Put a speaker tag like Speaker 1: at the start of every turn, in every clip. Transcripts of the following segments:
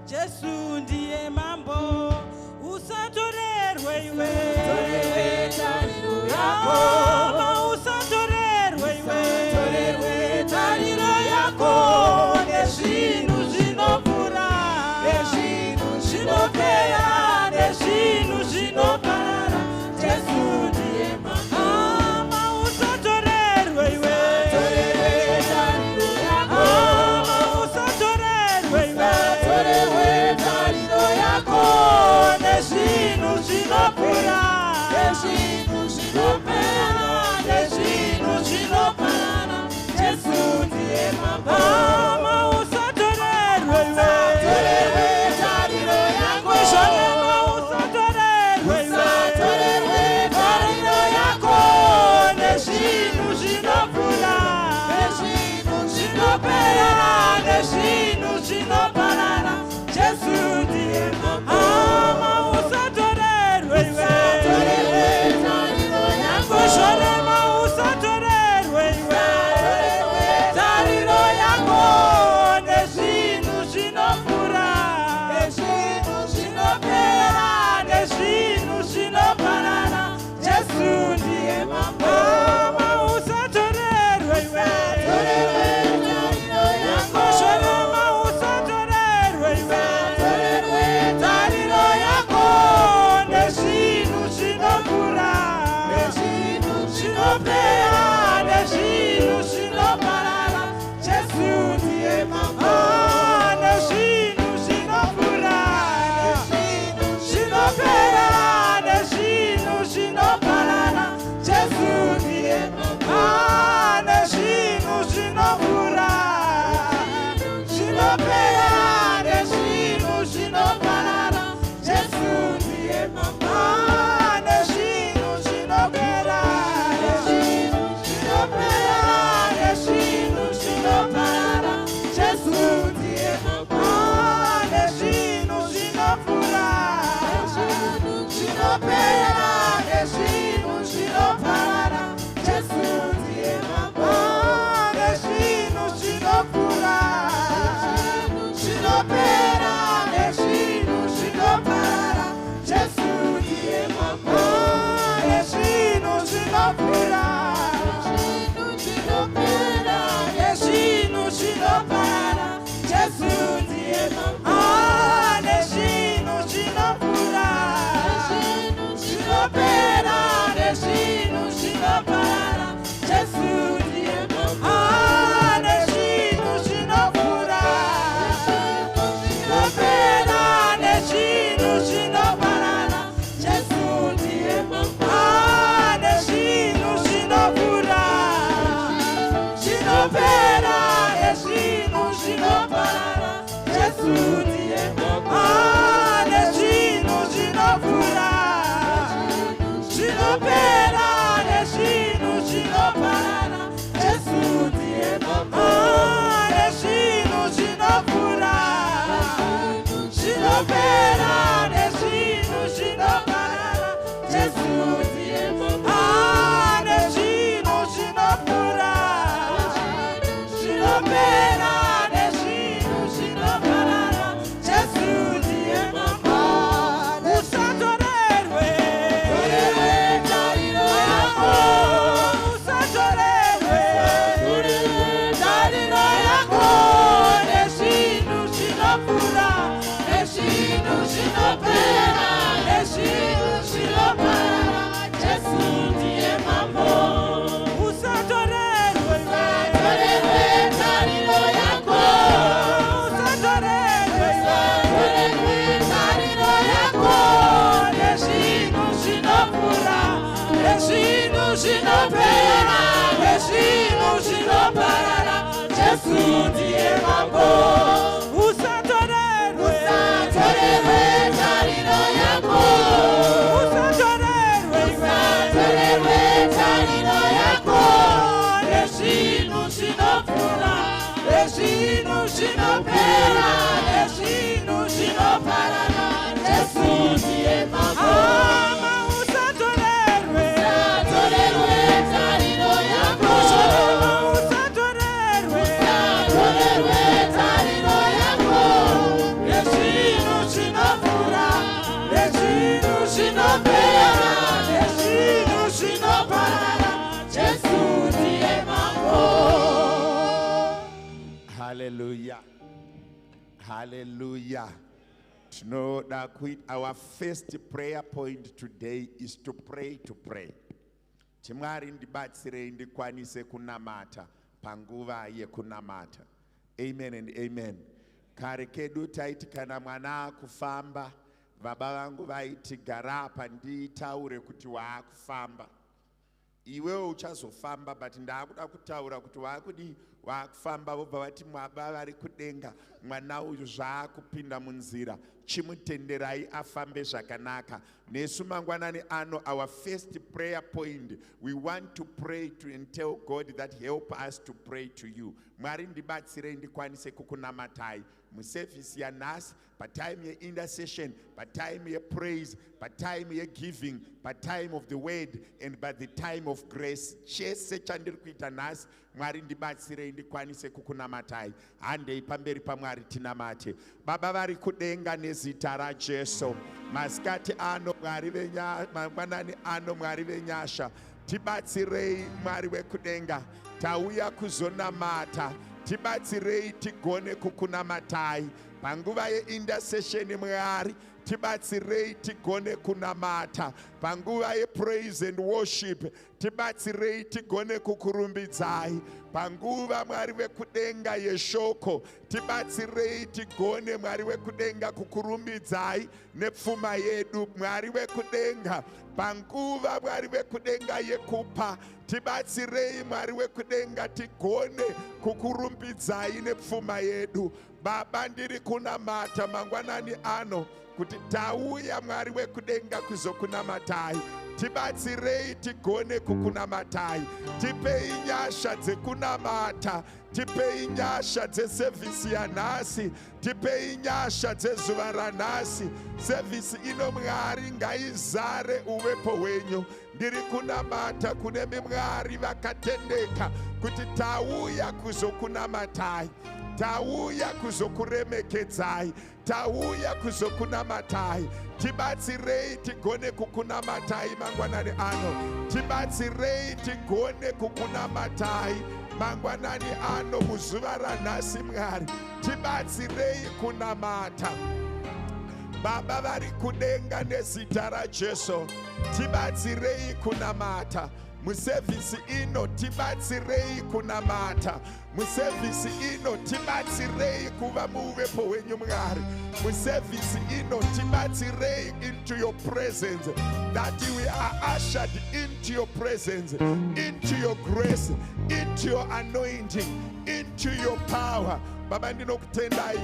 Speaker 1: Jesu ndiye mambo, usatorerwe iwe.
Speaker 2: Torerwe tariro yako.
Speaker 1: Usatorerwe iwe.
Speaker 2: Torerwe tariro yako.
Speaker 1: Nezvinhu zvinopfuura,
Speaker 2: Nezvinhu
Speaker 1: zvinopera, nezvinhu zvinoparara. Jesu ndiye mambo. Usatorerwe iwe.
Speaker 2: Torerwe tariro yako.
Speaker 1: Usatorerwe iwe.
Speaker 2: Torerwe tariro yako.
Speaker 3: Hallelujah. Hallelujah. Our first prayer point today is to pray to pray. Timwari ndibatsire ndikwanise kunamata panguva yekunamata. Amen and amen. Kare kedu taiti kana mwana kufamba, baba vangu vaiti garapa nditaure kuti waakufamba. Iwewe uchazofamba, but ndakuda kutaura kuti waakudi waakufamba, vobva vati mwaba vari kudenga mwana uyu zvaakupinda munzira, chimutenderai afambe zvakanaka. Nesu mangwanani ano, our first prayer point, we want to pray to and tell God that help us to pray to you. Mwari ndibatsire ndikwanise kukunamatai muservice yanhasi, patime ye-intercession, patime ye-praise, patime ye-giving, patime of the word, and by the time of grace. Chese chandiri kuita nhasi, Mwari ndibatsire ndikwanise kukunamatai. Handei pamberi paMwari tinamate. Baba vari kudenga nezita raJesu, masikati ano Mwari mangwanani ano Mwari venyasha, tibatsirei Mwari wekudenga, tauya kuzonamata, tibatsirei tigone kukunamatai panguva ye-intercession Mwari, tibatsirei tigone kunamata panguva ye-praise and worship, tibatsirei tigone kukurumbidzai panguva Mwari wekudenga yeshoko, tibatsirei tigone Mwari wekudenga kukurumbidzai nepfuma yedu Mwari wekudenga panguva Mwari wekudenga yekupa, tibatsirei Mwari wekudenga tigone kukurumbidzai nepfuma yedu. Baba ndiri kunamata mangwanani ano kuti tauya Mwari wekudenga kuzokunamatai, tibatsirei tigone kukunamatai, tipei nyasha dzekunamata, tipei nyasha dzeservice yanhasi, tipei nyasha dzezuva ranhasi. Service ino Mwari ngaizare uvepo hwenyu. Ndiri kunamata kune Mwari vakatendeka kuti tauya kuzokunamatai, tauya kuzokuremekedzai, tauya kuzokunamatai. Tibatsirei tigone kukunamatai mangwanani ano, tibatsirei tigone kukunamatai mangwanani ano muzuva ranhasi Mwari, tibatsirei kunamata. Baba vari kudenga nezita raJesu, tibatsirei kunamata muservice ino, tibatsirei kunamata muservice ino, tibatsirei kuva muuvepo hwenyu Mwari muservice ino, tibatsirei into your presence, that we are ushered into your presence, into your grace, into your anointing, into your power. Baba ndinokutendai,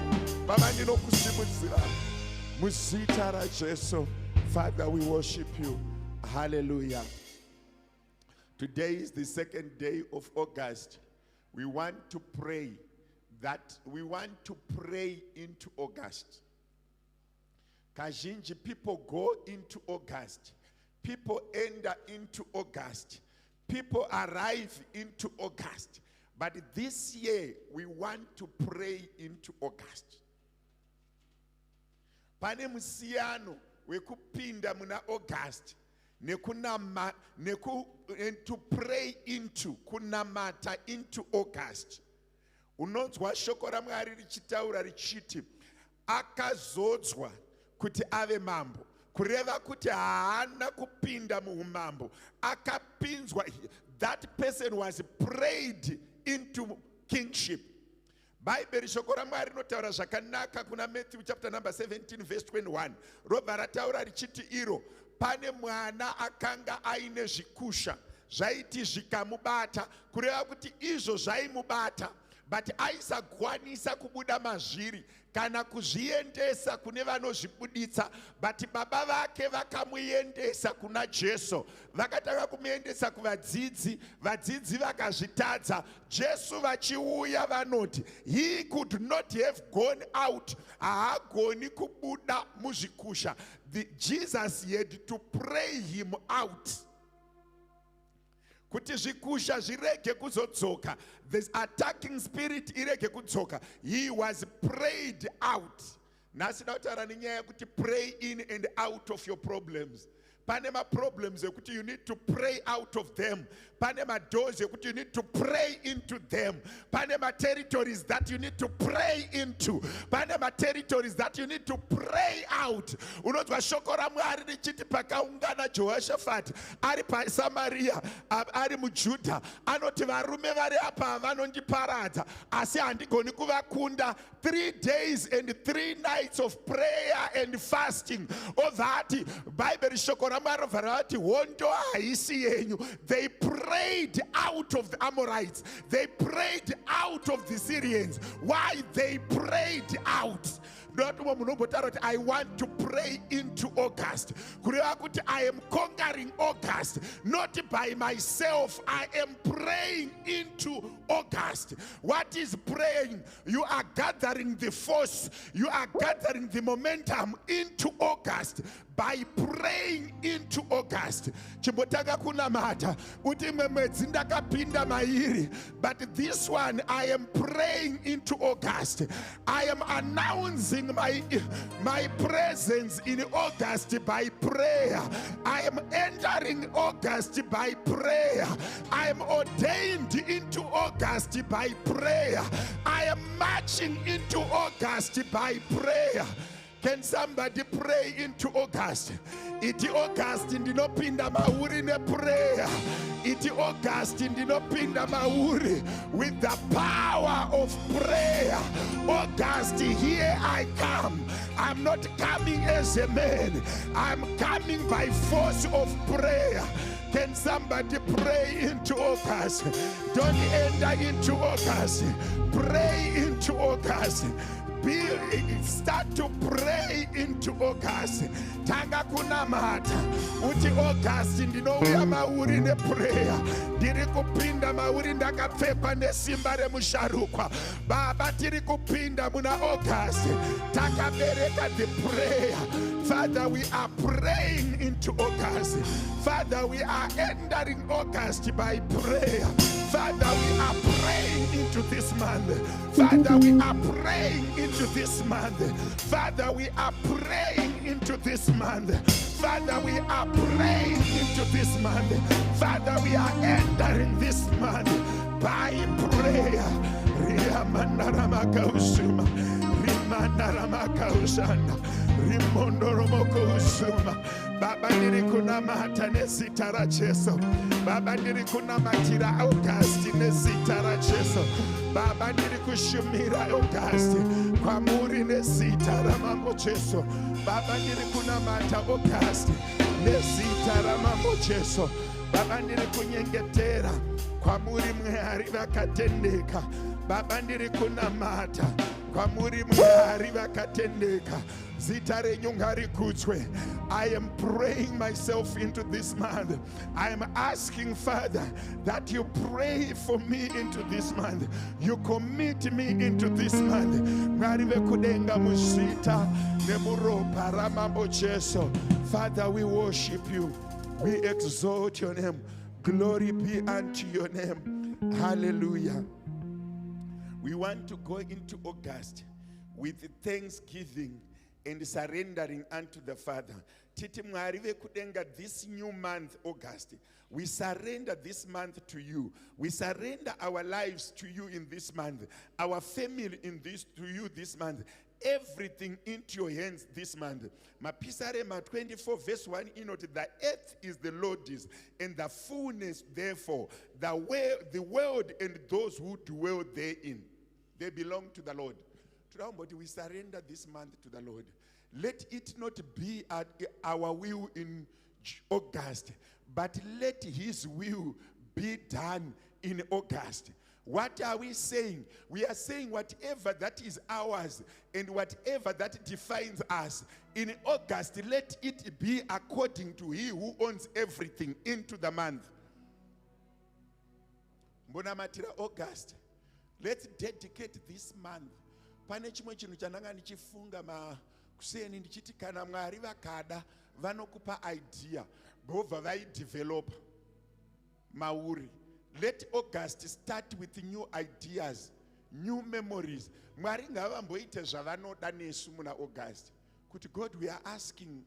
Speaker 3: Baba ndinokusimudzira muzita raJesu. Father, we worship you. Hallelujah. Today is the second day of August. We want to pray into August. Kazhinji, people go into August. People enter into August. People arrive into August. But this year, we want to pray into August. Pane musiyano wekupinda muna August. To pray into, kunamata into August. Unonzwa shoko ra Mwari richitaura richiti, akazodzwa kuti ave mambo, kureva kuti haana kupinda muumambo, akapinzwa. That person was prayed into kingship. Bible shoko ra Mwari rinotaura zvakanaka kuna Matthew chapter number 17 verse 21. Robva rataura richiti iro, pane mwana akanga aine zvikusha zvaiti zvikamubata, kureva kuti izvo zvaimubata, but aisagwanisa kubuda mazviri kana kuzviendesa kune vanozvibuditsa. But baba vake vakamuendesa kuna Jesu, vakataka kumuendesa kuvadzidzi, vadzidzi vakazvitadza. Jesu vachiuya vanoti, he could not have gone out, haagoni kubuda muzvikusha. Jesus had to pray him out kuti zvikusha zvirege kuzodzoka, this attacking spirit irege kudzoka. He was prayed out. Nhasi ndautaura nenyaya yekuti pray in and out of your problems. Pane ma problems ekuti you need to pray out of them. pane madoors ekuti you need to pray into them, pane territories that you need to pray into, pane territories that you need to pray out. Unonzwa shoko raMwari richiti pakaungana Jehoshaphat ari paSamaria ari muJudha, anoti varume vari apa vanondiparadza asi handigoni kuvakunda. 3 days and 3 nights of prayer and fasting. Ovati Bible shoko raMwari varati hondo haisi yenyu. They prayed out of the Amorites, they prayed out of the Syrians. Why? They prayed out. I want to pray into August. I am conquering August, not by myself. I am praying into August. What is praying? You are gathering the force, you are gathering the momentum into August by praying into August. Chimbotaka kunamata uti mwezi ndakapinda mairi, but this one I am praying into August. I am announcing my presence in August by prayer. I am entering August by prayer. I am ordained into August by prayer. I am marching into August by prayer. Can somebody pray into August? Iti August ndinopinda mauri ne prayer. Iti August ndinopinda mauri with the power of prayer. August, here I come. I'm not coming as a man. I'm coming by force of prayer. Can somebody pray into August? Don't enter into August. Pray into August. Start to pray into August. Tanga kunamata uti August ndinouya mauri ne prayer. Ndiri kupinda mauri ndakapfekwa nesimba remusharukwa. Baba, tiri kupinda muna August, takabereka the prayer. Father, we are praying into August. Father, we are entering August by prayer. Father, we are praying into this month. Father, we are praying into this month. Father, we are praying into this month. Father, we are praying into this month. Father, we are entering this month by prayer. Riamandaramakausuma, Rimandaramakausana, Rimondoromokousuma. Baba, ndiri kunamata nezita ra Jesu. Baba, ndiri kunamatira August nezita ra Jesu. Baba, ndiri kushumira August kwamuri nezita ra Mambo Jesu. Baba, ndiri kunamata August nezita ra Mambo Jesu. Baba, ndiri kunyengetera kwamuri Mwari vakatendeka. Baba, ndiri kunamata kwamuri Mwari vakatendeka. Zita renyu ngarikudzwe. I am praying myself into this month. I am asking, Father, that you pray for me into this month. You commit me into this month. Ngarive kudenga muzita nemuropa ra Mambo Jesu. Father, we worship you. We exalt your name. Glory be unto your name. Hallelujah. We want to go into August with thanksgiving and surrendering unto the Father. Titi Mwari vekudenga, this new month, August, we surrender this month to you. We surrender our lives to you in this month. Our family to you this month. Everything into your hands this month. Mapisarema 24 verse 1 inoti, the earth is the Lord's and the fullness therefore, the world and those who dwell therein. They belong to the Lord. We surrender this month to the Lord. Let it not be at our will in August, but let his will be done in August. What are we saying? We are saying whatever that is ours and whatever that defines us, in August, let it be according to he who owns everything into the month. Mbonamatira August. Let's dedicate this month. Pane chimwe chinhu chandanga ndichifunga kuseni ndichiti kana Mwari vakada vanokupa idea bova vaidevelop mauri. Let August start with new ideas, new memories. Mwari ngavamboite zvavanoda nesu muna August. Kuti God, we are asking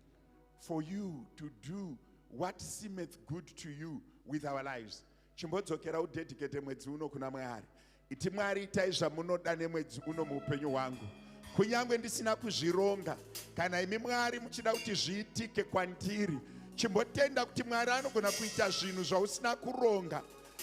Speaker 3: for you to do what seemeth good to you with our lives. chimbodzokera udedicate mwedzi uno kuna Mwari. Iti Mwari itai zvamunoda nemwedzi uno muupenyu hwangu. Kunyange ndisina kuzvironga, kana imi Mwari muchida kuti zviitike kwandiri, chimbotenda kuti Mwari anogona kuita zvinhu zvausina kuronga.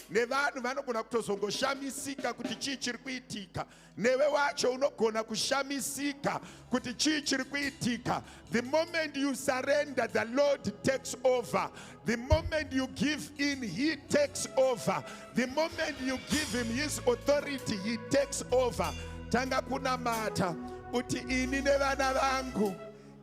Speaker 3: Nevanhu vanogona kutozongoshamisika kuti chii chiri kuitika. Newe wacho unogona kushamisika kuti chii chiri kuitika. The moment you surrender, the Lord takes over. The moment you give in, He takes over. The moment you give Him His authority, He takes over. Tanga kunamata uti ini nevana vangu,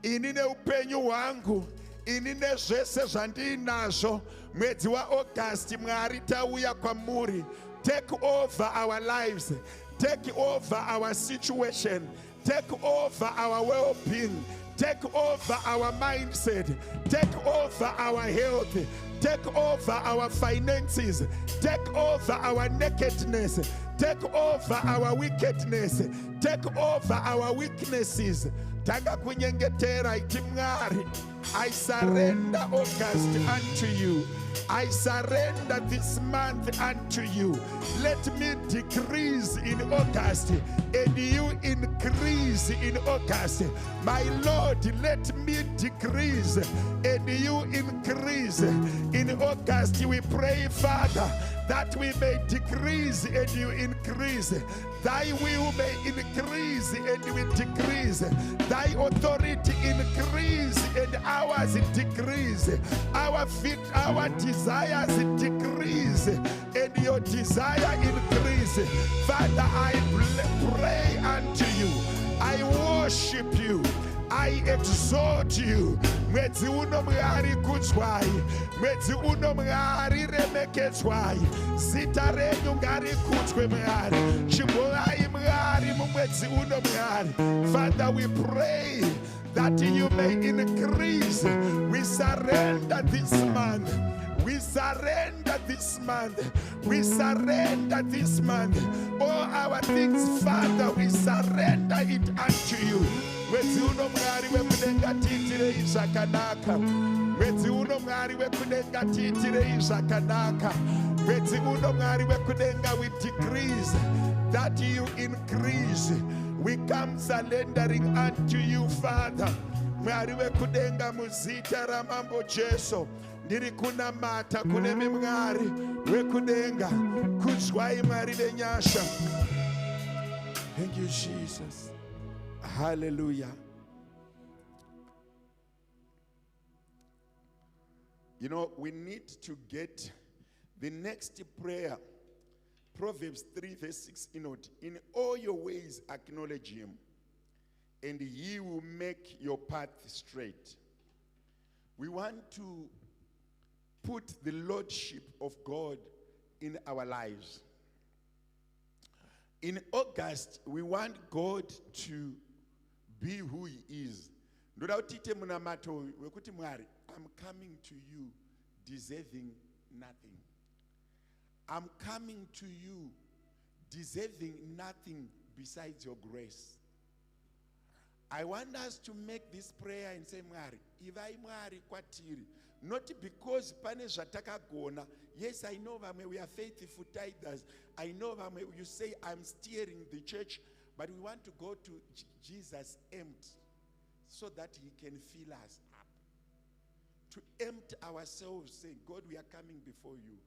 Speaker 3: ini neupenyu hwangu, ini nezvese zvandinazvo mwedzi waAugust Mwari tauya kwamuri. Take over our lives, take over our situation, take over our well-being, take over our mindset, take over our health, take over our finances, take over our nakedness, take over our wickedness, take over our weaknesses. Tanga kunyengetera iti Mwari, I surrender August unto you. I surrender this month unto you. Let me decrease in August and you increase in August. My Lord, let me decrease and you increase. In August we pray, Father, that we may decrease and you increase. Thy will may increase and we decrease. Thy authority increase and ours decrease. Our desires decrease and your desire increase. Father, I pray unto you. I worship you. I exalt you. Mwedzi uno Mwari kudzwai, mwedzi uno Mwari remekedzwai, zita renyu ngarikudzwe Mwari, chimbovai Mwari mumwedzi uno Mwari. Father, we pray that you may increase. We surrender this month. We surrender this month. We surrender this month. All our things, Father, we surrender it unto you. Mwedzi uno Mwari wekudenga tiitirei zvakanaka. Mwedzi uno Mwari wekudenga tiitirei zvakanaka. Mwedzi uno Mwari wekudenga, we decrease that you increase. We come surrendering unto you, Father. Mwari wekudenga muzita ramambo Jesu. Ndiri kunamata kune Mwari wekudenga. Kudzwai Mwari venyasha. Thank you, Jesus. Hallelujah. You know, we need to get the next prayer. Proverbs 3 verse 6. In all your ways acknowledge Him, and He will make your path straight. We want to put the Lordship of God in our lives. In August, we want God to be who He is. Ndoda utite munamato wekuti Mwari, I'm coming to you deserving nothing. I'm coming to you deserving nothing besides your grace. I want us to make this prayer and say, Mwari, ivai Mwari kwatiri. Not because pane zvatakagona. Yes, I know that we are faithful tithers. I know that you say I'm steering the church, but we want to go to Jesus empty so that He can fill us up. To empty ourselves, say, God, we are coming before you.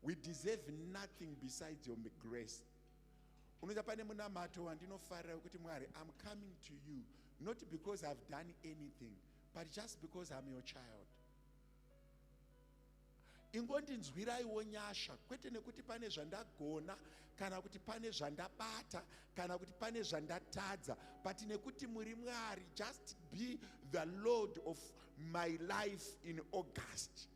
Speaker 3: We deserve nothing besides your grace. I'm coming to you, not because I've done anything, but just because I'm your child. Ingondinzwiraiwo nyasha, kwete nekuti pane zvandagona, kana kuti pane zvandabata, kana kuti pane zvandatadza, but nekuti muri Mwari, just be the Lord of my life in August.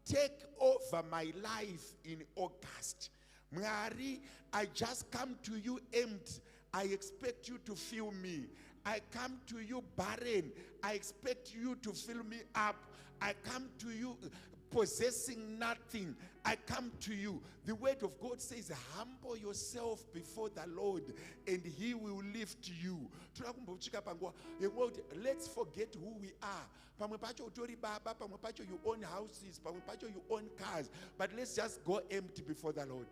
Speaker 3: Take over my life in August. Mwari, I just come to you empty. I expect you to fill me. I come to you barren. I expect you to fill me up. I come to you possessing nothing, I come to you. The word of God says, humble yourself before the Lord and he will lift you. Let's forget who we are. Pamwe pacho utori baba, pamwe pacho you own houses, pamwe pacho you own cars, but let's just go empty before the Lord.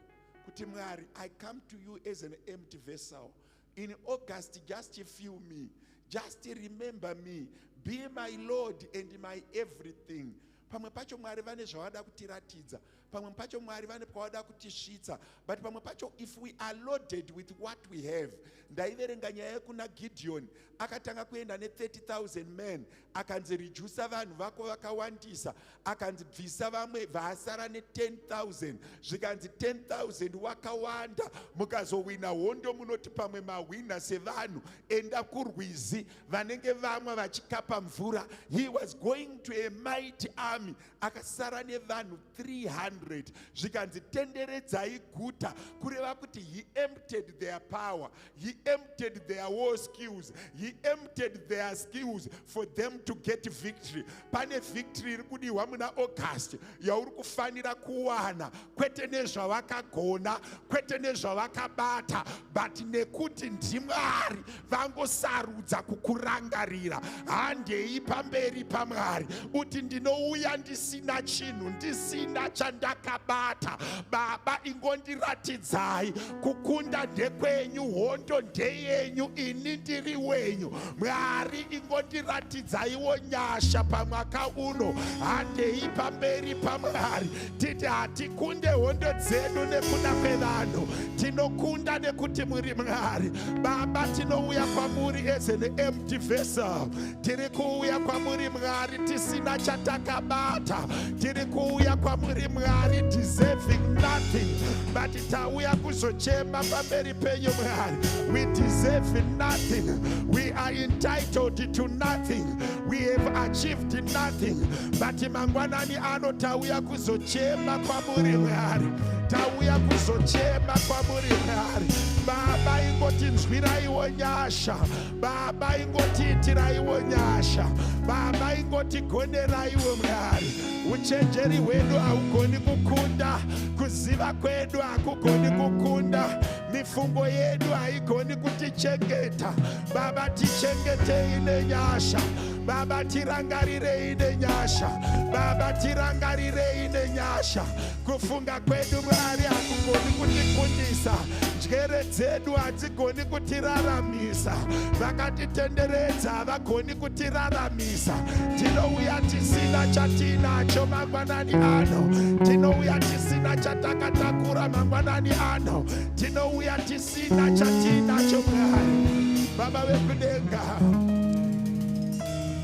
Speaker 3: Kuti Mwari, I come to you as an empty vessel. In August, just feel me. Just remember me. Be my Lord and my everything. Pamwe pacho Mwari vane zvawada kutiratidza. Pamwe pacho Mwari vane pawada kutisvitsa. But pamwe pacho, if we are loaded with what we have, ndaiverenga nyaya kuna Gideon, akatanga kuenda ne30,000 men, akanzi reduce vanhu vako vakawandisa, akanzi bvisa vamwe vasara ne10,000, zvikanzi 10,000 wakawanda, mukazowina hondo munoti pamwe mawina sevanhu, enda kurwizi, vanenge vamwe vachikapa mvura. He was going to a mighty army, akasara nevanhu 300, zvikanzi tenderedzai guta, kureva kuti he emptied their power, he emptied their war skills, he emptied their skills for them to get victory. Pane victory iri kudiwa muna August yauri kufanira kuwana, kwete nezvavakagona, kwete nezvavakabata, but nekuti ndimwari vangosarudza kukurangarira. Handei pamberi paMwari uti ndinouya ndisina chinhu, ndisina chandakabata. Baba, ingondiratidzai, kukunda ndekwenyu, hondo ndeyenyu, ini ndiri wenyu. Mwari, ingondiratidzaiwo nyasha pamwaka uno. Handei pamberi paMwari titi hatikunde hondo dzedu nekuda kwevanhu, tinokunda nekuti muri Mwari. Baba, tinouya kwamuri as an empty vessel. Tiri kuuya kwamuri Mwari tisina chatakabata. Tiri kuuya kwamuri Mwari deserving nothing, but tauya kuzochema pamberi penyu Mwari. We deserve nothing. We are entitled to nothing. We have achieved nothing. But mangwanani ano tauya kuzochema kwamuri Mwari. Tauya kuzochema kwamuri Mwari. Baba, ingoti nzwiraiwo nyasha. Baba, ingoti itiraiwo nyasha. Baba, ingoti goneraiwo Mwari. Uchenjeri hwedu haugoni kukunda, kuziva kwedu hakugoni kukunda, mifungo yedu haigoni kutichengeta. Baba, tichengetei nenyasha. Baba, tirangarirei nenyasha. Baba, tirangarirei nenyasha. Kufunga kwedu Mwari hakugoni kutikundisa, njere dzedu hadzigoni kutiraramisa, vakatitenderedza havagoni kutiraramisa. Tinouya tisina chatinacho mangwanani ano, tinouya tisina chatakatakura mangwanani ano, tinouya tisina chatinacho Mwari. Baba vekudenga,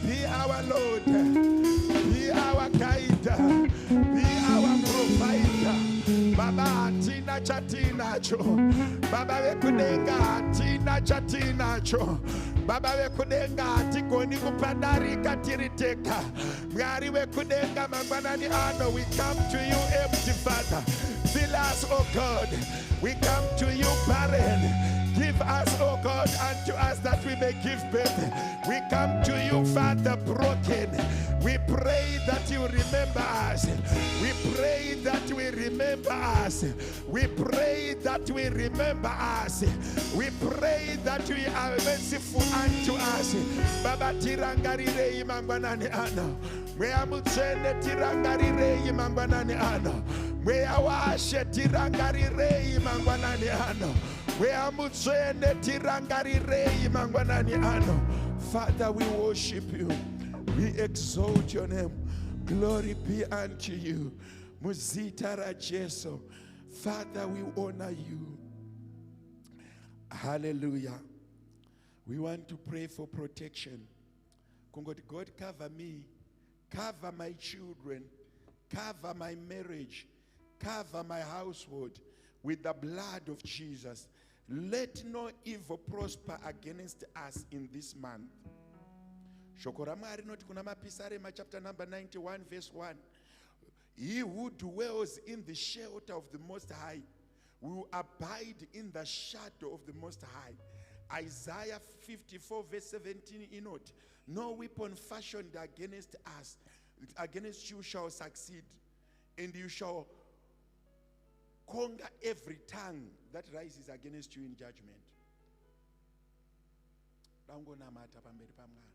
Speaker 3: be our Lord, be our guide, be our provider. Baba, hatina chatinacho. Baba vekudenga, hatina chatinacho. Baba vekudenga, hatigoni kupadarika tiriteka. Mwari vekudenga mangwanani ano, we come to you empty, Father. Fill us, oh God. We come to you barren. Give us, oh God, unto us that we may give birth. We come to you, Father, broken. We pray that you remember us. We pray that we remember us. We pray that we remember us. We pray that we are merciful unto us. Baba, tirangarirei mangwanani ano. Mwea mutsene tirangarirei mangwanani ano. Mwea washe tirangarirei mangwanani ano. Father, we worship you. We exalt your name. Glory be unto you. Muzita ra Jesu. Father, we honor you. Hallelujah. We want to pray for protection. God, cover me. Cover my children. Cover my marriage. Cover my household with the blood of Jesus. Let no evil prosper against us in this month. Shokorama not kunama pisarema chapter number 91 verse 1. He who dwells in the shelter of the Most High will abide in the shadow of the Most High. Isaiah 54 verse 17 in note. No weapon fashioned against us, against you shall succeed. and you shall conquer every tongue that rises against you in judgment. Dangonamata pamberi paMwari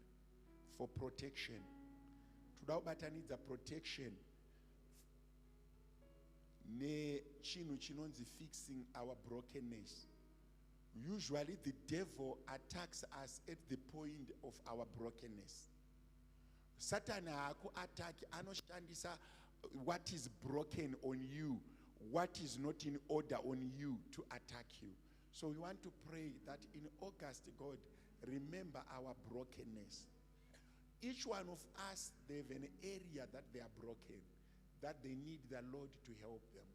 Speaker 3: for protection. Toda needs a protection. Ne chinu chinonzi fixing our brokenness. Usually the devil attacks us at the point of our brokenness. Satan haku attack anoshandisa what is broken on you, what is not in order on you to attack you. So we want to pray that in August, God, remember our brokenness. Each one of us, they have an area that they are broken, that they need the Lord to help them.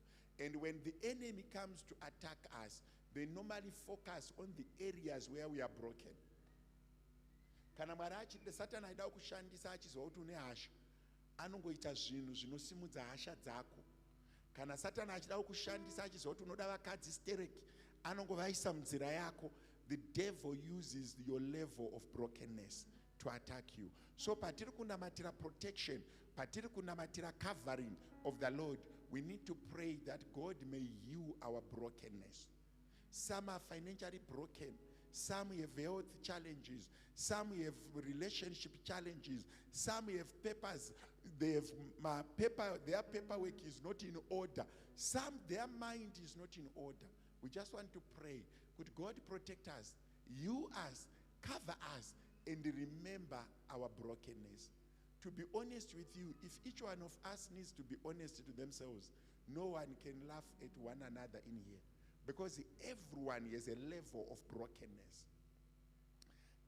Speaker 3: And when the enemy comes to attack us, they normally focus on the areas where we are broken. Kana marachi the Satan aida kushandisa achizwa kuti une hasha, anongoita zvinhu zvinosimudza hasha dzako. Kana Satan achida kushandisa achizwa kuti unoda vakadzi stereki, anongovaisa munzira yako. The devil uses your level of brokenness to attack you. So patiri kunamatira protection, patiri kunamatira covering of the Lord, we need to pray that God may heal our brokenness. Some are financially broken. Some have health challenges. Some have relationship challenges. Some have papers. They have their paperwork is not in order. Some, their mind is not in order. We just want to pray. Could God protect us, heal us, cover us, and remember our brokenness? To be honest with you, if each one of us needs to be honest to themselves, no one can laugh at one another in here. Because everyone has a level of brokenness.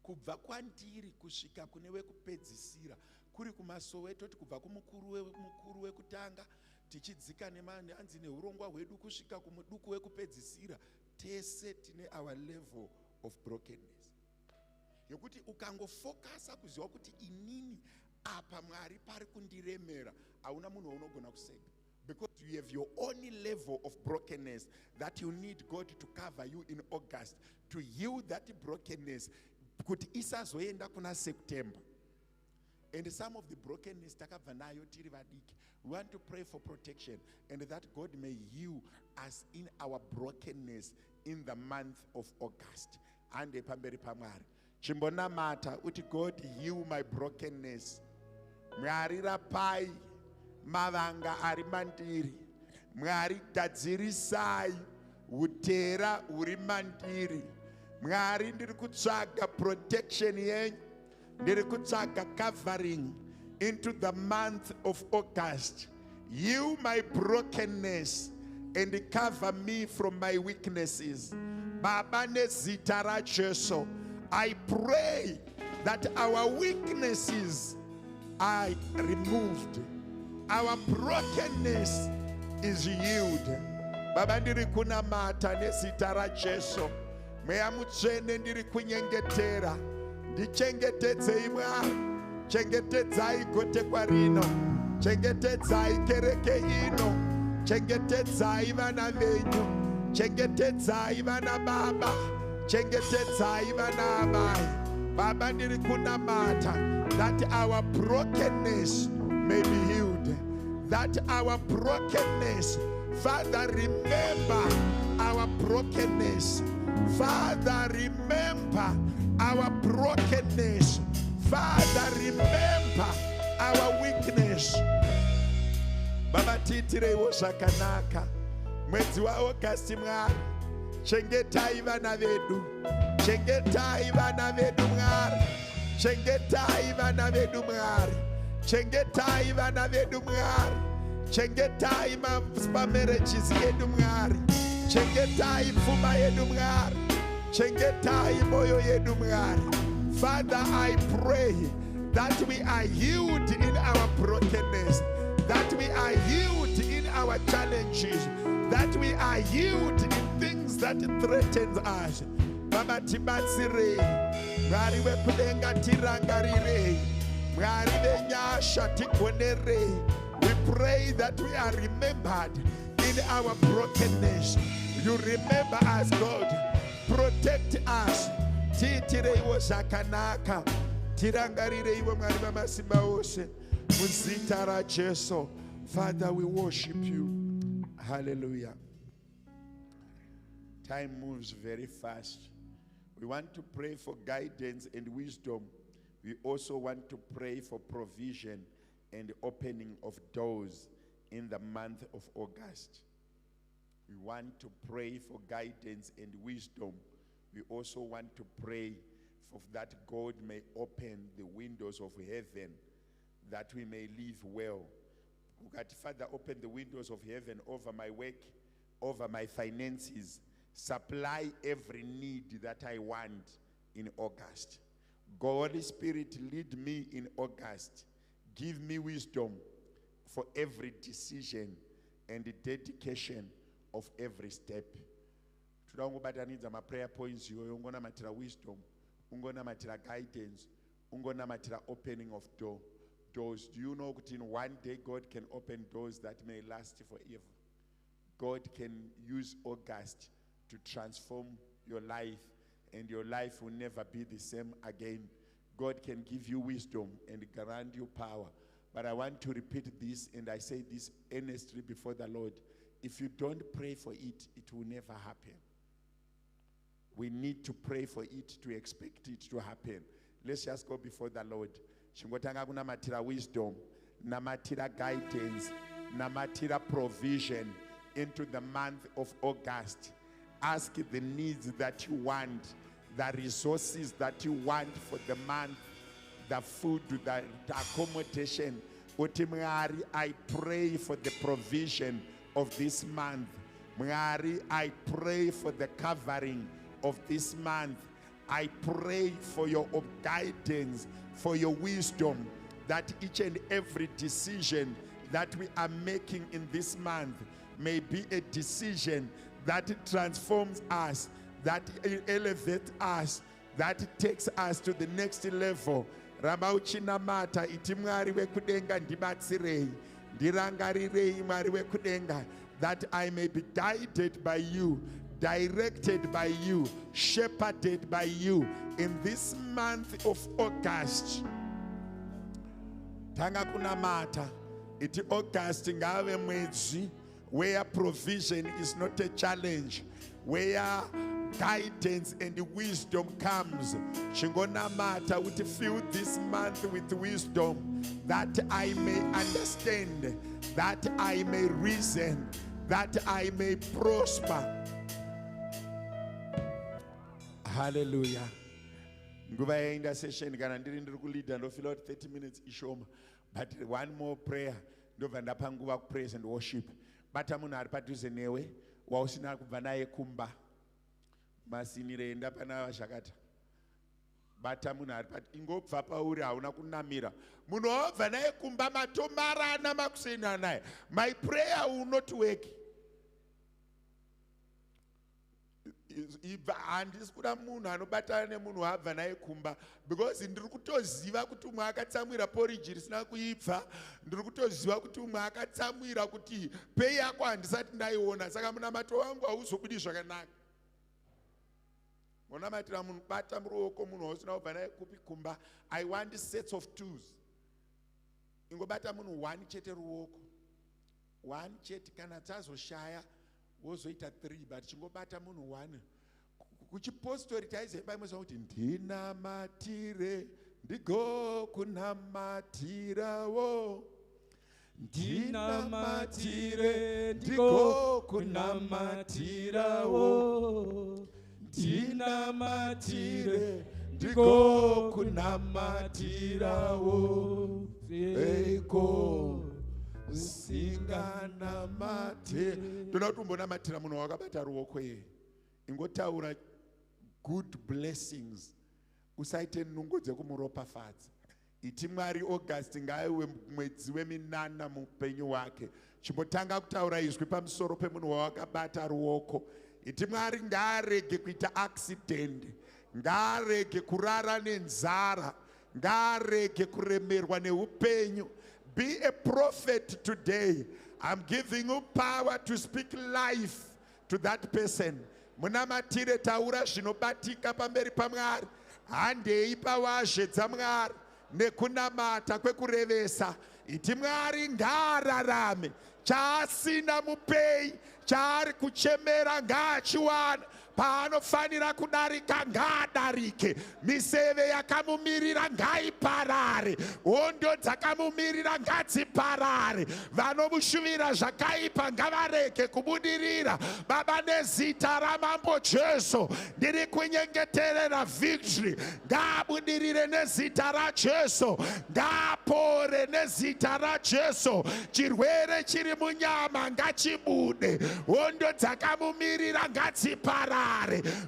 Speaker 3: Kubva kwandiri kusvika kune wekupedzisira, kuri kumasoweto kubva kumukuru wekutanga tichidzika nemani anzi neurongwa hwedu kusvika kumuduku wekupedzisira, tese tine our level of brokenness. Yokuti ukangofokasa kuziva kuti inini apa Mwari pari kundiremera, hauna munhu unogona kuseka. Because you have your own level of brokenness that you need God to cover you in August, to heal that brokenness. Kuti isazoenda kuna September. And some of the brokenness takabva nayo tiri vadiki, we want to pray for protection and that God may heal us in our brokenness in the month of August. Ande pamberi paMwari. Chimbonamata uti God heal my brokenness. Mwari rapai mavanga ari mandiri. Mwari gadzirisai utera uri mandiri. Mwari ndiri kutsvaga protection yenyu, ndiri kutsvaga covering into the month of August. Heal my brokenness and cover me from my weaknesses. Baba nezita ra Jesu, I pray that our weaknesses are removed. Our brokenness is healed. Baba ndiri kunamata nezita ra Jesu. Mweya mutsvene ndiri kunyengetera, ndichengetedzei Mwari, chengetedzai gotekwa rino, chengetedzai kereke ino, chengetedzai vana venyu, chengetedzai vana baba, chengetedzai vana amai. Baba ndiri kunamata that our brokenness may be healed, that our brokenness, Father, remember our brokenness. Father, remember our brokenness. Father, remember our weakness. Baba titirewo zvakanaka. Mwedzi wa August Mwari, chengetai vana vedu. Chengetai vana vedu Mwari. Chengetai vana vedu Mwari. Chengetai vana vedu Mwari. Chengetai marriages edu Mwari. Chengetai pfuma yedu Mwari. Chengetai moyo yedu Mwari. Father, I pray that we are healed in our brokenness, that we are healed in our challenges, that we are healed in things that threaten us. Baba tibatsire, Mwari wekudenga tirangarire, Mwari venyasha tikonere. We pray that we are remembered in our brokenness. You remember us, God. Protect us. Titireiwo zvakanaka. Tirangarire iwe Mwari vamasimba ose. Muzita ra Jesu. Father, we worship you. Hallelujah. Time moves very fast. We want to pray for guidance and wisdom. We also want to pray for provision and opening of doors in the month of August. We want to pray for guidance and wisdom. We also want to pray for that God may open the windows of heaven, that we may live well. God, Father, open the windows of heaven over my work, over my finances. Supply every need that I want in August. God, Holy Spirit, lead me in August. Give me wisdom for every decision and the dedication of every step. Today, I need my prayer points. You're going to matter wisdom. You're going to matter guidance. You're going to matter opening of doors. Do you know that in one day God can open doors that may last forever? God can use August to transform your life, and your life will never be the same again. God can give you wisdom and grant you power. But I want to repeat this, and I say this earnestly before the Lord. If you don't pray for it, it will never happen. We need to pray for it to expect it to happen. Let's just go before the Lord. Shingotanga kuna matira wisdom, namatira guidance, namatira provision into the month of August. Ask the needs that you want, the resources that you want for the month, the food, the accommodation. Otimari, I pray for the provision of this month. Mari, I pray for the covering of this month. I pray for your guidance, for your wisdom, that each and every decision that we are making in this month may be a decision that transforms us, that elevates us, that takes us to the next level. Rabauchina mata itimwari wekudenga ndibatsirei, ndirangarirei mwari wekudenga, that I may be guided by you, directed by you, shepherded by you in this month of August. Tanga kuna mata iti August ngave mwezi where provision is not a challenge, where guidance and wisdom comes. Shingona mata would fill this month with wisdom, that I may understand, that I may reason, that I may prosper. Hallelujah. Nguva yaenda session kana ndiri kulead and feel out 30 minutes ishoma, but one more prayer ndobva ndapa nguva praise and worship. Bata munhu ari padhuze newe wausina kubva naye kumba masinire enda pana vashakata. Bata munhu ari ingobva pauri hauna kunamira munhu wabva naye kumba matomarana makusiyana naye. My prayer will not work. Handisi kuda munhu anobatana nemunhu wabva naye kumba, because ndiri kutoziva kuti umwe akatsamwira porridge risina kuibva, ndiri kutoziva kuti umwe akatsamwira kuti pei yako handisati ndaiona, saka munamato wangu hauzobudi zvakanaka. Munamatira munhu bata muruoko munhu wausina kubva naye kupi kumba. I want sets of twos. Ingobata munhu one chete ruoko, one chete, kana dzazoshaya wozoita 3, but chingobata munhu one. Kuchipostori taizebaimuza kuti ndinamatire ndigo kunamatirawo, ndinamatire ndigo kunamatirawo, ndinamatire ndigo kunamatirawo, eiko singanamate. Toda kutombonamatira munhu wakabata ruoko ye, ingotaura good blessings, usaite nungo dzekumuropafadza. Iti Mwari August ngaiwe mwedzi weminana muupenyu wake. Chimbotanga kutaura izwi pamusoro pemunhu wawakabata ruoko. Iti Mwari ngaarege kuita accident, ngaarege kurara nenzara, ngaarege kuremerwa neupenyu. Be a prophet today. I'm giving you power to speak life to that person. Munamatire taura zvinobatika pamberi paMwari. Handei pawazhe dzaMwari nekunamata kwekurevesa. iti Mwari ngaararame, chaasina mupei, chaari kuchemera ngaachiwana, paanofanira kudarika ngaadarike, miseve yakamumirira ngaiparare, hondo dzakamumirira ngadziparare, vanomushuvira zvakaipa ngavareke kubudirira. Baba, nezita ramambo Jesu ndiri kunyengeterera victory, ngaabudirire nezita raJesu, ngaapore nezita raJesu, chirwere chiri munyama ngachibude, hondo dzakamumirira ngadziparare.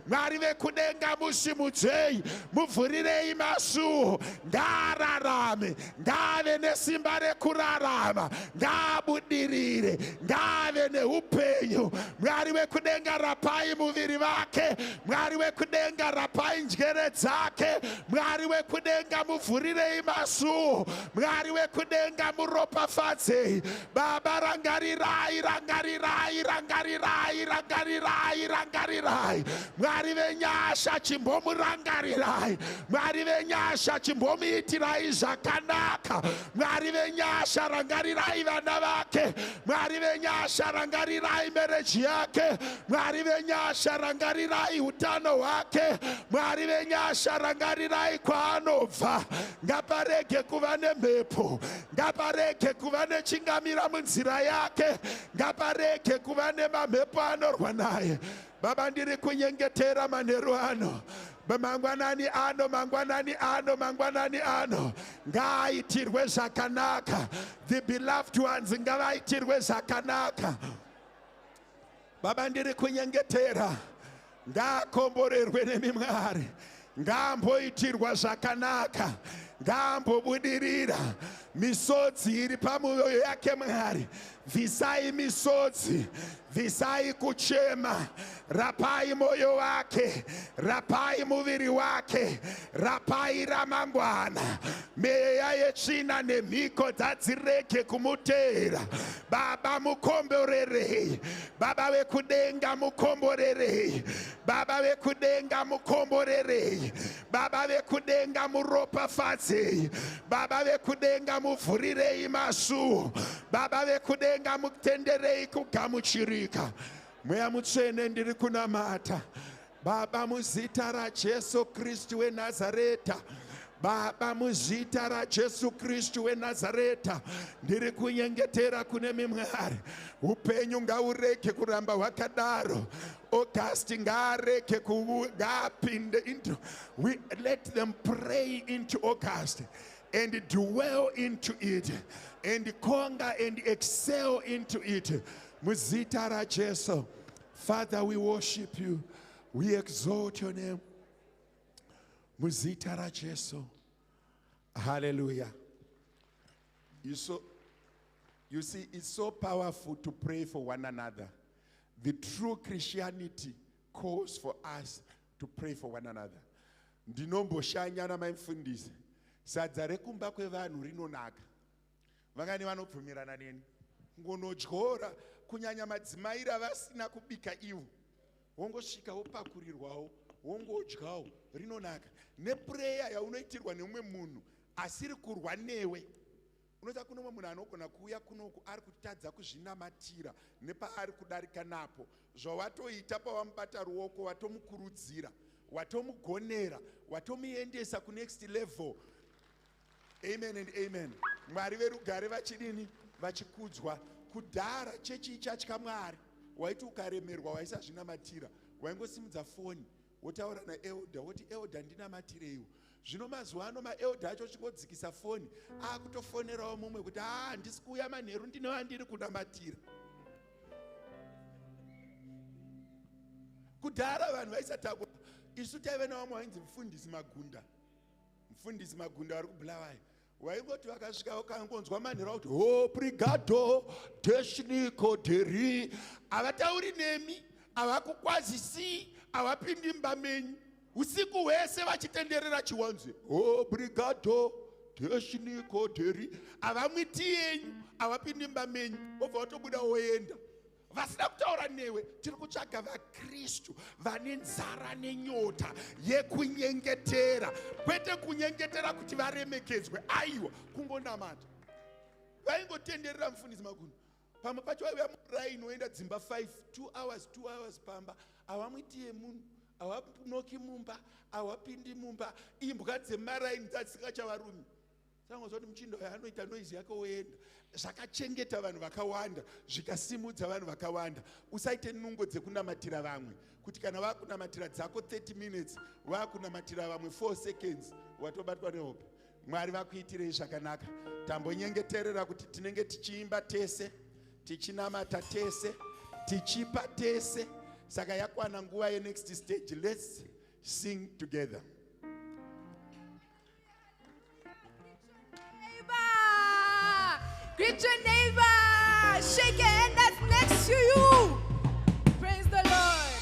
Speaker 3: Mwari vekudenga musimudzei, muvhurirei masuo, ngaararame, ngaave nesimba rekurarama, ngaabudirire, ngaave neupenyu. Mwari vekudenga rapai muviri vake, Mwari vekudenga rapai njere dzake, Mwari vekudenga muvhurirei masuo, Mwari vekudenga muropafadzei. Baba, rangarirai, rangarirai, rangarirai, rangarirai, rangarirai. Mwari venyasha chimbomurangarirai, Mwari venyasha chimbomuitirai zvakanaka, Mwari venyasha rangarirai vana vake, Mwari venyasha rangarirai mereji yake, Mwari venyasha rangarirai utano hwake, Mwari venyasha rangarirai kwaanobva. Ngaparege kuva nemhepo, ngaparege kuva nechingamira munzira yake, ngaparege kuva nemamhepo anorwa naye. Baba, ndiri kunyengetera manheru ano, mangwanani ano, mangwanani ano, mangwanani ano, ngaitirwe zvakanaka. The beloved ones ngavaitirwe zvakanaka. Baba, ndiri kunyengetera, ngaakomborerwe nemi Mwari, ngaamboitirwa zvakanaka, ngaambobudirira. Misodzi iri pamwoyo yake Mwari, visai misodzi, visai kuchema, rapai moyo wake, rapai muviri wake, rapai ramangwana. Meya yetsvina nemhiko dzadzirege kumutera. Baba, mukomborerei, Baba vekudenga mukomborerei, Baba vekudenga mukomborerei, Baba vekudenga muropafadzei, Baba vekudenga muvhurirei masuo, Baba vekudenga mutenderei kugamuchirika. Mweya Mutsvene, ndiri kunamata Baba muzita raJesu Kristu weNazareta. Baba, muzita raJesu Kristu weNazareta, ndiri kunyengetera kunemi Mwari, upenyu ngaureke kuramba hwakadaro. August ngaareke ngapinde into, let them pray into August and dwell into it and conquer and excel into it. Muzita raJesu. Father, we worship you, we exalt your name. Muzita raJesu. Hallelujah. You see, it's so powerful to pray for one another. The true Christianity calls for us to pray for one another. Ndinomboshanyana maimfundisi. Sadza rekumba kwevanhu rinonaka. Vangani vanobvumirana neni. Ngonodyora kunyanya madzimai ravasina kubika ivo. Wongosvika wopakurirwawo, wongodyawo, rinonaka. Neprayer yaunoitirwa neumwe munhu asiri kurwa newe. Unoita kuno mumwe munhu anogona kuuya kunoku ari kutadza kuzvinamatira nepaari kudarika napo. Zvawatoita pawamubata ruoko, watomukurudzira, watomugonera, watomuendesa ku next level. Amen and amen. Mwari verugare vachidini, vachikudzwa. Kudhara chechi ichatya Mwari. Waiti ukaremerwa waisazvinamatira, waingosimudza foni wotaura naelda woti elda ndinamatireiwo. Zvino mazuva ano maelda acho chingodzikisa foni akutofonerawo mumwe kuti handisi kuuya manheru ndinova ndiri kunamatira. Kudhara vanhu vaisatagwa. Isu taive nawamwe wainzi mufundisi Magunda. Mufundisi Magunda vari kuBulawayo. Waingoti vakasvika vakangonzwa manheru kuti obrigado deshniko deri. Havatauri nemi, havakukwazisi, havapindi mumba menyu. Usiku hwese vachitenderera chiwanze. Obrigado deshniko deri. Havamwiti yenyu, havapindi mumba menyu. Obva vatobuda woenda. Vasina kutaura newe. Tiri kutsvaga vaKristu vane nzara nenyota yekunyengetera, kwete kunyengetera kuti varemekedzwe, aiwa kungonamata. vaingotenderera mufundisi Magundu. Pamwe pacho vaiuya muraini woenda dzimba 5, 2 hours pamba. Havamwitiye munhu, havanoki mumba, havapindi mumba. Imbwa dzemaraini dzasingachavarume. Sangozoti muchindo yaanoita noizi yake woenda. Zvakachengeta vanhu vakawanda, zvikasimudza vanhu vakawanda. Usaite nungo dzekunamatira vamwe. Kuti kana vakunamatira dzako 30 minutes, vakunamatira vamwe 4 seconds, watobatwa nehope. Mwari vakuitirei zvakanaka. Tambonyengeterera kuti tinenge tichiimba tese, tichinamata tese, tichipa tese. Saka yakwana nguva ye next stage. Let's sing together.
Speaker 2: Greet your neighbor. Shake your hand that's next to you. Praise the Lord.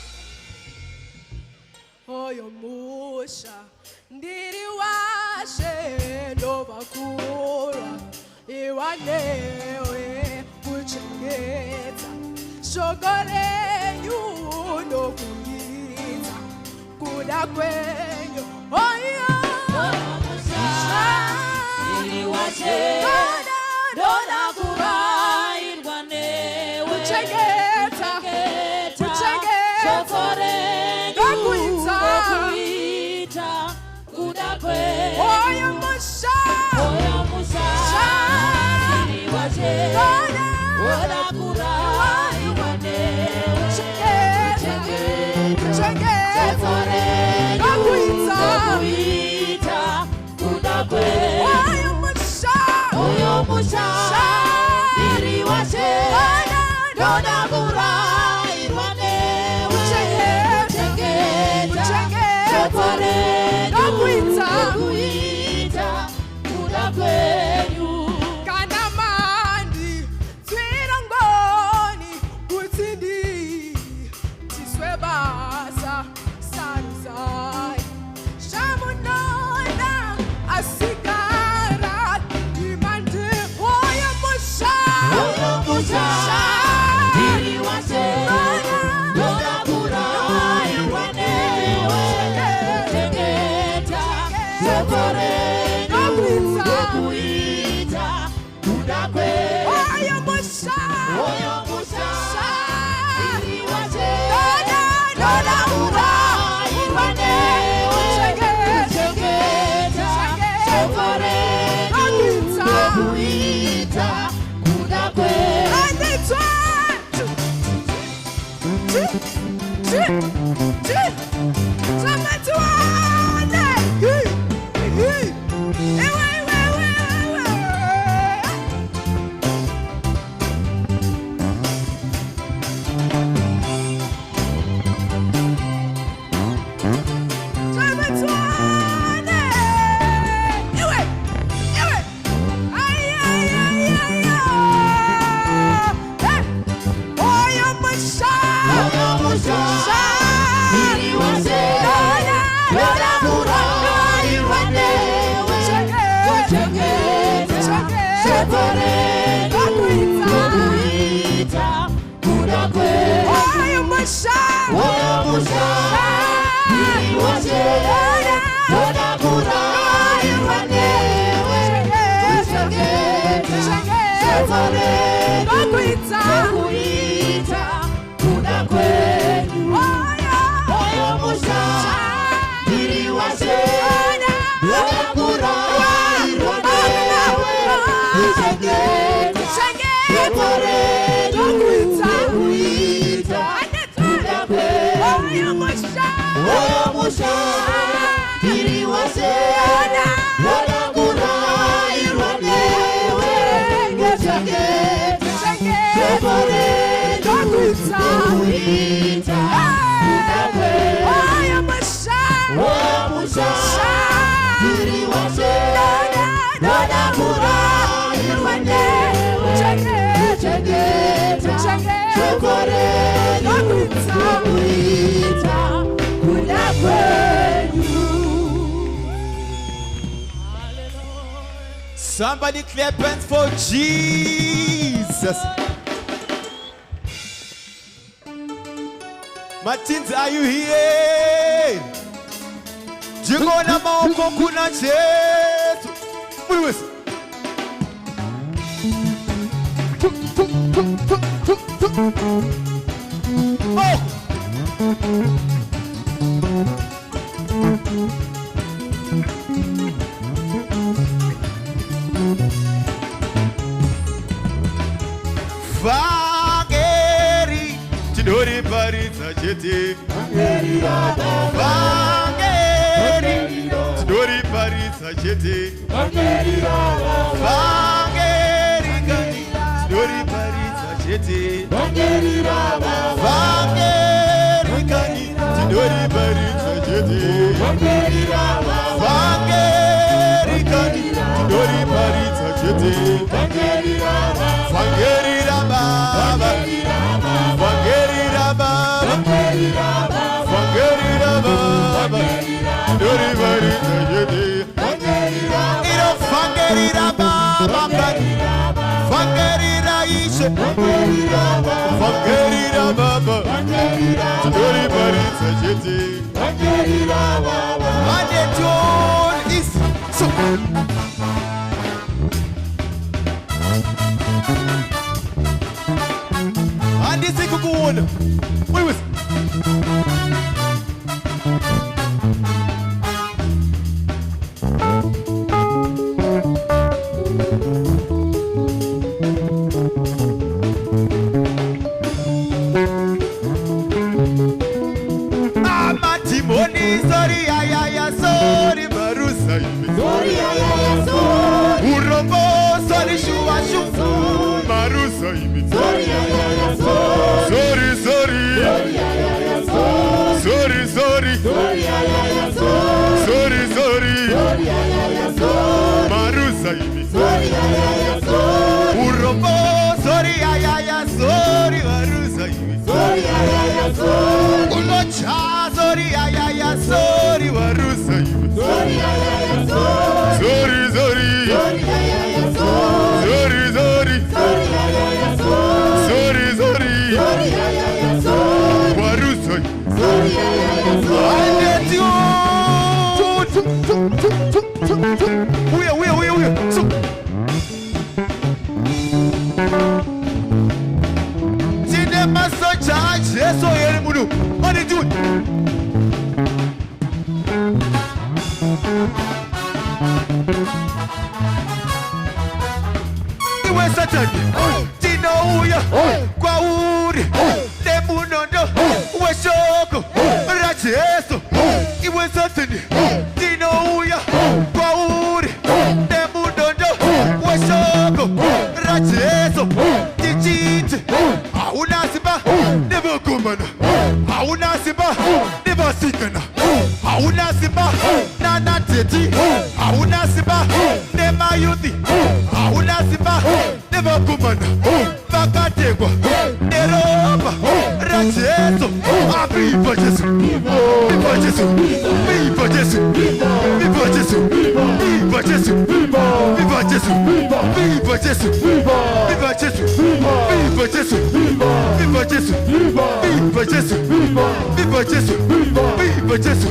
Speaker 2: Oh, your musha. Ndiri washe nova kura. Iwanewe kuchengeta. Shogore you no kungita. Kuda kwenyo. Oh, yeah.
Speaker 1: Ndiri washe. Dona kurai rwane
Speaker 2: Uchegeta
Speaker 1: Shofore Kuita Kudakwe
Speaker 2: Oya musha
Speaker 1: Ndiri washe Dona kurai rwane Shofore Kuita Kudakwe
Speaker 2: Oya musha
Speaker 1: Ndiri washe Dona kurai rwane Shofore Kuita Kudakwenyu
Speaker 2: Kana mandi Twirangoni Kutindi Tiswebasa Saruzai Shamunona Asigara Imande Oya musha
Speaker 1: Ndiri washe Dona kurai rwane Shofore Kuita Kudakwe
Speaker 2: Oya musha
Speaker 1: Ndiri washe
Speaker 2: Dona kurai rwane
Speaker 1: Shofore Kuita Kudakwe
Speaker 4: Somebody clap hands for Jesus. Martins, are you here? Jingona maoko kuna chetu. Vangeri, Tidori Paritza Chete. Vangeri, Tidori Paritza Chete. Vangeri, Tidori Paritza Chete. Vangeri, Tidori Paritza Chete. Vangeri, Tidori Paritza Chete. Vangeri Baba, Vangeri Baba, Vangeri Baba, Tidori Paritza Chete. Iro Vangeri Baba, Vangeri Raisha, Vangeri Baba, Tidori Paritza Chete. And the tune is so. And this is good. Wait, wait. Amatimoni, sorry, sorry, Marusa. Sorry, Urobo, sorry, Shua, Marusa. Sorry, sorry. Sorry, sorry. Sorry, sorry. Marusa. Urobo, sorry, sorry, Marusa. Ulocha, sorry, sorry, Marusa. Sorry, sorry. Sorry, sorry. Sorry, sorry. Marusa. We. Cinema so charge, yes, so here mudu. What did you do? It was Saturday. Tino uya, kwa uri, demunondo, weshoko, racheso. It was Saturday. Tino uya, kwa uri, demunondo, weshoko, racheso. Tichite, auna simba, never kumana. Auna simba, never sikana. Auna simba, nana teti. Auna simba, nema yuti. Auna simba, never kumana. Vakategwa, neroba, racheso. Viva Jesu, viva Jesu, viva Jesu, viva Jesu, viva Jesu, viva Jesu, viva Jesu, viva Jesu, viva Jesu, viva Jesu, viva Jesu, viva Jesu, viva Jesu,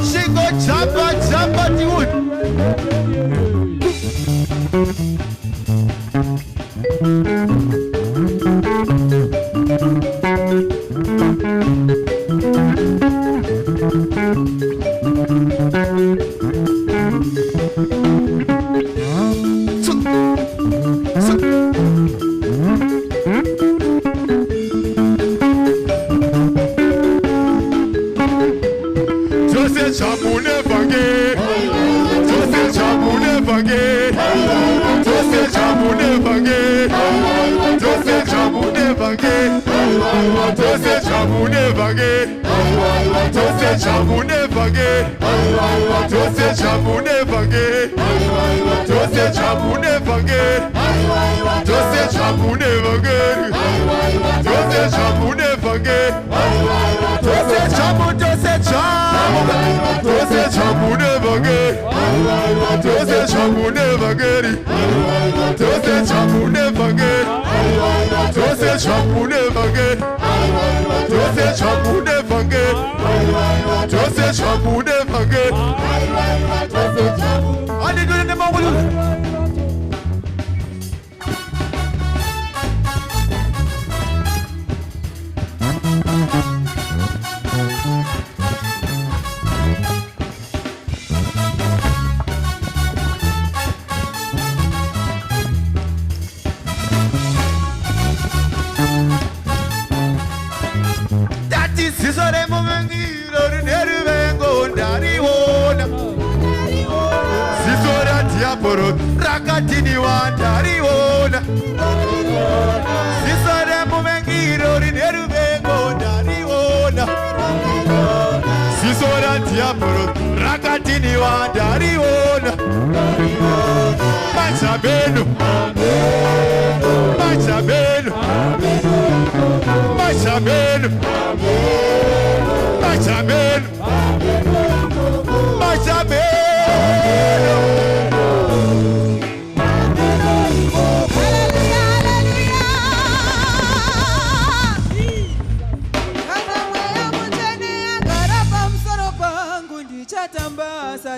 Speaker 4: she go chapa the wood. diabolo rakatini wandariona sisore mumengiro rineruvengo ndariona sisora diabolo rakatini wandariona machabenu machabenu machabenu machabenu machabenu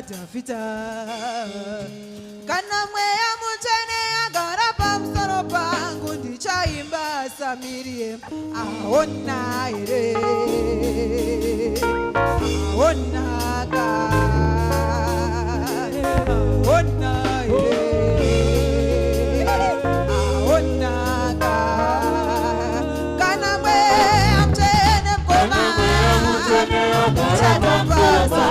Speaker 2: Tafita kana mweya mutene agara pamusoro pangu ndichaimba samirie aona ere aonaka aona ere aonaka kana mweya mutene mkoma chatambasa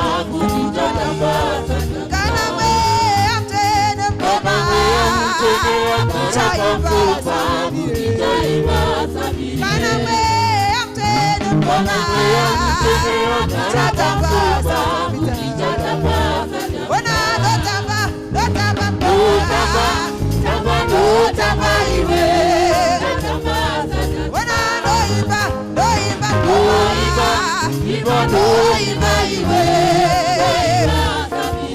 Speaker 2: kana mweya mutene mkoma chaibasa kana mweya mutene mkoma chatambasa ona dotamba mkoma dotamba iwe ona doimba mkoma doimba iwe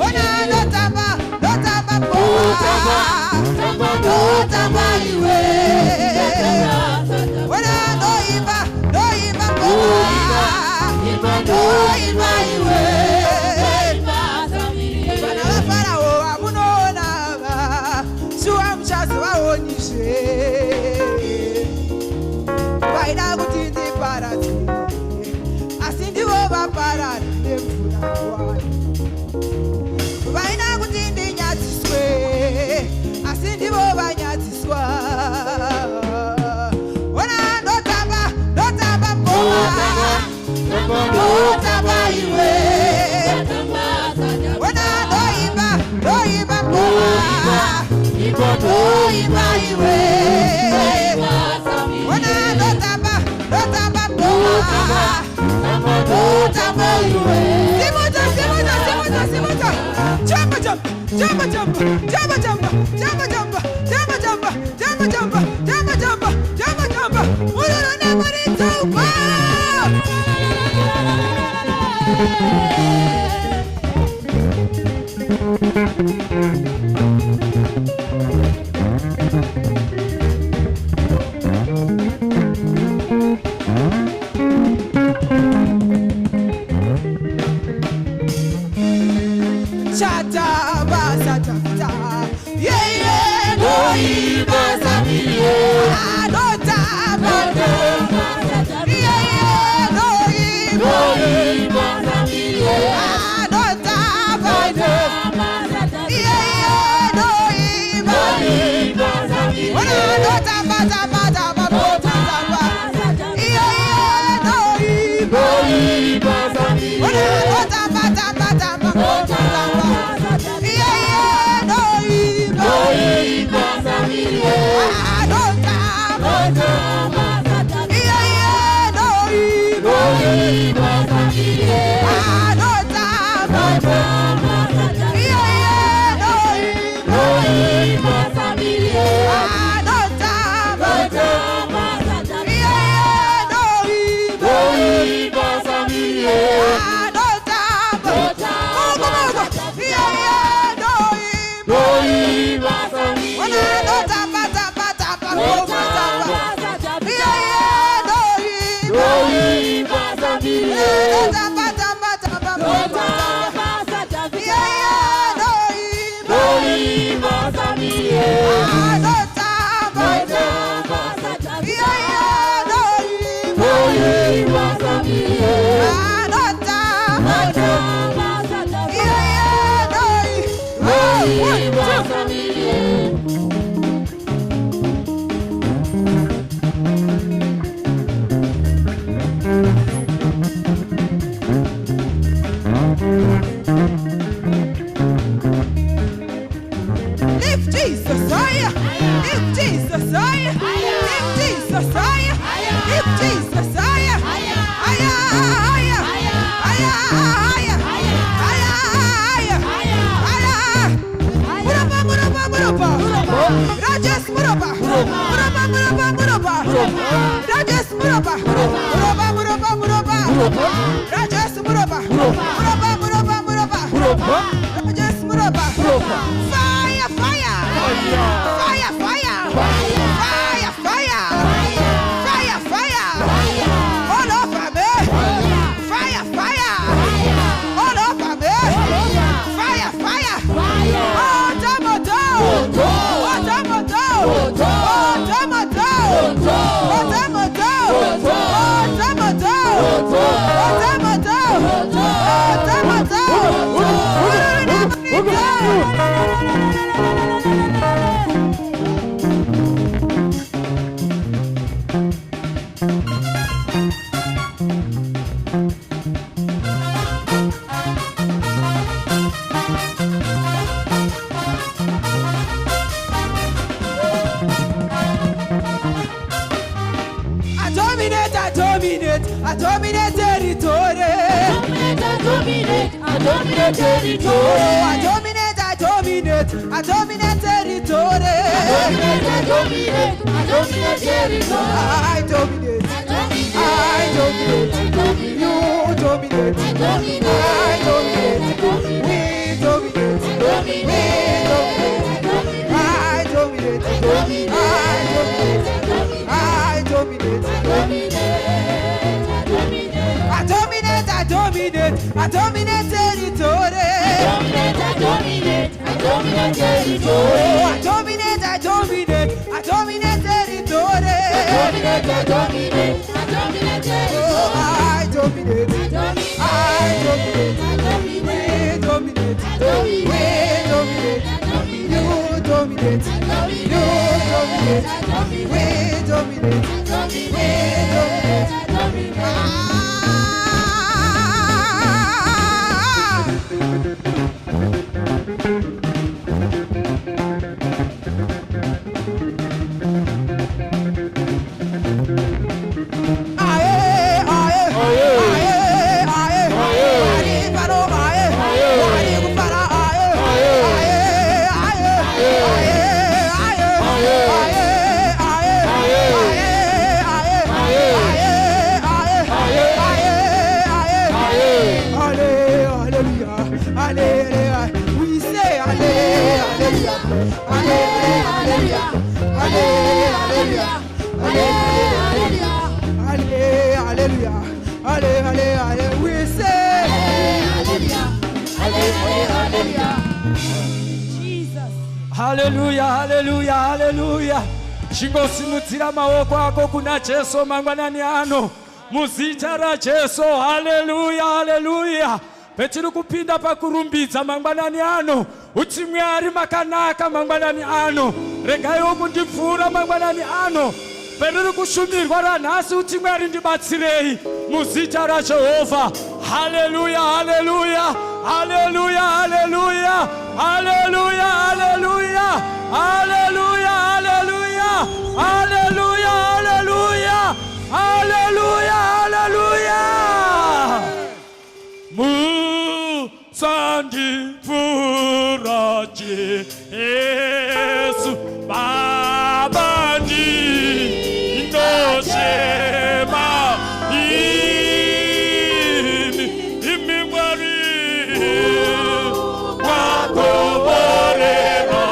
Speaker 2: ona dotamba mkoma dotamba iwe ona doimba mkoma doimba iwe bana ba farao amunona suwa mchazi waonyeshe baida kuti ndi parati asindivo vaparati nemvura wani vaina kuti ndinyatsiswe asi ndivo vanyatsiswa ona ndotamba mkoma ndotamba iwe ona ndoimba mkoma ndoimba iwe ona ndotamba mkoma ndotamba iwe Simota jump Lift Jesus higher. Lift Jesus higher. Lift Jesus higher. Lift Jesus higher. Higher, higher, higher, higher, higher, higher. Muraba, muraba, muraba. Rajas muraba. Muraba, muraba, muraba. Rajas muraba. Muraba, muraba, muraba. Rajas muraba. Muraba, muraba, muraba. Rajas muraba. Fire, fire. Fire, fire. Fire, fire. Fire, fire. All over me. Fire, fire. All over me. Fire, fire. Oh, tomato. Oh, tomato. Oh, tomato. Oh, tomato. Oh, tomato. Oh, tomato. I dominate territory. I dominate territory. I dominate territory. I dominate territory. You dominate. We dominate. I dominate. I dominate territory. I dominate territory. I dominate territory. I dominate territory. We dominate. You dominate. We dominate.
Speaker 5: Hallelujah, hallelujah, hallelujah. Chingosimudzira maoko ako kuna Jesu mangwanani ano. Muzita ra Jesu, hallelujah, hallelujah. Petiri kupinda pakurumbidza mangwanani ano. Uti Mwari makanaka mangwanani ano. Regai kundipfura mangwanani ano. Petiri kushumirwa ranhasi uti Mwari ndibatsirei. Muzita ra Jehovha. Hallelujah, hallelujah. Hallelujah, hallelujah. Hallelujah, hallelujah. Hallelujah, hallelujah. Hallelujah, hallelujah. Hallelujah, hallelujah. Musandi furaji Yesu babandi ndoshema imimwari wakoborera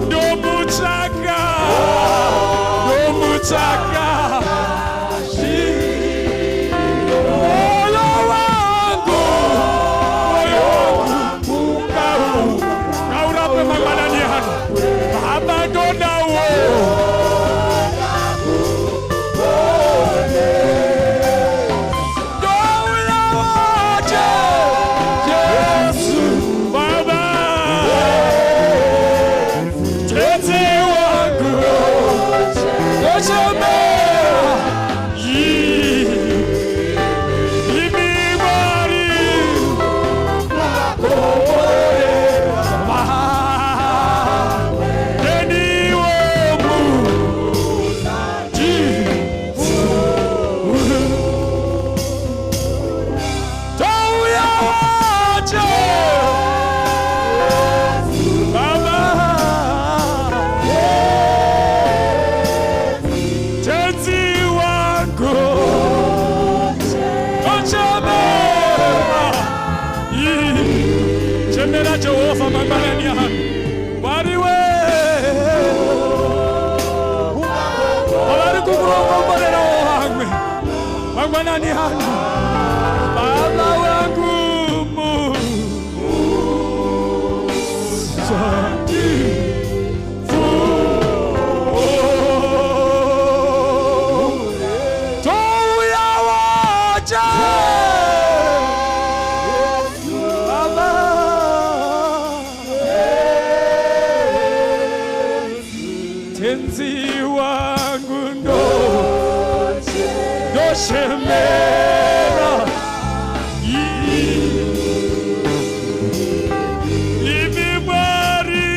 Speaker 5: Ndomuchaka, ndomuchaka. Moyo wangu, kaurape mangwanani hano. Baba dona wo. Jehova mangwanani hano wariwe abari kukurongomborera wohamwe mangwanani hano Baba wangu Shemera ibibari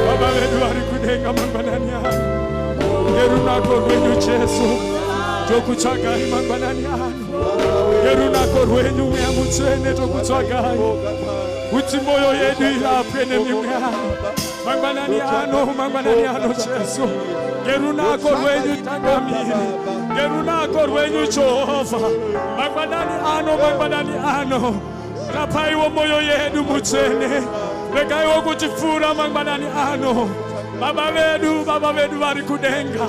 Speaker 5: Baba wedu ari kudenga mangwanani hano Yerunako rwenyu Jesu tokutsvagai mangwanani hano Yerunako rwenyu mweya mutsvene tokutsvagai kuti moyo yedu irapwe nemimwe ano mangwanani ano Jesu ngerunako rwenyu tangamiri ngerunako rwenyu Jehovha mangwanani ano rapaiwo moyo yedu mutsvene regaiwo kuchipfuura mangwanani ano baba vedu vari kudenga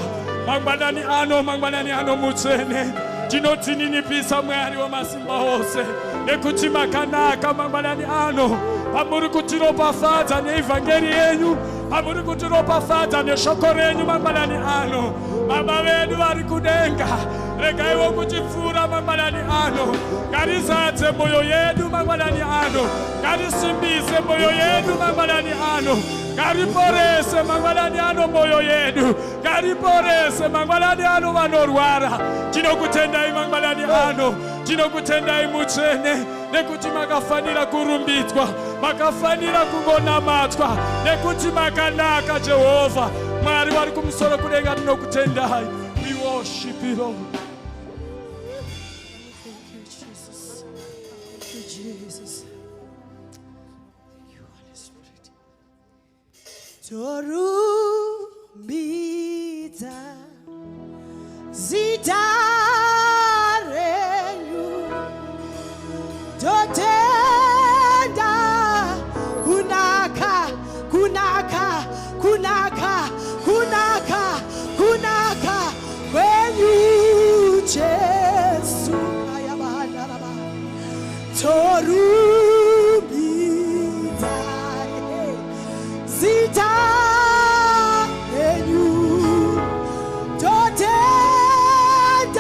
Speaker 5: mangwanani ano mutsvene tinotininipisa Mwari wamasimba ose nekuti makanaka mangwanani ano pamuri kutiropafadza neivhangeri yenyu pamuri kutiropafadza neshoko renyu mangwanani ano baba vedu vari kudenga regaiwo kuchipfuura mangwanani ano ngarizadze moyo yedu mangwanani ano ngarisimbise moyo yedu mangwanani ano ngariporese mangwanani ano moyo yedu ngariporese mangwanani ano vanorwara tinokutendai mangwanani ano tinokutendai mutsvene nekuti makafanira kurumbidzwa makafanira kungonamatswa nekuti makanaka Jehovha Mwari vari kumusoro kudenga tinokutendai. We worship you Lord.
Speaker 1: Thank you Jesus. Thank you Jesus. Thank you Holy Spirit. Torumbidza zita renyu totenda kunaka kwenyu Jesu kayabandaraba torumbidza zita renyu totenda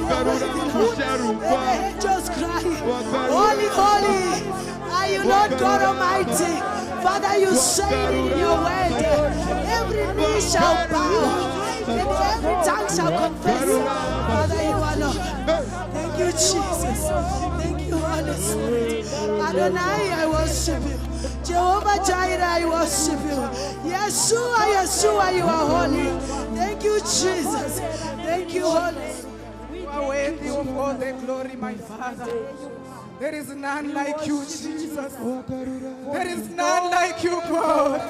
Speaker 2: You are worthy, Lord. And the angels cry, holy, holy are you, Lord God Almighty. Father, you say in your word, every knee shall bow and every tongue shall confess. Father, you are Lord. Thank you, Jesus. Thank you, Holy Spirit. Adonai, I worship you. Jehovah Jireh, I worship you. Yeshua, Yeshua, you are holy. Thank you, Jesus. Thank you, Holy Spirit.
Speaker 6: You are worthy of all the glory, my Father. There is none like you, Jesus. There is none like you, God.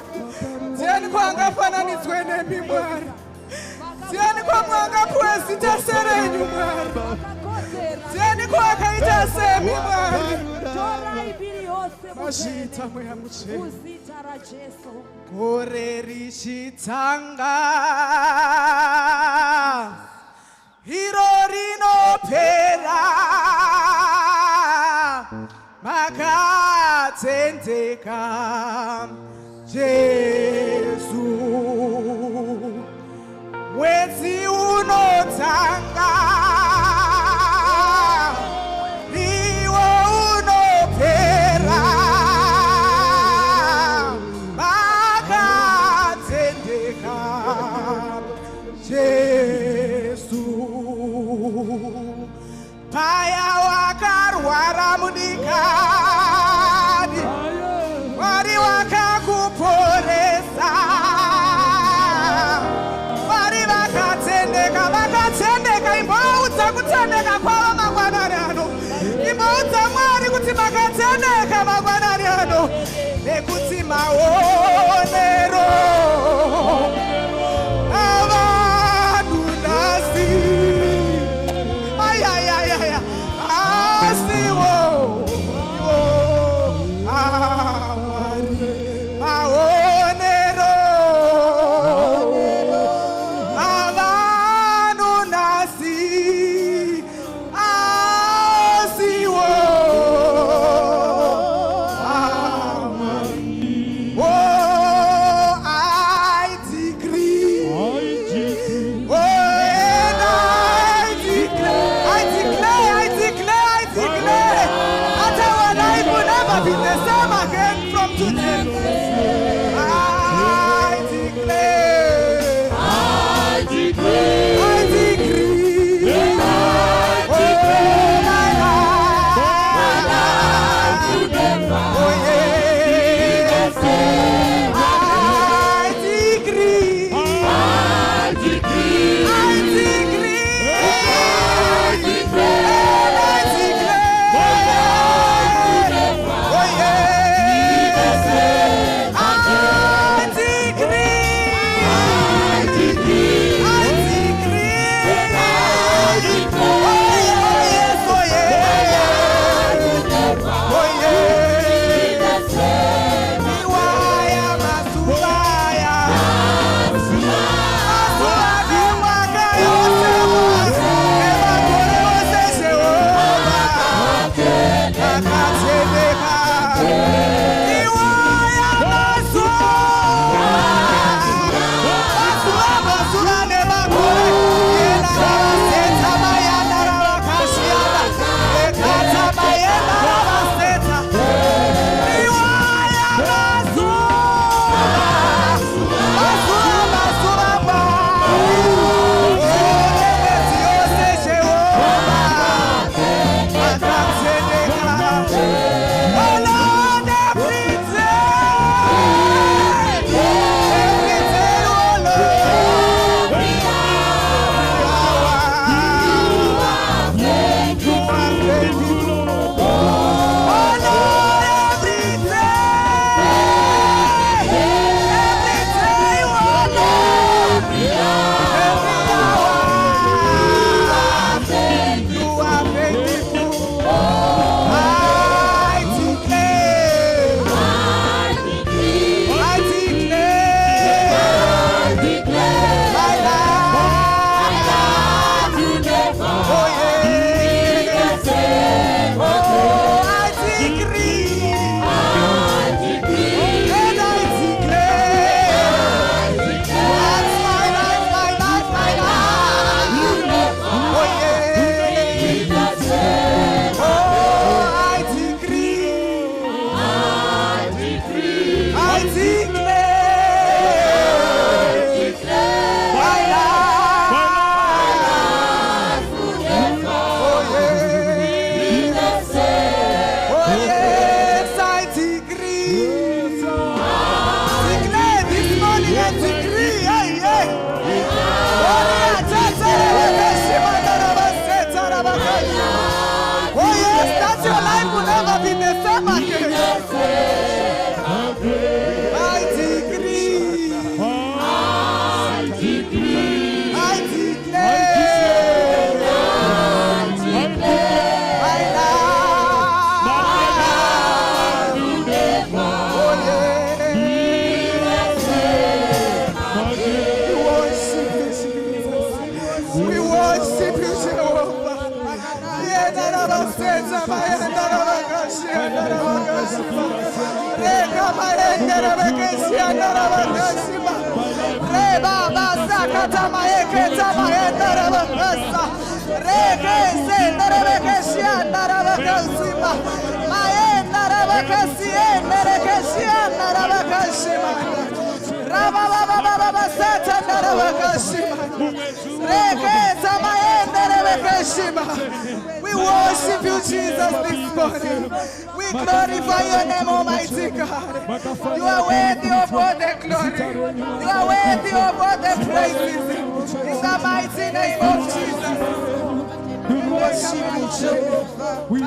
Speaker 6: Tiani kwanga fananizwe nemi Mwari. Tiani kwanga pwesi taserenyu Mwari. Tiani kwanga itasemi Mwari. Mashita mweya mche. Kore rishitanga. Hirorino pera. Makatendeka Jesu Wezi unotanga Iwo unopera Makatendeka Jesu Paya wakarwara munikani Wari wakakuporesa Wari vakatendeka imboudza kutendeka kwavo mangwanani ano Imboudza Mwari kuti makatendeka mangwanani ano Nekuti maonero avanhu nhasi We worship you, Jesus, this morning. We glorify your name, Almighty God. You are worthy of all the glory. You are worthy of all the praises. In the mighty name of Jesus. We worship you, Jehovah. We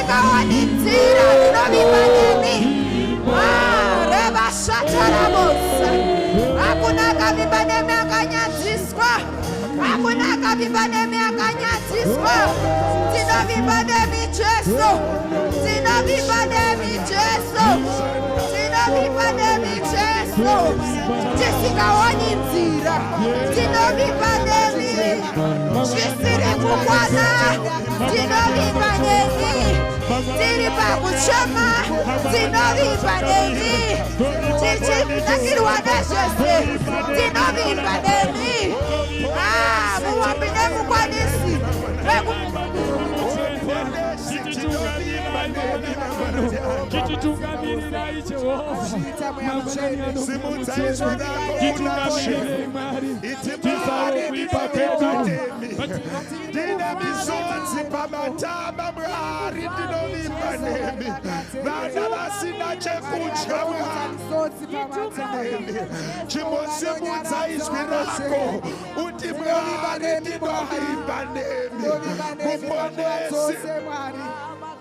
Speaker 2: Sikawanitira ndinovimanemi. Reva shatarabosa. Hakuna kavibanemi akanyadziswa. Hakuna kavibanemi akanyadziswa. Ndinovibanemi Jesu. Ndinovibanemi Jesu. Ndinovibanemi Jesu. Tisikawanitira. Ndinovibanemi. Chisiri kukwana. Ndinovibanemi. Tiri pakuchema. Ndinovibanemi. Tichimnakirwa naJesu. Ndinovibanemi. Muwapinde mukwanisi.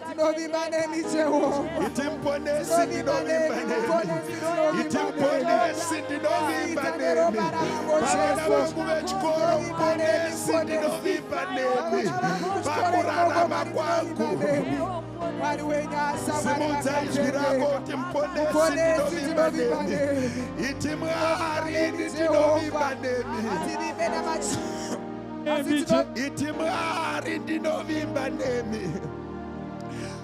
Speaker 2: Ndinovibanemi Jehovah.
Speaker 3: Itimponesi ndinovibanemi. Vana vangu vechikoro mponesi ndinovibanemi. Pakurarama kwangu simudza izwi rako kuti mponesi ndinovibanemi. Iti Mwari ndinovibanemi. Iti Mwari ndinovibanemi.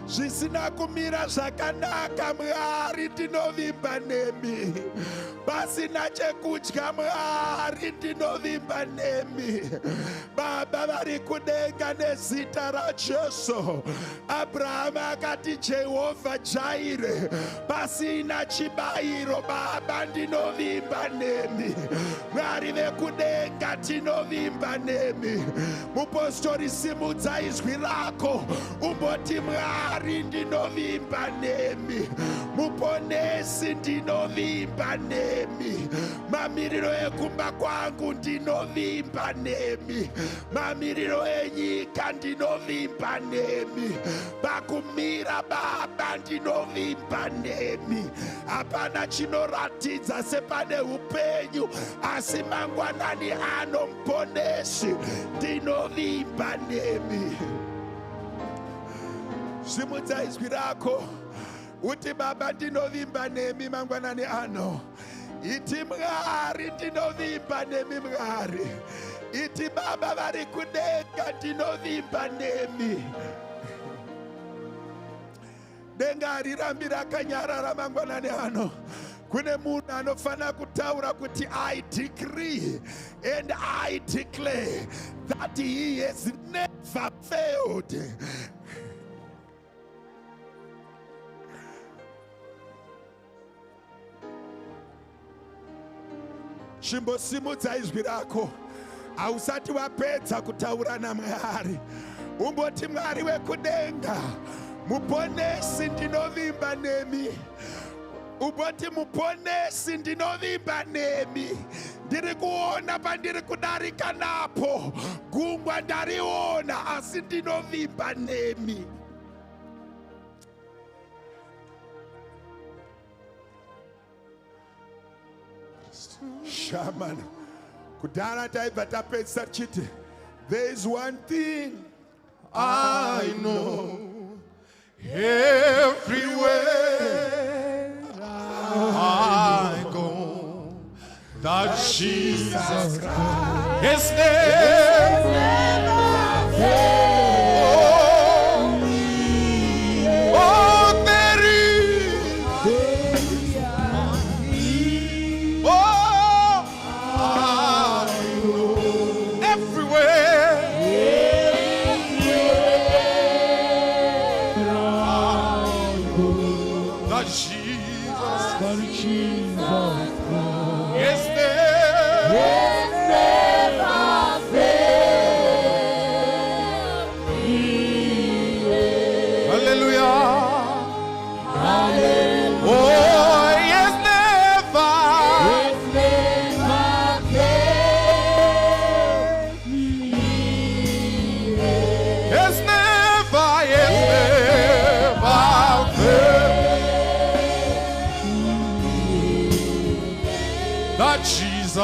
Speaker 3: Zvisina kumira zvakanaka Mwari ndinovimba nemi. Pasina chekudya Mwari ndinovimba nemi. Baba vari kudenga nezita raJesu. Abrahamu akati Jehovha Jaire. Pasina chibayiro Baba ndinovimba nemi. Mwari vekudenga tinovimba nemi. Mupostori simudza izwi rako umboti Mwari ndinovimba nemi. Muponesi ndinovimba nemi. Mamiriro ekumba kwangu ndinovimba nemi. Mamiriro enyika ndinovimba nemi. Pakumira Baba ndinovimba nemi. Hapana chinoratidza sepane upenyu asi mangwanani ano muponesi ndinovimba nemi. Simudza izwi rako uti Baba ndinovimba nemi mangwanani ano. Iti Mwari ndinovimba nemi Mwari. Iti Baba vari kudenga ndinovimba nemi. Denga harirambi rakanyarara mangwanani ano. Kune munhu anofana kutaura kuti I decree and I declare that he has never failed. Chimbosimudza izwi rako ausati wapedza kutaura naMwari. Umboti Mwari wekudenga, muponesi ndinovimba nemi. Umboti muponesi ndinovimba nemi. Ndiri kuona pandiri kudarika napo. Gungwa ndariona asi ndinovimba nemi. Shaman. Kudara taibva tapedza chiti. There is one thing I know. Everywhere I go, that Jesus Christ, His name never fails me. Oh, there is. Oh, I know. Everywhere.
Speaker 4: It's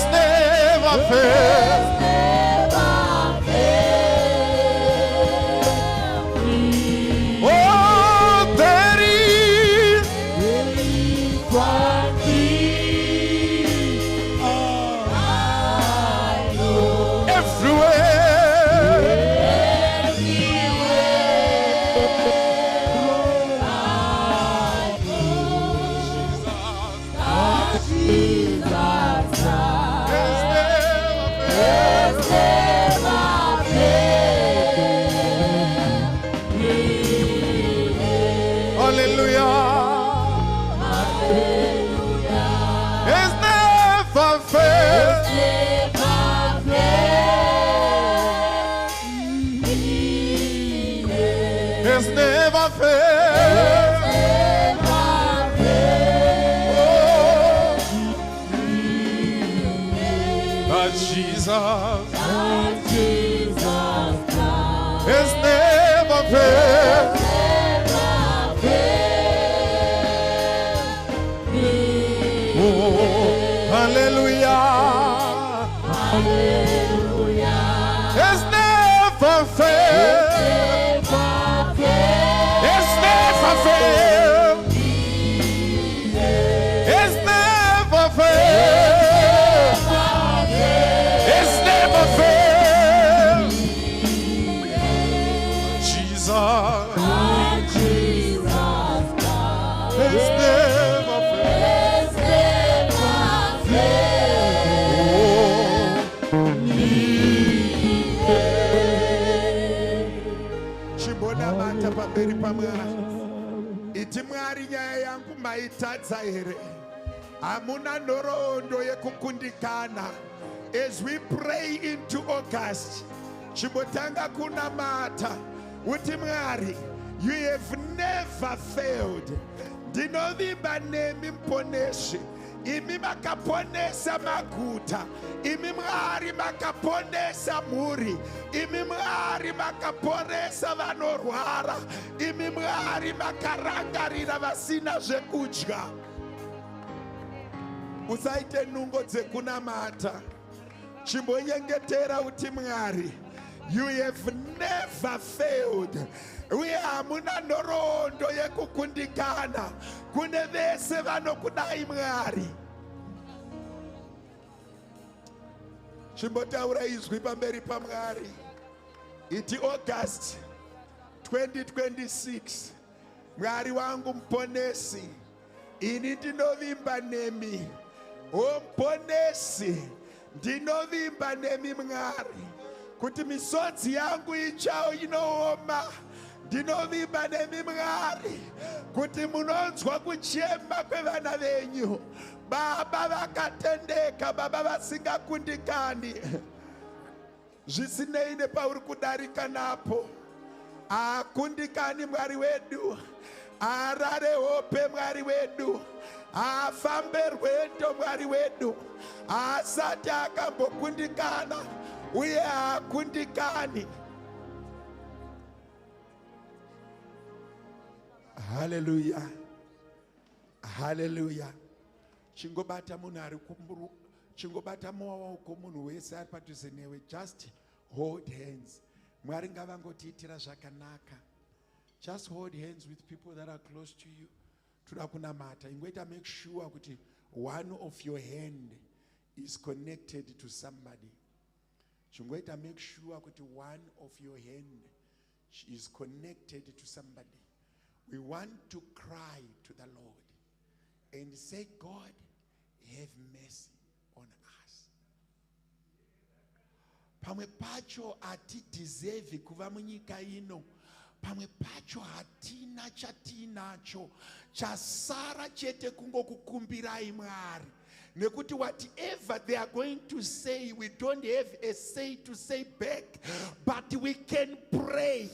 Speaker 4: never failed. Oh, there is one thing I know. Everywhere. It's never failed. But Jesus has never failed. Oh, hallelujah. Has never failed. It's never failed. It's never failed. It's never failed. Jesus. It's never failed.
Speaker 3: Chimbona mata pamberi pamwari. Iti mwari nyaya yangu maitadza here. Hamuna nhoroondo yekukundikana. As we pray into August, chimbotanga kuna mata. Uti mwari, you have never failed. Ndinovimba nemi mponeshi. Imi makaponesa maguta. Imi mwari makaponesa muri. Imi mwari makaponesa vanorwara. Imi mwari makarangarira vasina zvekudya. Usaite nungo dzekunamata. Chimbonyengetera uti mwari, you have never failed. We hamuna nhoroondo yekukundikana. Kune vese vanokudai mwari. Chimbotaura izwi pamberi pamwari. Iti August 2026. Mwari wangu mponesi. Ini ndinovimba nemi. O mponesi. Ndinovimba nemi mwari. Kuti misodzi yangu ichao inooma. Ndinovimba nemi mwari. Kuti munonzwa kuchema kwevana venyu. Baba vakatendeka, baba vasingakundikani. Zvisinei nepauri kudarika napo. Akundikani mwari wedu. Arare hope mwari wedu. Afambe rwendo mwari wedu. Asati akambokundikana. Uye akundikani. Hallelujah. Hallelujah. Chingobata munhu ari kumburu. Chingobata muoko munhu wese ari padhuze newe. Just hold hands. Mwari ngavangotiitira zvakanaka. Just hold hands with people that are close to you. Toda kunamata. Ingoita make sure kuti one of your hand is connected to somebody. Chingoita make sure kuti one of your hand is connected to somebody. We want to cry to the Lord and say, God, have mercy on us. Pamwe pacho atideserve kuva munyika ino. Pamwe pacho hatina chatinacho. Chasara chete kungokukumbirai Mwari. Nekuti whatever they are going to say, we don't have a say to say back. But we can pray.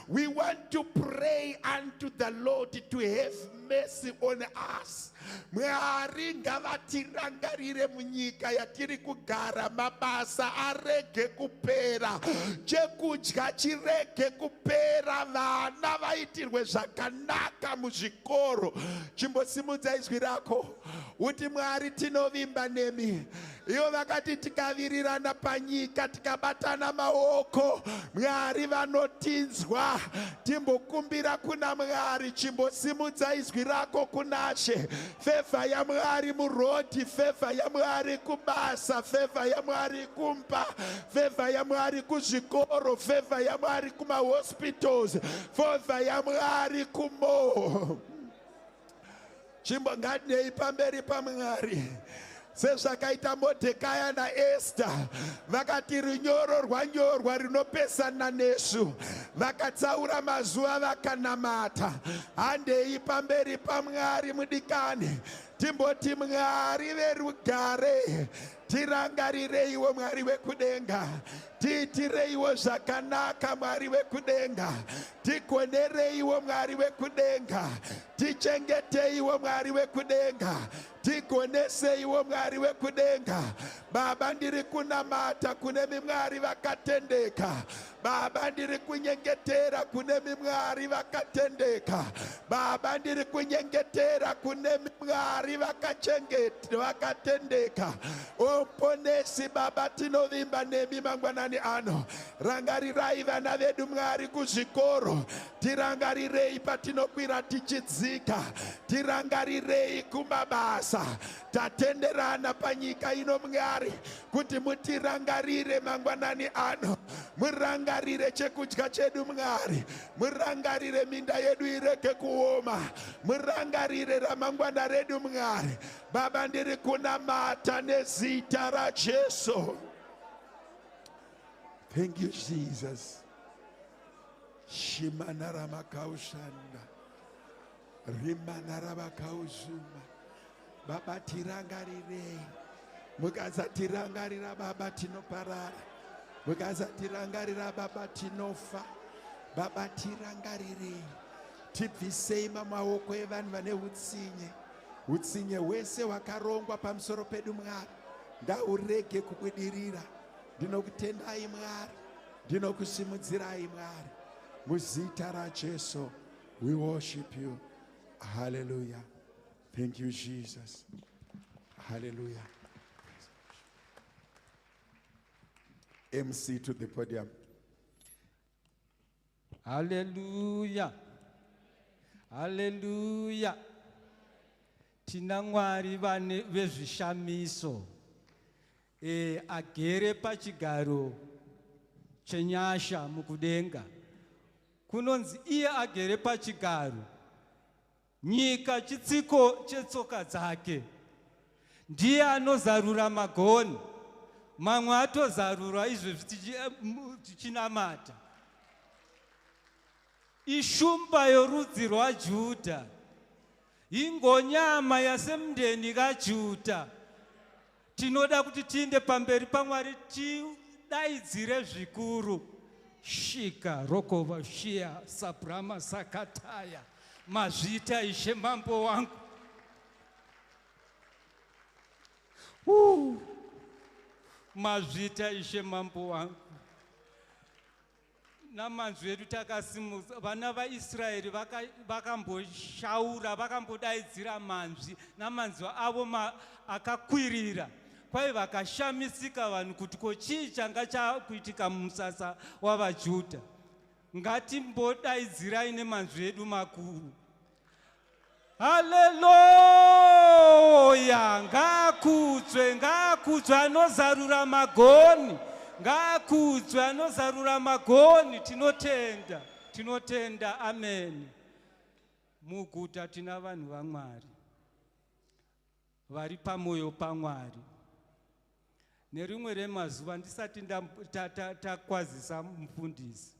Speaker 3: We want to pray unto the the Lord to have mercy on us. Mwari ngavatirangarire munyika yatiri kugara, mabasa arege kupera, chekudya chirege kupera, vana vaitirwe zvakanaka muzvikoro. Chimbosimudza izwi rako uti Mwari tinovimba nemi. Ivo vakati tikavirirana panyika tikabatana maoko, Mwari vanotinzwa. Timbokumbira kuna Mwari, chimbosimudza izwi rako kuna She. Favor ya Mwari muroti, favor ya Mwari kubasa, favor ya Mwari kumpa, favor ya Mwari kuzvikoro, favor ya Mwari kuma hospitals, favor ya Mwari kumo. Chimbongadnei pamberi paMwari. Sezvakaita Modhekai naEsther, vakati runyoro rwanyorwa rinopesana nesu, vakatsaura mazuva vakanamata. Handei pamberi paMwari mudikani, timboti Mwari verugare, tirangarireiwo Mwari wekudenga, tiitireiwo zvakanaka Mwari wekudenga, tikonereiwo Mwari wekudenga, tichengeteiwo Mwari wekudenga, tikoneseiwo Mwari wekudenga. Baba ndiri kunamata kune Mwari vakatendeka. Baba ndiri kunyengetera kune Mwari vakatendeka. Baba ndiri kunyengetera kune Mwari vakatendeka. Oponesi Baba tinovimba nemi mangwanani ano. Rangarirai vana vedu Mwari kuzvikoro, tirangarirei patinokwira tichidzika, tirangarirei kumabasa, tatenderana panyika ino Mwari kuti mutirangarire mangwanani ano. Murangarire chekudya chedu Mwari, murangarire minda yedu ireke kuoma, murangarire ramangwana redu Mwari. Baba ndiri kunamata nezita raJesu. Thank you Jesus. Shimanara makaushanda, rimanara makauzuma. Baba tirangarire, mukaza tirangarira Baba tinoparara, mukaza tirangarira Baba tinofa. Baba tirangarire, tibvisei mamaoko evanhu vane utsinye. Utsinye wese wakarongwa pamusoro pedu Mwari ngaurege kubudirira. Ndinokutendai Mwari, ndinokusimudzirai Mwari, muzita raJesu. We worship you. Hallelujah. Thank you Jesus. Hallelujah. MC to the podium.
Speaker 5: Hallelujah. Hallelujah. Tina Mwari vezvishamiso. Agere pachigaro chenyasha mukudenga. Kunonzi iye agere pachigaro, nyika chitsiko chetsoka dzake. Ndiye anozarura magoni, mamwe atozarura izvezvi tichinamata. Ishumba yorudzi rwaJudha, ingonyama yasemndeni kaJudha. Tinoda kuti tiinde pamberi paMwari tidaidzire zvikuru. Shika rokova shia sabrama sakataya, mazvita Ishe mambo wangu. Mazvita Ishe mambo wangu. Namanzwi edu takasimudza, vana vaIsraeri vakamboshaura, vakambodaidzira manzwi namanzwi avo akakwirira. Kwai vakashamisika vanhu kuti ko chii changa chakuitika mumusasa wavaJudha. Ngatimbodaidzirai nemanzwi edu makuru. Haleluya! Ngakudzwe, ngakudzwe anozarura magoni, ngakudzwe anozarura magoni. Tinotenda, tinotenda. Amen. Muguta tina vanhu vaMwari vari pamoyo paMwari. Nerimwe remazuva ndisati takwazisa mufundisi,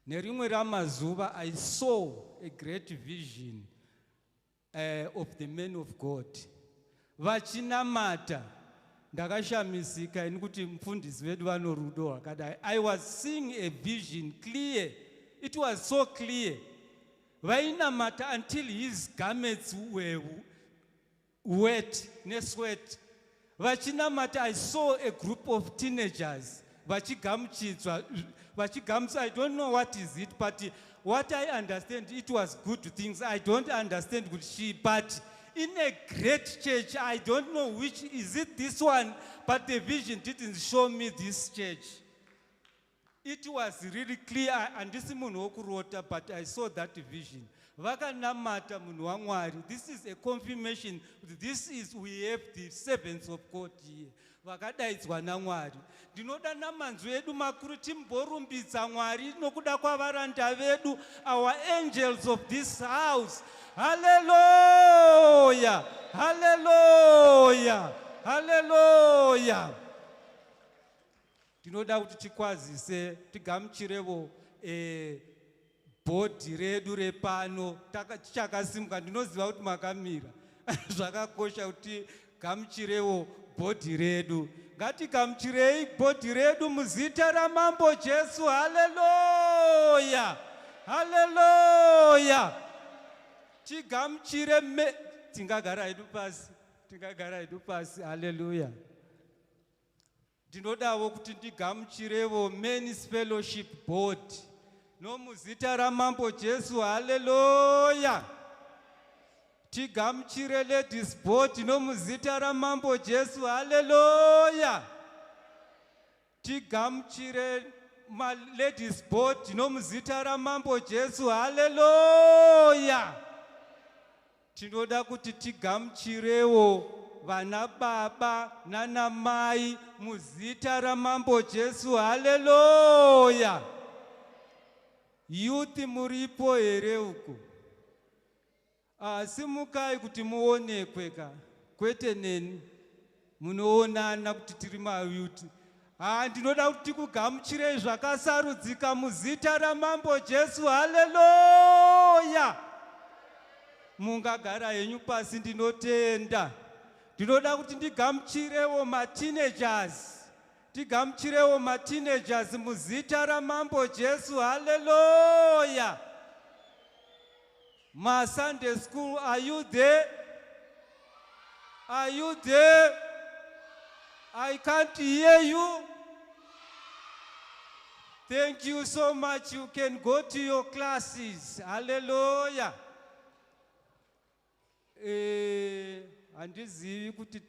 Speaker 5: nerimwe ramazuva I saw a great vision of the men of God vachinamata. Ndakashamisika kuti mufundisi vedu vanorudo rwakadai. I was seeing a vision clear. It was so clear. vainamata until his garments were wet nesweat. Vachinamata, I saw a group of teenagers. Vachigamuchidzwa, I don't know what is it, but what I understand, it was good things. I don't understand good she, but in a great church, I don't know which, is it this one? But the vision didn't show me this church. It was really clear, and this is munhu, but I saw that vision. Vakanamata munhu waMwari. This is a confirmation. This is, we have the servants of God here. Vakadaidzwa naMwari. Ndinoda namanzwi edu makuru timborumbidza Mwari nokuda kwavaranda vedu, our angels of this house. Hallelujah! Hallelujah! Hallelujah! Tinoda kuti tikwazise tigamuchirevo bhodhi redu repano tichakasimuka. Ndinoziva kuti makamira. Zvakakosha kuti gamuchirevo bhodhi redu. Ngatigamuchirei bhodhi redu muzita ramambo Jesu. Hallelujah! Hallelujah! Tigamuchire tingagara hedu pasi. Tingagara hedu pasi. Hallelujah! Ndinodawo kuti ndigamuchirevo Men's Fellowship Board nomuzita ramambo Jesu. Hallelujah! Tigamuchire Ladies Board nomuzita ramambo Jesu. Hallelujah! Tigamuchire Ladies Board nomuzita ramambo Jesu. Hallelujah! Tinoda kuti tigamuchirewo vana baba nana mai muzita ramambo Jesu. Hallelujah! Youth muripo here uko. Simukai kuti muonekwe ka. Kwete neni munoonana kuti tiri mayouth. Ndinoda kuti kugamuchire zvakasarudzika muzita ramambo Jesu. Hallelujah! Mungagara henyu pasi, ndinotenda. Ndinoda kuti ndigamuchirewo mateenagers. Tigamuchirewo mateenagers muzita ramambo Jesu. Hallelujah! My Sunday school, are you there? Are you there? I can't hear you. Thank you so much. You can go to your classes. Hallelujah! Handizivi kuti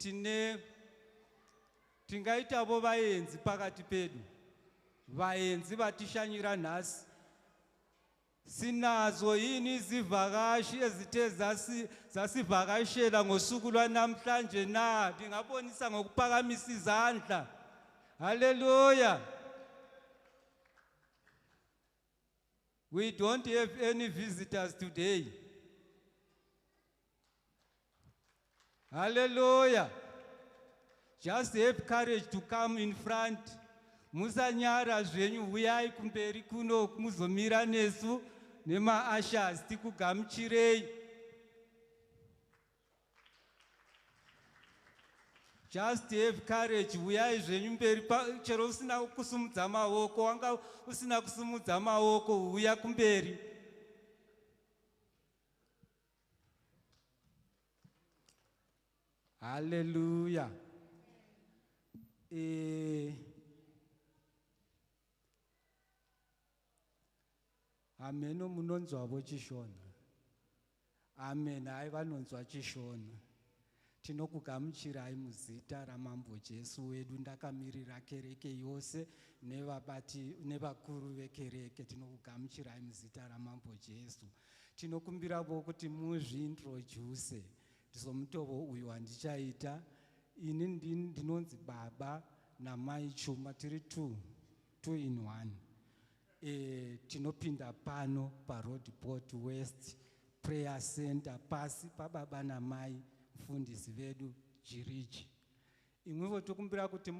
Speaker 5: tingaitavo vaenzi pakati pedu, vaenzi vatishanyira nhasi. Sinazo yini izivakashi ezithe zasivakashela ngosuku lwanamhlanje na? Ndingabonisa ngokuphakamisa izandla. Hallelujah! We don't have any visitors today. Hallelujah! Just have courage to come in front. Musanyara zvenyu, uyai kumberi kuno muzomira nesu nema ushers tikugamuchirei. Just have courage, uyai zvenyu mberi, chero usina kusumudza maoko, wanga usina kusumudza maoko, uya kumberi. Hallelujah! Amen. Munonzwavo chishona. Amen. Hai vanonzwa chishona. Tinokugamuchirai muzita ramambo Jesu wedu. Ndakamirira kereke yose nevakuru vekereke. Tinokugamuchirai muzita ramambo Jesu. Tinokumbiravo kuti muzviintroduce. Ndizomutovo uyu wandichaita. Ini ndinonzi baba namai chuma, tiri two in one. Tinopinda pano paRoadport West Prayer Center pasi pababa namai mufundisi vedu Jiriji. Imwevo tokumbira kuti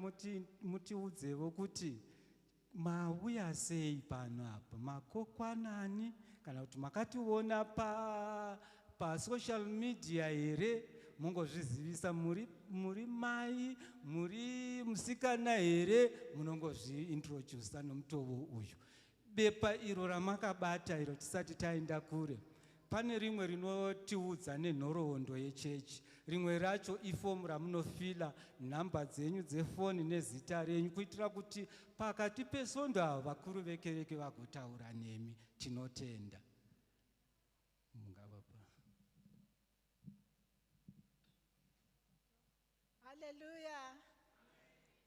Speaker 5: mutiudzevo kuti mauya sei pano apa, makokwanani kana kuti makationa pa social media here, mungozvizivisa muri mai, muri musikana here, munongozviintroduce nomutovo uyu. Bepa iro ramakabata iro tisati taenda kure. pane rimwe rinotiudza nenhoroondo yechechi, rimwe racho ifomu ramunofila nhamba dzenyu dzefoni nezita renyu, kuitira kuti pakati pesondo ava vakuru vekereke vagotaura nemi. Tinotenda.
Speaker 2: Hallelujah.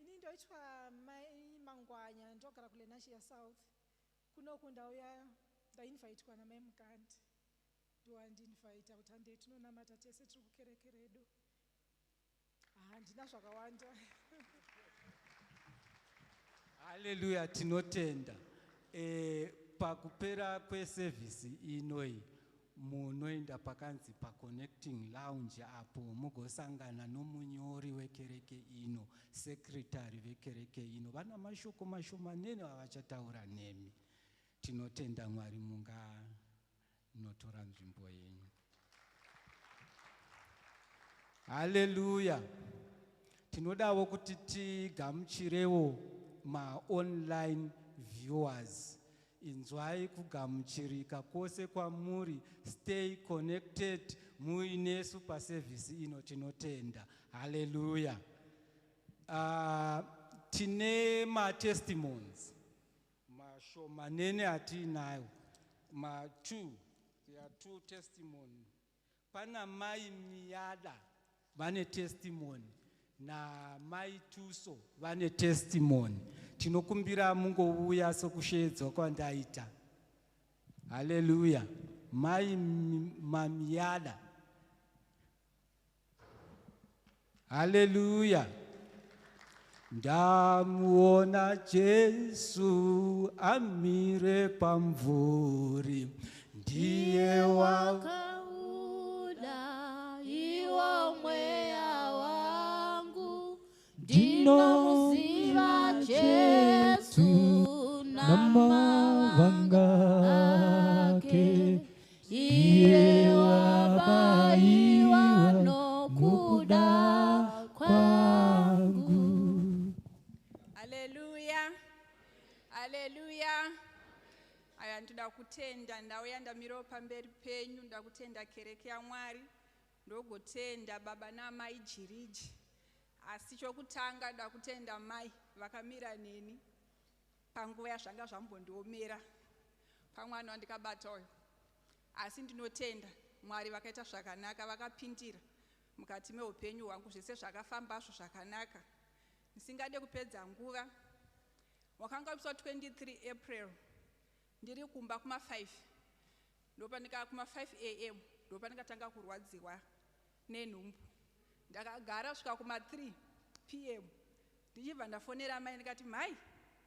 Speaker 2: Ini ndoitwa mai Mangwanya ndogara kule Nashia South. Kunoku ndauya ndainvitwa namai Mukandi. Ndoandinvita kuti handei tinonamata tese tiri kukereke redu. Handina zvakawanda.
Speaker 5: Hallelujah, tinotenda. Pakupera kwesevhisi inoi munoenda pakanzi paconnecting lounge apo mugosangana nomunyori wekereke ino, sekretari vekereke ino. Vana mashoko mashomanene vavachataura nemi. Tinotenda Mwari notora nzvimbo yenyu. Hallelujah. Tinodawo kuti tigamuchirewo ma-online viewers. Inzwai kugamuchirika kwose kwamuri. Stay connected muinesu paservice ino. Tinotenda. Hallelujah. Tine ma-testimonies mashomanene atinayo. There are two testimony. Pana mai Miada vane testimony na mai Tuso vane testimony. Tinokumbira mungouya sokushedzwa kwandaita. Hallelujah. Mai Mamiada. Hallelujah. Ndamuona Jesu amire pamvuri, ndiye
Speaker 7: wakauda iwo mweya wangu, ndinomuziva Jesu namavanga ake, iye wabaiwa nokuda kwangu.
Speaker 8: Hallelujah. Hallelujah. Aya ndoda kutenda ndauya ndamirawo pamberi penyu, ndakutenda kereke yaMwari, ndogotenda baba namai Jiriji. Asi chokutanga ndakutenda mai vakamira neni panguva yazvanga zvambondiomera pamwana wandikabata uyu. Asi ndinotenda Mwari vakaita zvakanaka, vakapindira mukati meupenyu hwangu, zvese zvakafambazvo zvakanaka. Nisingade kupedza nguva, wakanga upiswa 23 April, ndiri kumba kuma5, ndopanika kuma5 AM, ndopanikatanga kurwadziwa nenhumbu. Ndakagara svika kuma3 PM, ndichibva ndafonera mai ndikati, mai,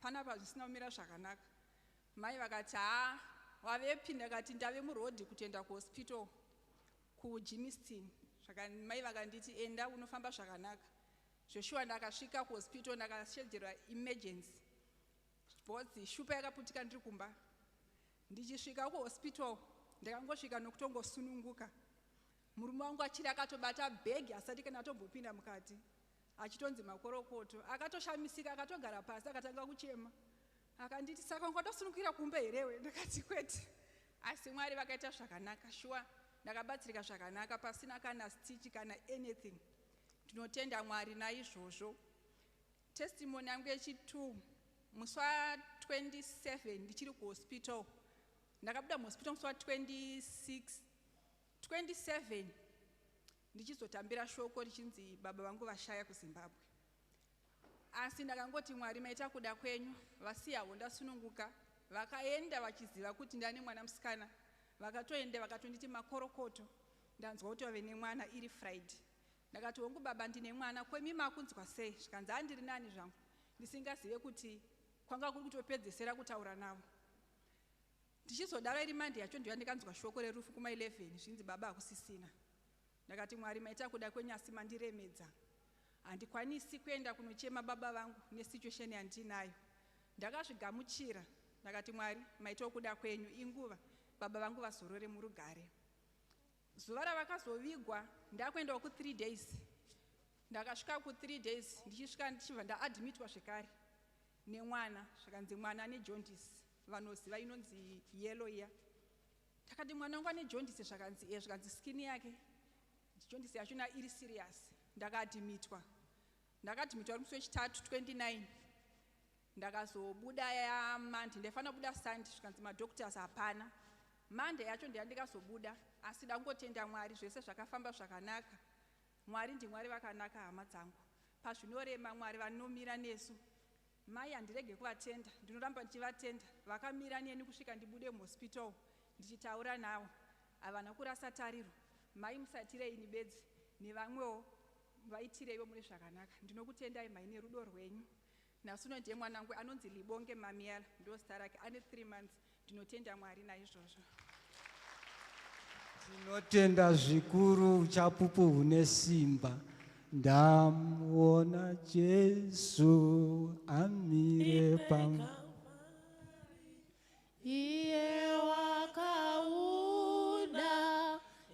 Speaker 8: panapa zvisina kumira zvakanaka. Mai vakati, wavepi? Ndakati, ndave murodhi kutoenda kuhospital kuJimmiston. Mai vakanditi, enda unofamba zvakanaka. Joshua ndakasvika kuhospital, ndakashedzerwa emergency. Bhodzi shupa yakaputika ndiri kumba. Ndichisvika kuhospital, ndakangosvika nokutongosununguka. Murume wangu achiri akatobata bhegi asati kana atombopinda mukati, achitonzi makorokoto. Akatoshamisika, akatogara pasi, akatanga kuchema. Akanditi, saka ungatosunungukira kumbe herewe? Ndakati, kwete. Asi Mwari vakaita zvakanaka. Shuwa ndakabatsirika zvakanaka, pasina kana stitch kana anything. Tinotenda Mwari naizvozvo. Testimony yangu yechi2, musi wa27 ndichiri kuhospital. Ndakabuda muhospital musi wa27 ndichizotambira shoko richinzi baba vangu vashaya kuZimbabwe. Asi ndakangoti, Mwari maita kuda kwenyu. Vasiyawo ndasununguka, vakaenda vachiziva kuti ndani mwana musikana. Vakatoenda vakatonditi makorokoto. Ndanzwa kuti wave nemwana iri Friday. Ndakati, hongu baba, ndine mwana, kwemi makunzwa sei? Zvikanzi handiri nani zvangu, ndisingazive kuti kwanga kuri kutopedzesera kutaura navo. Ndichizodaro iri Monday yacho ndiyo ndikanzwa shoko rerufu kuma11 zvinzi baba hakusisina. Ndakati, Mwari maita kuda kwenyu, asi mandiremedza. Handikwanisi kuenda kunochema baba vangu nesituation yandinayo. Ndakazvigamuchira. Ndakati, Mwari maita kuda kwenyu, inguva baba vangu vazorore murugare. Zuva ravakazovigwa ndakuendawo ku3 days. Ndakasvika ku3 days, ndichisvika ndichibva ndaadhimitwa zvekare nemwana, zvakanzi mwana ane jaundice, vanoziva inonzi yellow iya. Takati mwana wangu ane jaundice zvakanzi skin yake jaundice yachona iri serious. Ndakadhimitwa uri musi wechitatu 29. Ndakazobuda yaMonday, ndaifanira kubuda Sunday, zvikanzi madoctors hapana. Monday yacho ndandikazobuda, asi ndangotenda Mwari, zvese zvakafamba zvakanaka. Mwari ndiMwari vakanaka, hama dzangu. Pazvinorema Mwari vanomira nesu. Mai handirege kuvatenda, ndinoramba ndichivatenda. Vakamira neni kusvika ndibude muhospital, ndichitaura navo. Havana kurasa tariro. Mai musatire ini bedzi, nevamwewo vaitireiwo muri zvakanaka. Ndinokutendai mai nerudo rwenyu. Nasuno ndiye mwanangu anonzi Libonge Mamiala, ndo zita rake, ane 3 months. Ndinotenda Mwari naizvozvo.
Speaker 5: Tinotenda zvikuru chapupu hune simba. Ndamuona Jesu amire pam.
Speaker 7: Iye wakaunda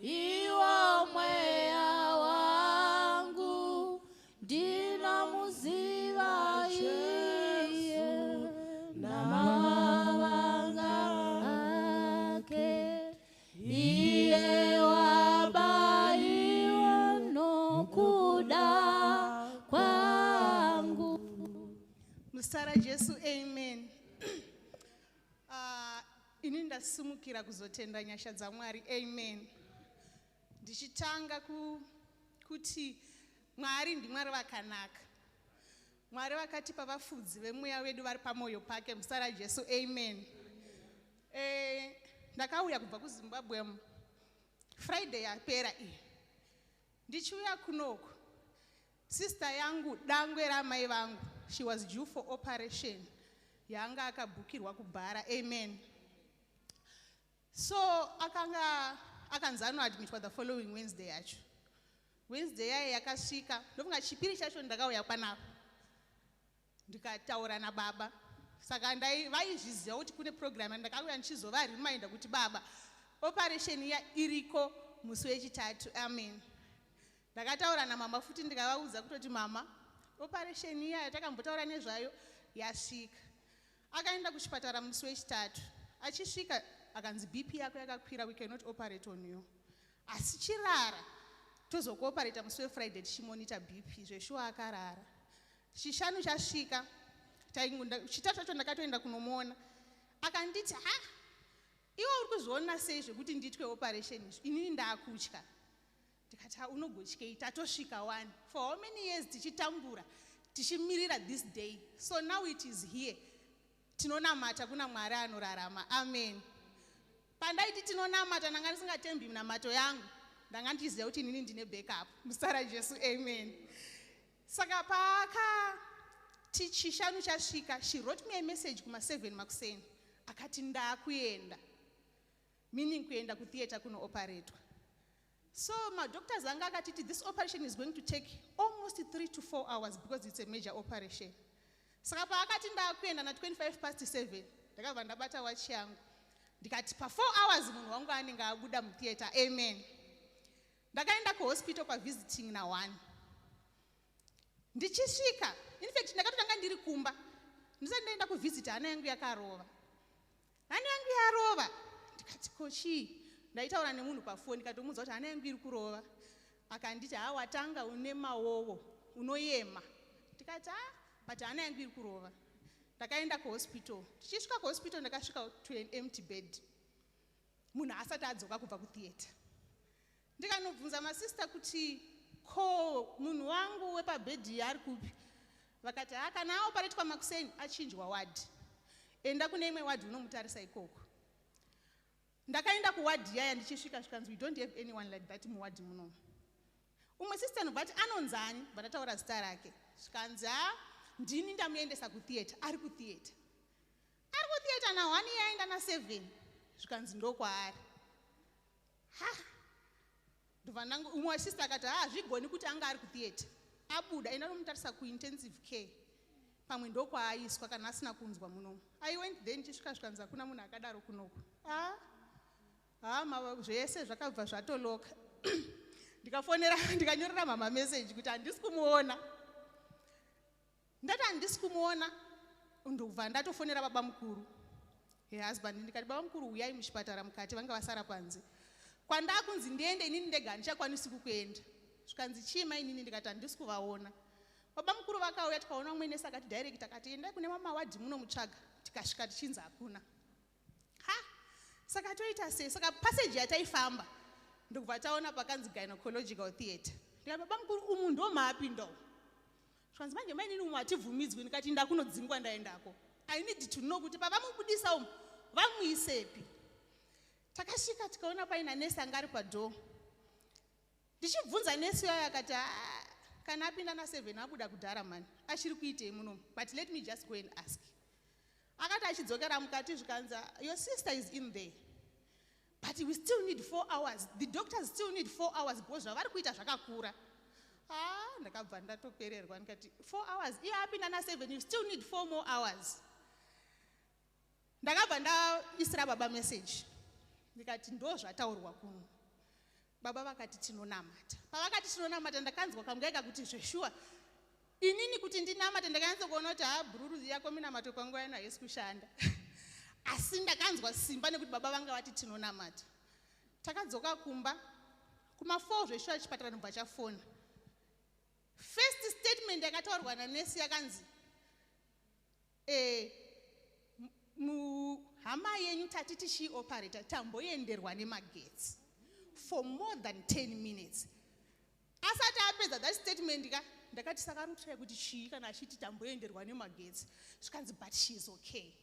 Speaker 7: iwo mweya wangu, ndinomuziva iye na mavanga ake. Iye wabaiwa nokuda kwangu.
Speaker 9: Muzita raJesu, amen. Ini ndasimukira kuzotenda nyasha dzaMwari, amen. Ndichitanga kuti Mwari ndiMwari vakanaka. Mwari vakatipa vafudzi vemweya wedu vari pamwoyo pake, muzita raJesu, amen. Ndakauya kubva kuZimbabwe Friday yapera iyi. Ndichiuya kunoko, sister yangu dangwe ramai vangu, she was due for operation. Yanga akabhukirwa kubhara, amen. So akanzano admitwa the following Wednesday yacho. Wednesday yaye yakasvika, ndofunga chipiri chacho ndakauya panapa. Ndikataura nababa. Saka vaizviziva kuti kune program ndakauya ndichizova reminder kuti baba, operation iya iriko musi wechitatu, amen. Ndakataura namama futi ndikavaudza kutoti mama, operation iya yatakambotaura nezvayo yasvika. Akaenda kuchipatara musi wechitatu. Achisvika akanzi BP yako yakakwira, we cannot operate on you. Asi chirara tozokuoperata musi weFriday tichimonita BP, zveshuwa akarara. Chishanu chasvika, chitatu chacho ndakatoenda kunomuona. Akanditi, iwe uri kuzviona sei zvekuti nditwe operation izvi? Inini ndaakutya. Ndikati, unogotyei? Tatosvika 1. For how many years tichitambura, tichimirira this day. So now it is here. Tinonamata kuna Mwari anorarama, amen. Pandaiti tinonamata, ndanga ndisingatembi namato yangu, ndanga ndiziva kuti inini ndine backup. Muzita raJesu, amen. Saka chishanu chasvika, she wrote me a message kuma 7 makuseni. Akati ndakuenda. Meaning kuenda kutheater kuno operatwa. So my doctors anga akatiti, this operation is going to take almost 3 to 4 hours because it's a major operation. Saka paakati ndakuenda na 7:25, ndakabva ndabata watch yangu. Ndikati pa 4 hours munhu wangu anenge abuda mutheater, amen. Ndakaenda kuhospital kwa visiting na 1. Ndichisvika, in fact ndakatotanga ndiri kumba. Ndisati ndaenda kuvisit hana yangu yakarova. Hana yangu yarova. Ndikati kochi, ndaitaura nemunhu pafoni ndikatomuudza kuti hana yangu iri kurova. Akanditi watanga une mawowo, unoyema. Ndikati but hana yangu iri kurova. Ndakaenda kuhospital. Tichisvika kuhospital ndakasvika to an empty bed. Munhu asati adzoka kubva kutheater. Ndikanobvunza masista kuti ko munhu wangu wepabhedhi ari kupi? Vakati kana aoperetwa makuseni achinjwa ward. Enda kune imwe ward unomutarisa ikoko. Ndakaenda kuward yaya ndichisvika zvikanzi, we don't have anyone like that muward muno. Umwe sister nobati anonzani, vandataura zita rake. Zvikanzi ndini ndamuendesa kutheater, ari kutheater. Ari kutheater na 1 yaenda na 7. Zvikanzi ndokwaari. Ndovanangu umwe sister akati zvigoni kuti anga ari kutheater. Abuda enda nomutarisa kuintensive care. Pamwe ndokwaaiswa kana asina kunzwa muno. I went then ndichisvika zvikanzi hakuna munhu akadaro kunoko. Zvese zvakabva zvatoloka. Ndikafonera ndikanyorera mama message kuti handisi kumuona. Ndati handisi kumuona, ndobva ndatofonera baba mukuru. hehusband ndikati baba mukuru uyai muchipatara mukati, vanga vasara panze. Kwandakunzi ndiende inini ndega handichakwanisi kukuenda. Zvikanzi chima inini ndikati handisi kuvaona. Baba mukuru vakauya tikaona umwe nesi akati direct akati endai kune mama wadhi munomutsvaga. Tikasvika tichinzi hakuna. Saka toita sei? Saka passage yataifamba ndokubva taona pakanzi gynecological theatre. Ndikati baba mukuru umu ndo maapinda. Zvikanzi manje mainini umu hativhumidzwi. Ndikati ndakunodzingwa ndaendako. I need to know kuti pavamubudisa umu vamuisepi. Takasvika tikaona paina nesi anga ari padhoo. Ndichibvunza nesi iyoyo akati kana apinda na7 abuda kudhara mani achiri kuitei munomu, but let me just go and ask. Akati achidzokera mukati zvikanza your sister is in there, but we still need 4 hours. The doctors still need 4 hours because zvavari kuita zvakakura. Ndakabva ndatopererwa ndikati 4 hours iye apinda na7, you still need 4 more hours. Ndakabva ndaisira baba message ndikati ndo zvataurwa kuno. Baba vakati tinonamata. Pavakati tinonamata ndakanzwa kamgaika kuti zveshuwa inini kuti ndinamata ndakanyatsa kuona kuti bhururu yako minamato panguva yana haisi kushanda. Asi ndakanzwa simba nekuti baba vanga vati tinonamata. Takadzoka kumba kuma4 zveshuwa chipatara ndobva chafona. First statement yakataurwa nanesi yakanzi hama yenyu tati tichioperator tamboenderwa nemagetsi for more than 10 minutes. Asati apedza that statement ndakati sakarutira kuti chii kana achiti tamboenderwa nemagetsi. Zvikanzi but she is okay.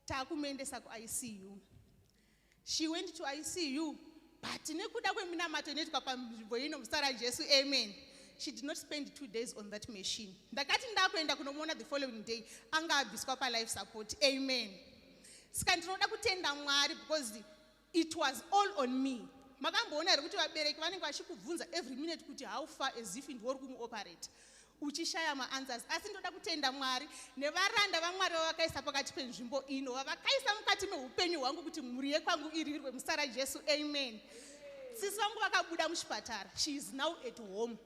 Speaker 9: Takuendesa kuICU. She went to ICU, but nekuda kweminamato inoitwa panzvimbo ino muzita Jesu, amen. She did not spend 2 days on that machine. Ndakati ndakuenda kunomuona the following day anga abviswa palife support, amen. Saka ndinoda kutenda Mwari because it was all on me. Makamboona here kuti vabereki vanenge vachikubvunza every minute kuti how far as if ndiwori kumuoperate uchishaya maanswers. Asi ndoda kutenda Mwari nevaranda vaMwari vavakaisa pakati penzvimbo ino vavakaisa mukati meupenyu hwangu kuti mhuri yekwangu irirwe muzita Jesu, amen. Sisi vangu vakabuda muchipatara. She is now at home.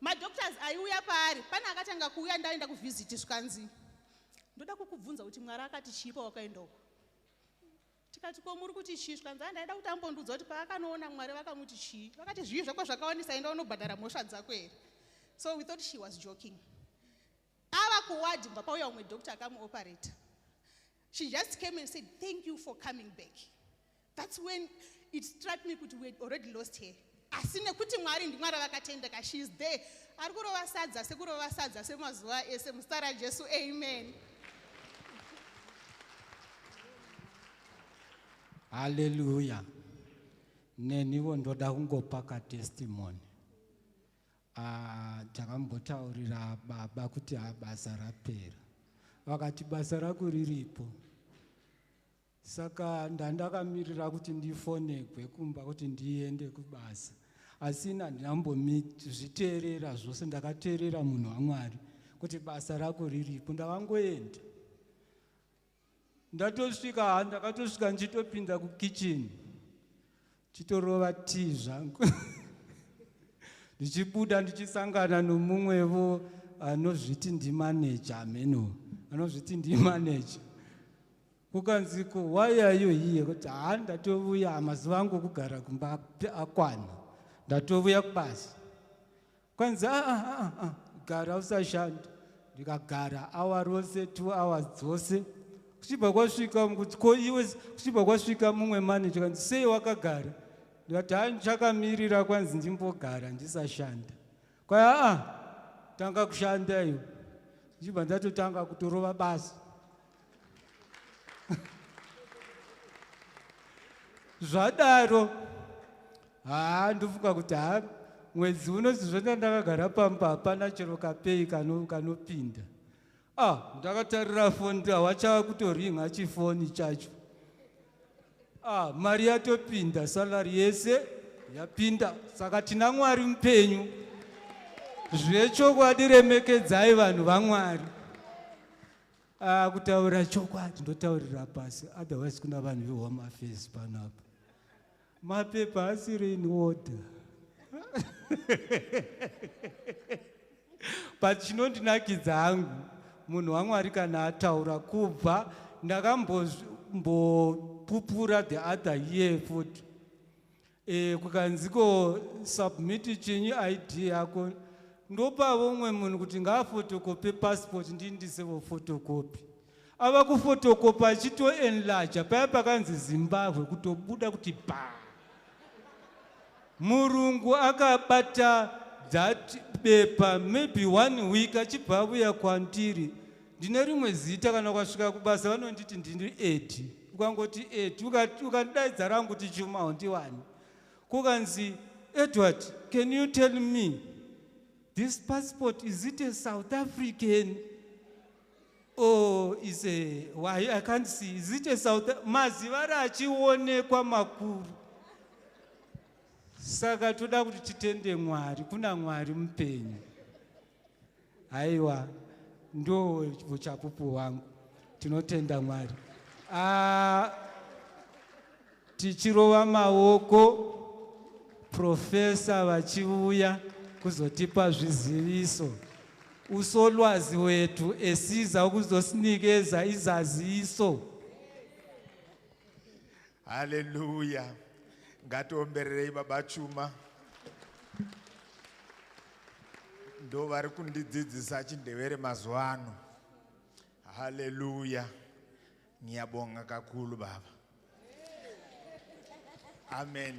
Speaker 9: Madoctors aiuya paari. Pana akatanga kuuya ndaenda kuvisit zvikanzi ndoda kukubvunza kuti Mwari akati chipa wakaenda uko. Tikati ko muri kuti chii? Zvikanzi ndaida kuti ambondudza kuti paakanoona Mwari vakamuti chii. Vakati zvivi zvako zvakawanisa enda unobhadhara mhosva dzako here. So we thought she was joking. Ava kuwadi mbva pauya umwe doctor akamuoperate. She just came and said thank you for coming back. That's when it struck me kuti we had already lost her. Asi nekuti Mwari ndiMwari vakatendeka, she is there. Ari kurova sadza sekurova sadza semazuva ese muzita Jesu, amen.
Speaker 5: Hallelujah. Neniwo ndoda kungopaka testimony. Takambotaurira baba kuti basa rapera. Vakati basa rako riripo. Saka ndandakamirira kuti ndifonekwe kumba kuti ndiende kubasa. Asina ndinambozviteerera zvose, ndakateerera munhu waMwari kuti basa rako riripo. Ndakangoenda. Ndakatosvika ndichitopinda kukitchen. Chitorova tea zvangu. Ndichibuda ndichisangana nomumwevo anozviti ndimanager, ameno. Anozviti ndimanager. Kukanziko why are you here? Kuti ndatovuya mazuva angu kugara kumba akwana. Ndatovuya kubasa. Kwanzi gara usashanda. Ndikagara hour rose 2 hours dzose. Kuchibva kwasvika kuti ko iwe kuchibva kwasvika mumwe manager kanzi sei wakagara. Ndikati ndichakamirira kwanzi ndimbogara ndisashanda. Kwai tanga kushanda iwe. Ndichibva ndatotanga kutorova basa. Zvadaro ndofunga kuti mwedzi uno sizvenda ndakagara pamba hapana chero kapei kanopinda. Ndakatarira foni hawachava kutoringa chifoni chacho. Mari yatopinda, salari yese yapinda. Saka tina Mwari mupenyu. Zvechokwadi remekedzai vanhu vaMwari. Kutaura chokwadi ndotaurira pasi, otherwise kuna vanhu veHome Affairs panapa. Mapepa asiri in order. But chinondinakidza hangu munhu waMwari kana ataura kubva kumbopupura the other year futhi. Kukanziko submit chenye ID yako. Ndopa umwe munhu kuti ngafotokope passport ndindise photocopy. Ava kufotokopa achito enlarge paya pakanzi Zimbabwe kutobuda kuti ba. Murungu akabata that paper maybe 1 week achibva uya kwandiri. Ndine rimwe zita kana kwasvika kubasa vanonditi ndini Ed. Ukangoti Ed ukandaidza rangu kuti Chuma ndiwani. Kukanzi Edward, can you tell me this passport, is it a South African or is a, why I can't see, is it a South, mazivara achionekwa makuru. Saka toda kuti titende Mwari, kuna Mwari mupenyu. Aiwa, ndo uchapupu wangu, tinotenda Mwari. Tichirova maoko, profesa vachiuya kuzotipa zviziviso. Usolwazi wetu esiza kuzosinikeza izaziso.
Speaker 3: Hallelujah. Ngatiombererei Baba Chuma. Ndo vari kundidzidzisa chiNdebele mazuva ano. Hallelujah. Ngiyabonga kakhulu Baba. Amen.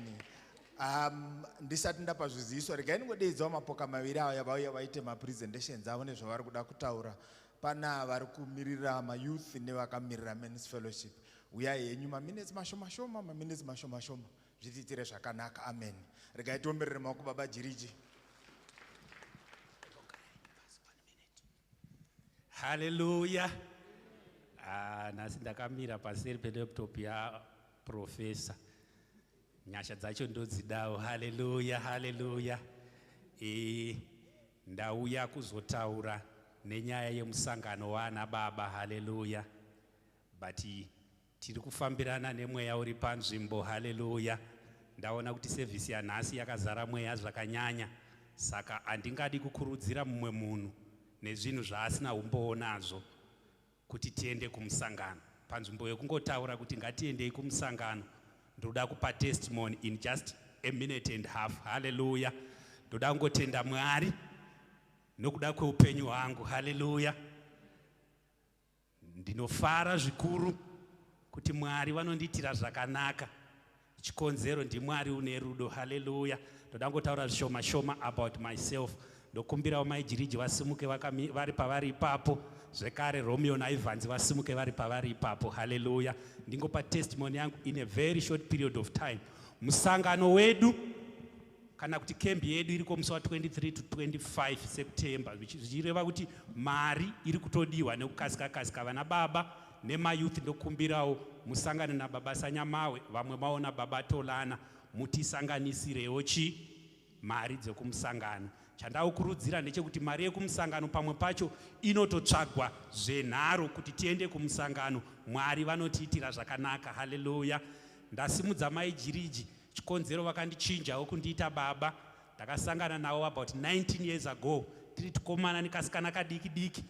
Speaker 3: Ndisati ndapa zviziviso regai ningodeedzawo mapoka maviri aya vauya vaite mapresentations avo nezvavari kuda kutaura. Pana vari kumirira mayouth nevakamirira men's fellowship. Uyai henyu maminutes mashoma maminutes mashoma zvitiitire zvakanaka. Amen. Regai tiomberere maoko Baba Jiriji.
Speaker 10: Hallelujah. Nhasi ndakamira paseri pelaptop yaprofesa. Nyasha dzacho ndodzidawo. Hallelujah, hallelujah. Ndauya kuzotaura nenyaya yemusangano wana baba. Hallelujah. But tiri kufambirana nemweya uri panzvimbo. Hallelujah. Ndaona kuti service yanhasi yakazara mweya zvakanyanya. Saka handingadi kukurudzira mumwe munhu nezvinhu zvaasina umboonazvo kuti tiende kumusangano. Panzvimbo yekungotaura kuti ngatiendei kumusangano, ndoda kupa testimony in just a minute and a half. Hallelujah. Ndoda kungotenda Mwari nokuda kweupenyu hwangu. Hallelujah. Ndinofara zvikuru kuti Mwari vanondiitira zvakanaka. Chikonzero ndiMwari une rudo. Hallelujah. Ndoda ngotaura zvishoma about myself. Ndokumbirawo maijiriji vasimuke vari pavari ipapo. Zvekare Romeo naIvans vasimuke vari pavari ipapo. Hallelujah. Ndingopa testimony yangu in a very short period of time. Musangano wedu kana kuti kembi yedu iriko musi wa 23 to 25 September, zvichireva kuti mari iri kutodiwa nekukasika vana baba nemayouth. Ndokumbirawo musangane naBaba Sanyamawe, vamwe maona Baba Tolana, mutisanganisirewo mari dzekumusangano. Chandaukurudzira ndechekuti mari yekumusangano pamwe pacho inototsvagwa zvenharo kuti tiende kumusangano. Mwari vanotiitira zvakanaka. Hallelujah. Ndasimudza maijiriji, chikonzero vakandichinjawo kundiita baba. Ndakasangana navo about 19 years ago. Tiri tukomana nekasikana kadiki diki.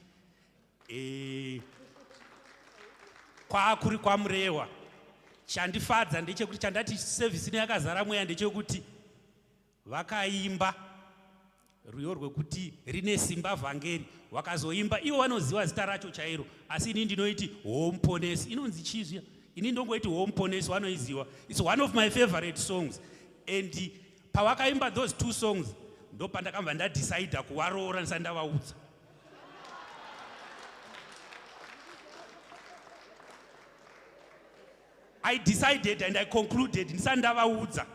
Speaker 10: Kwakuri kwaMurewa. Chandifadza ndechekuti chandati service yakazara mweya ndechekuti vakaimba rwiyo rwekuti rine simba vhangeri. Wakazoimba ivo vanoziva zita racho chairo, asi ini ndinoiti Homuponesi. Inonzi chizvia? Ini ndongoiti Homuponesi, vanoiziva. It's one of my favorite songs. And pavakaimba those two songs ndopandakabva ndadecida kuvaroora ndisati ndavaudza. I decided and I concluded ndisati ndavaudza.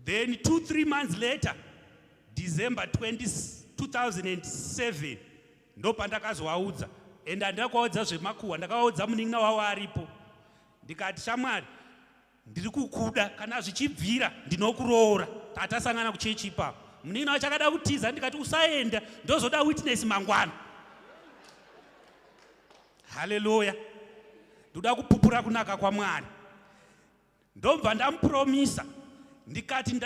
Speaker 10: Then 2-3 months later, December 2007, ndopandakazovaudza. And handakaudza zvemakuhwa, ndakavaudza munin'ina wavo aripo. Ndikati shamwari, ndiri kukuda, kana zvichibvira ndinokuroora. Tatasangana kuchechi ipapo. Munin'ina wacho akada kutiza, ndikati usaenda, ndozoda witness mangwana. Hallelujah. Ndoda kupupura kunaka kwaMwari. Ndobva ndamupromisa. Ndikati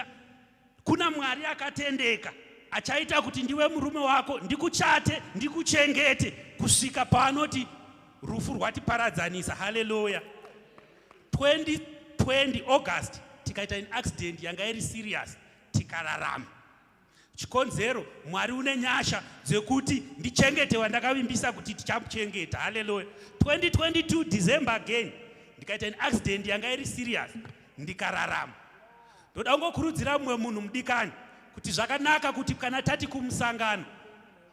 Speaker 10: kuna Mwari akatendeka achaita kuti ndiwe murume wako, ndikuchate, ndikuchengete kusvika paanoti rufu rwatiparadzanisa. Haleluya. 2020 August tikaita in accident yanga iri serious tikararama. Chikonzero, Mwari une nyasha dzekuti ndichengete wandakavimbisa kuti tichamuchengeta. Haleluya. 2022 December again ndikaita in accident yanga iri serious ndikararama. Ndoda ngokurudzira mumwe munhu mudikani kuti zvakanaka kuti kana tati kumusangano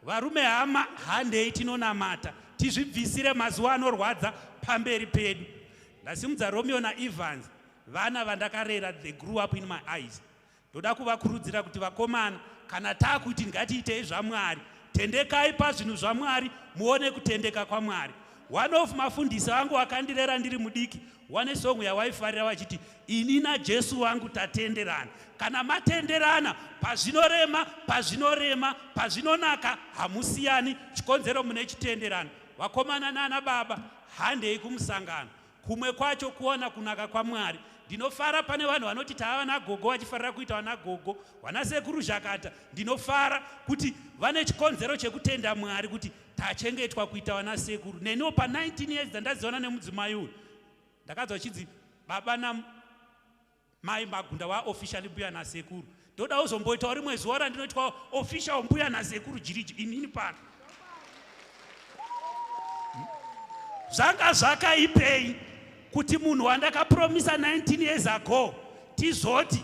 Speaker 10: varume hama handei tinonamata tizvibvisire mazuva anorwadza pamberi pedu. Ndasimudza Romeo naEvans, vana vandakarera, they grew up in my eyes. Ndoda kuvakurudzira kuti vakomana, kana takuti ngatiitei zvaMwari, tendekai pazvinhu zvaMwari muone kutendeka kwaMwari. One of mafundisi vangu vakandirera ndiri mudiki, one song yawaifarira vachiti ini naJesu wangu tatenderana. Kana matenderana pazvinorema pazvinonaka hamusiyani, chikonzero mune chitenderano. Vakomana nana baba handei kumusangano, kumwe kwacho kuona kunaka kwaMwari. Ndinofara pane vanhu vanoti tava nagogo vachifarira kuita vanagogo, vanasekuru zvakata. Ndinofara kuti vane chikonzero chekutenda Mwari kuti tachengetwa kuita vanasekuru. Neniwo pa 19 years ndandaziona nemudzimai uyu ndakadza chidzi baba namai Magunda wa officially mbuya nasekuru. Ndoda uzomboita rimwe zuva randinoitwa official mbuya nasekuru jiriji inini pano. Zvanga zvakaipei kuti munhu wandakapromisa 19 years ago tizoti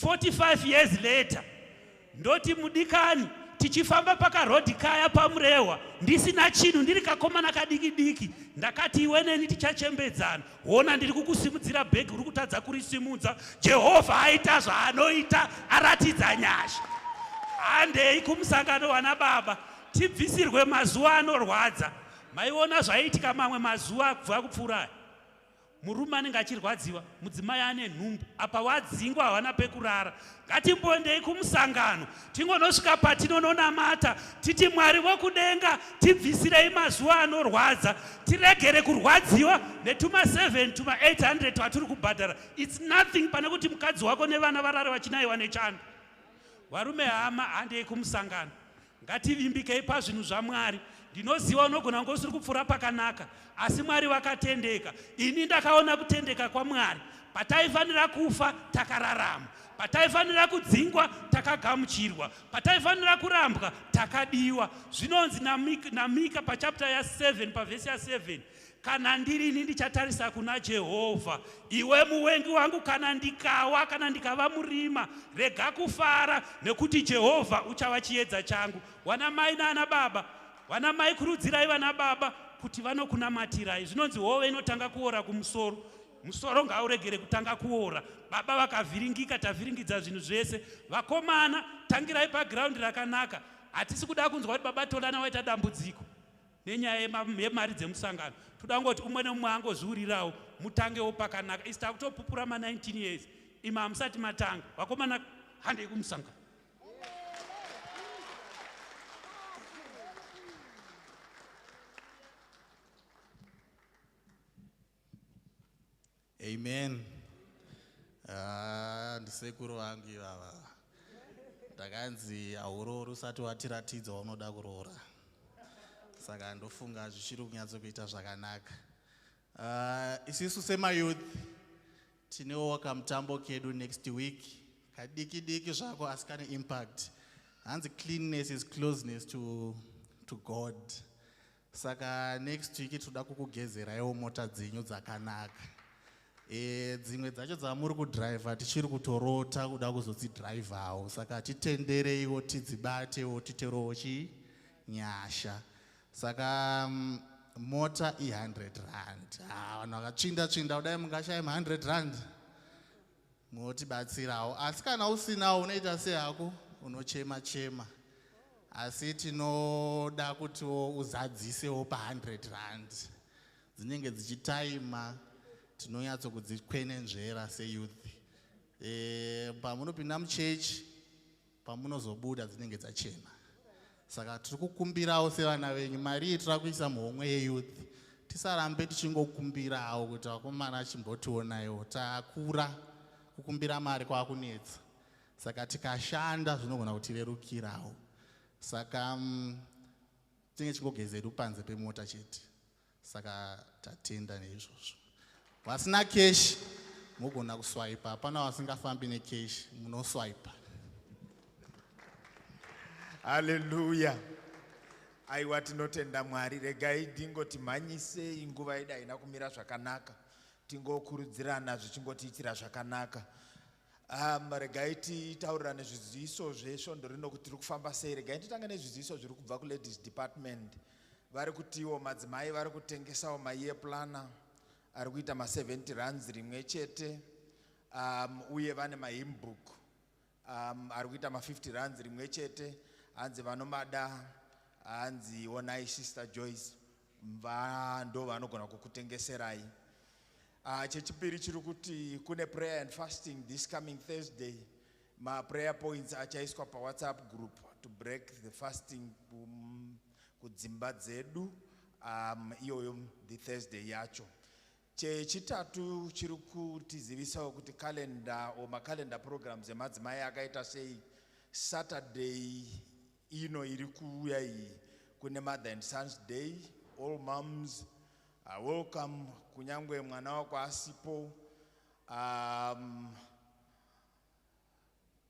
Speaker 10: 45 years later ndoti mudikani tichifamba pakarodi kaya pamurehwa ndisina chinhu ndiri kakomana kadiki ndakati iwe neni tichachembedzana. Ona ndiri kukusimudzira bhegi uri kutadza kurisimudza. Jehovha aita zvaanoita, aratidza nyasha. Handei kumusangano wana baba tibvisirwe mazuva anorwadza. Maiona zvaiitika mamwe mazuva kubva kupfuura. Murume anenge achirwadziwa, mudzimai ane nhumbu, apa wadzingwa hawana pekurara. Ngatimbondei kumusangano tingonosvika patinononamata titi Mwari wokudenga tibvisirei mazuva anorwadza, tiregere kurwadziwa netuma 7 tuma 800 twatiri kubhadhara. It's nothing pane kuti mukadzi wako nevana varare vachinayiwa nechando. Varume hama handei kumusangano, ngativimbikei pazvinhu zvaMwari. Ndinoziva unogona ngo usiri kupfura pakanaka, asi Mwari vakatendeka. Ini ndakaona kutendeka kwaMwari. Pataifanira kufa takararama, pataifanira kudzingwa takagamuchirwa, pataifanira kurambwa takadiwa. Zvinonzi naMika pachapter ya 7 pavhesi ya 7, kana ndirini ndichatarisa kuna Jehovha. Iwe muwengi wangu, kana ndikawa, kana ndikava murima, rega kufara nekuti Jehovha uchava chiedza changu. Wana mai nana baba, vana mai kurudzirai vana baba kuti vanokunamatirai. Zvinonzi hove inotanga kuora kumusoro, musoro ngauregere kutanga kuora. Baba vakavhiringika, tavhiringidza zvinhu zvese. Vakomana tangirai paground rakanaka. Hatisi kuda kunzwa kuti baba tolana waita dambudziko nenyaya yemari dzemusangano. Toda ngoti umwe nemumwe angozviurirawo mutangewo pakanaka. Isi takutopupura ma 19 years ima hamusati matanga. Vakomana handei kumusangano.
Speaker 11: Amen. Ndisekuru vangu ivava. Ndakanzi aurori usati watiratidza unoda kuroora. Saka ndofunga zvichiri kunyatsokuita zvakanaka. Isisu semayouth tinewo kamutambo kedu next week. Kadiki zvako asi kane impact. Hanzi cleanness is closeness to God. Saka next week toda kukugezeraiwo mota dzenyu dzakanaka. Dzimwe dzacho dzamuri kudhiraivha tichiri kutorota kuda kuzodzidhiraivhawo. Saka titendereiwo tidzibatewo titerowo chinyasha. Saka mota i100 rand. Vanhu vakachinda kudai mungashaya 100 rand motibatsirawo. Asi kana usinawo unoita sehako unochema. Asi tinoda kuti uzadzisewo pa100 rand. Dzinenge dzichitaima tinonyatso kudzikwenenzvera seyouth. Pamunopinda muchechi, pamunozobuda dzinenge dzachena. Saka tiri kukumbirawo sevana venyu, mari tiri kuisa muhomwe yeyouth. Tisarambe tichingokumbirawo kuti vakomana chimbotionaiwo. Takura kukumbira mari kwakunetsa. Saka tikashanda zvinogona kutirerukirawo. Saka tinge chingogezera panze pemota chete. saka tatenda neizvozvo. Vasina keshi mugona kuswipa, hapana wasingafambi nekeshi, munoswipa.
Speaker 3: Hallelujah. Aiwa tinotenda Mwari. Regai ndingoti mhanyisei nguva ida ina kumira zvakanaka. Tingokurudzirana zvichingotiitira zvakanaka. Regai titaurirane zviziviso zvesvondo rino kuti tiri kufamba sei. Regai titange nezviziviso zviri kubva kuladies department. Vari kutiwo madzimai vari kutengesawo mayear planner ari kuita ma70 rands rimwe chete. Uye vane mahymn book ari kuita ma50 rands rimwe chete. Hanzi vanomada, hanzi onai Sister Joyce, ndo vanogona kukutengeserai. Chechipiri chiri kuti kune prayer and fasting this coming Thursday. Ma prayer points achaiswa pa WhatsApp group to break the fasting kudzimba dzedu. Iyoyo the Thursday yacho. Chechitatu chiri kutizivisawo kuti calendar or calendar programs emadzimai akaita sei. Saturday ino iri kuuya iyi kune Mother and Sons Day. All moms are welcome. Kunyangwe mwana wako asipo.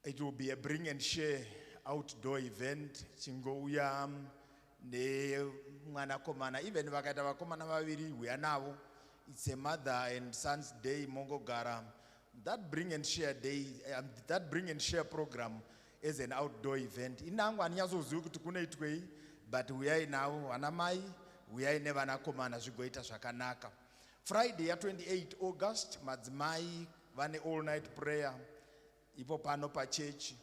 Speaker 3: It will be a bring and share outdoor event. Chingouya ne mwana komana. Even vakaita vakomana vaviri uya navo. It's a Mother and Sons Day mongogara. That bring and share day, that bring and share program is an outdoor event. Inangwa niyazoziva kuti kunoitwei, but uyai nawo vanamai, uyai nevanakomana zvigoita zvakanaka. Friday ya 28 August, madzimai vane all night prayer ipo pano pa church.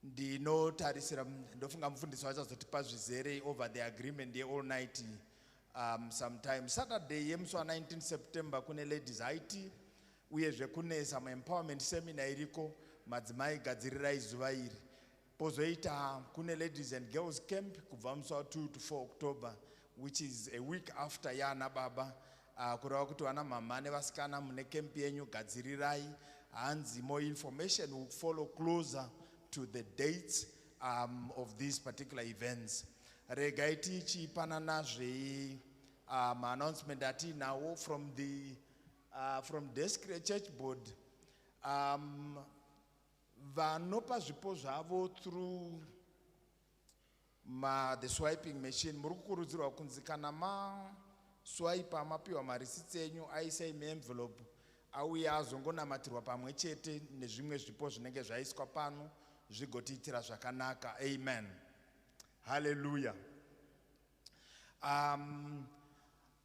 Speaker 3: Ndinotarisira ndofunga mufundisi wachazotipa zvizere over the agreement ye all night sometime. Saturday yemusi wa 19 September kune ladies IT. Uyezve kune some empowerment seminar iriko madzimai gadzirirai zuva iri. Pozoita kune ladies and girls camp kubva musi wa 2 to 4 October, which is a week after yana baba. Kureva kuti vana mama nevasikana mune camp yenyu gadzirirai. Hanzi more information will follow closer to the dates of these particular events. Regai tichipanana zve announcement atinawo from the from Descre Church Board. Vanopa zvipo zvavo through the swiping machine. Murukurudzirwa kunzi kana swipe mapiwa marisiti enyu aisai envelope auya azongonamatirwa pamwe chete nezvimwe zvipo zvinenge zvaiswa pano zvigotiitira zvakanaka. Amen. Hallelujah.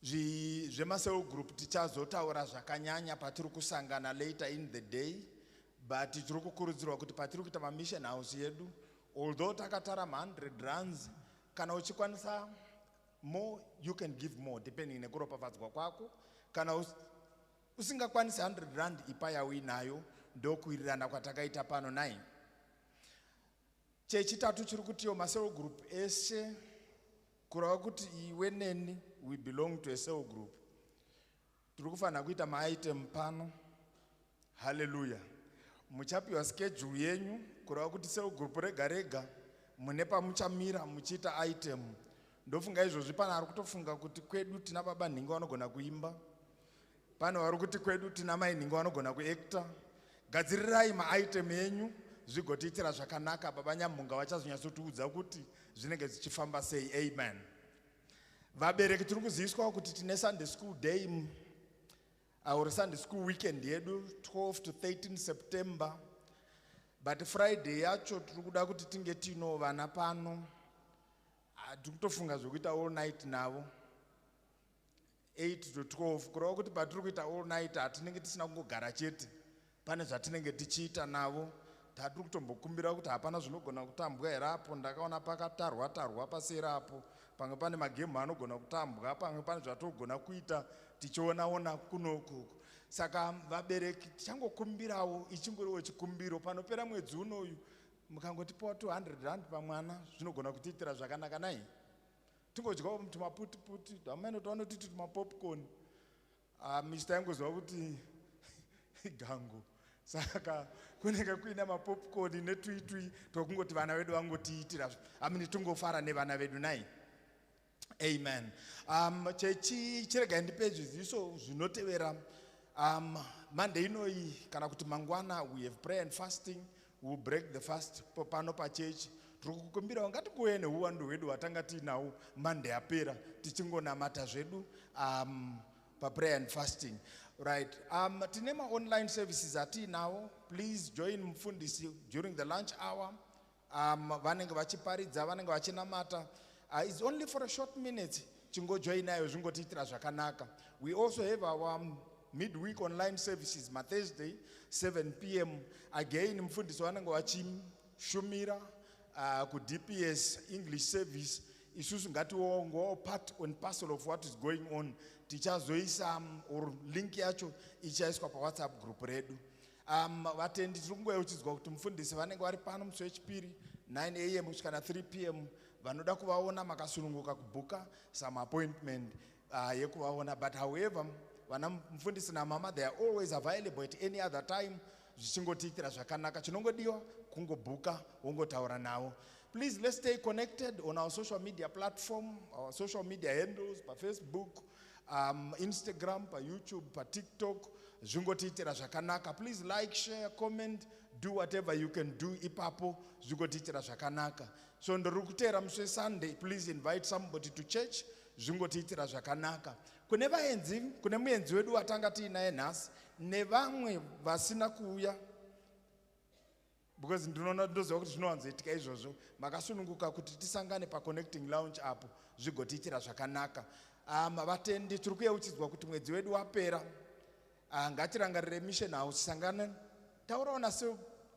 Speaker 3: Zvemaseo group tichazotaura zvakanyanya patiri kusangana later in the day, but tiri kukurudzirwa kuti patiri kuita mission house yedu, although takatara 100 rands, kana uchikwanisa more you can give more depending nekuropafadzwa kwako. Kana usingakwanisi 100 rand ipaya uinayo, ndokuirirana kwatakaita pano 9. Chechitatu chiri kutiyo maseo group eshe kurava kuti iwe neni we belong to a cell group. Tiri kufanira kuita ma-item pano. Hallelujah. Muchapiwa schedule yenyu kurava kuti cell group rega rega mune pamuchamira muchiita item. Ndofunga izvozvi pana ari kutofunga kuti kwedu tina baba nhingi vanogona kuimba. Pane vari kuti kwedu tina mai nhingi vanogona kuacta. Gadzirirai ma-item yenyu zvigotiitira zvakanaka. Baba Nyamunga vachazonyatsotiudza kuti zvinenge zvichifamba sei. Amen. Vabereki tiri kuziviswa kuti tine Sunday school day or Sunday school weekend yedu 12 to 13 September. But Friday yacho tiri kuda kuti tinge tino vana pano. Tiri kutofunga zvokuita all night navo 8 to 12. Kureva kuti patiri kuita all night hatinenge tisina kungogara chete. Pane zvatinenge tichiita navo. Tatiri kutombokumbira kuti hapana zvinogona kutambwa here apo. Ndakaona pakatarwa tarwa paseri apo. Pamwe pane magemu anogona kutambwa, pamwe pane zvatogona kuita tichionaona kunoku. Saka vabereki tichangokumbirawo ichingoriwo chikumbiro. Panopera mwedzi unoyu mukangotipawo 200 rand pamwana zvinogona kutiitira zvakanaka nai. Tingodyawo tumaputi-puti, amene taunotiti tumapopcorn. Mr. yangoziva kuti gango. Saka kunenge kuine mapopcorn netwitwi tokungoti vana vedu vangotiitira. Amini tungofara nevana vedu nai. Amen. Chechi chirega ndipe zviziso zvinotevera. Monday inoi kana kuti mangwana we have prayer and fasting. We will break the fast pano pa church. Tikukumbira ngatibuye neuwandu hwedu watanga tinawo Monday apera tichingonamata zvedu pa prayer and fasting. Right. Tinema online services atinawo. Please join mfundisi during the lunch hour. Vanenge vachiparidza vanenge vachinamata. It's only for a short minute. Chingo join nayo zvingotiitira zvakanaka. We also have our midweek online services on Thursday 7 p.m. Again mfundisi vanenge vachishumira ku DPS English service. Isusu ngatiwo part and parcel of what is going on. Tichazoisa or link yacho ichaiswa pa WhatsApp group redu. Vatendi tiringoyeuchidzwa kuti mufundisi vanenge vari pano musi wechipiri 9 a.m. kusvikana 3 p.m. vanoda kuvaona makasununguka kubhuka some appointment yekuvaona. But however, vana mufundisi namama they are always available at any other time. Zvichingotiitira zvakanaka. Chinongodiwa kungobhuka wongotaura navo. Please let's stay connected on our social media platform, our social media handles, pa Facebook, Instagram, pa YouTube, pa TikTok. Zvingotiitira zvakanaka. Please like, share, comment, do whatever you can do. Ipapo zvingotiitira zvakanaka. So ndorukutera musi Sunday, please invite somebody to church. Zvingotiitira zvakanaka. Kune muenzi wedu watanga tiinaye nhasi nevamwe vasina kuuya. Because ndinoona ndoziva kuti zvinowanzoitika izvozvo. Makasununguka kuti tisangane pa connecting lounge apo zvigotiitira zvakanaka. Vatendi tiri kuyeuchidzwa kuti mwedzi wedu wapera. Ngatirangarire mission house sangana.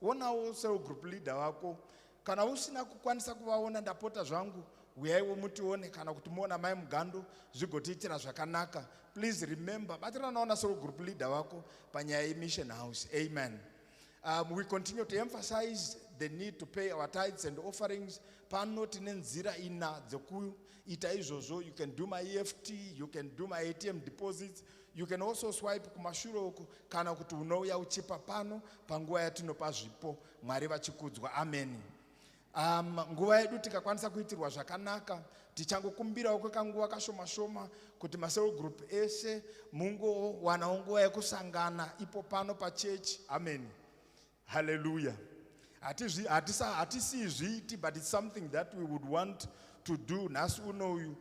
Speaker 3: Onawo cell group leader wako. Kana usina kukwanisa kuvaona ndapota zvangu uyaiwo mutione kana kuti muona mai mugando zvigotiitira zvakanaka. Please remember batiranaona cell group leader wako panyaya yemission house. Amen. We continue to emphasize the need to pay our tithes and offerings. Pano tine nzira ina dzekuita izvozvo. You can do my EFT, you can do my ATM deposits, you can also swipe kumashure uko kana kuti unouya uchipa pano panguva yatinopa zvipo. Mwari vachikudzwa. Amen. Nguva yedu tikakwanisa kuitirwa zvakanaka tichangokumbirawo kwekanguva kashoma kuti macell group ese mungovanawo nguva yekusangana ipo pano pa church. Amen. Hallelujah. Hatisizviiti, but it's something that we would want to do. Nhasi unoyu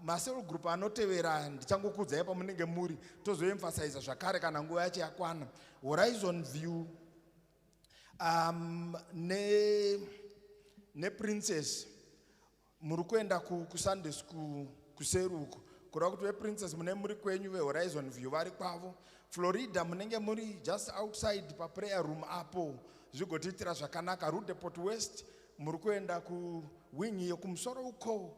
Speaker 3: macell group anotevera ndichangokudzai pamunenge muri tozoemphasize zvakare kana nguva yacho yakwana. Horizon View ne Princess muri kuenda ku Sunday school kuseruko. Kureva kuti vePrincess mune muri kwenyu veHorizon View vari kwavo. Florida munenge muri just outside pa prayer room apo zvigotiitira zvakanaka. Rudeport West muri kuenda ku wing yekumusoro uko.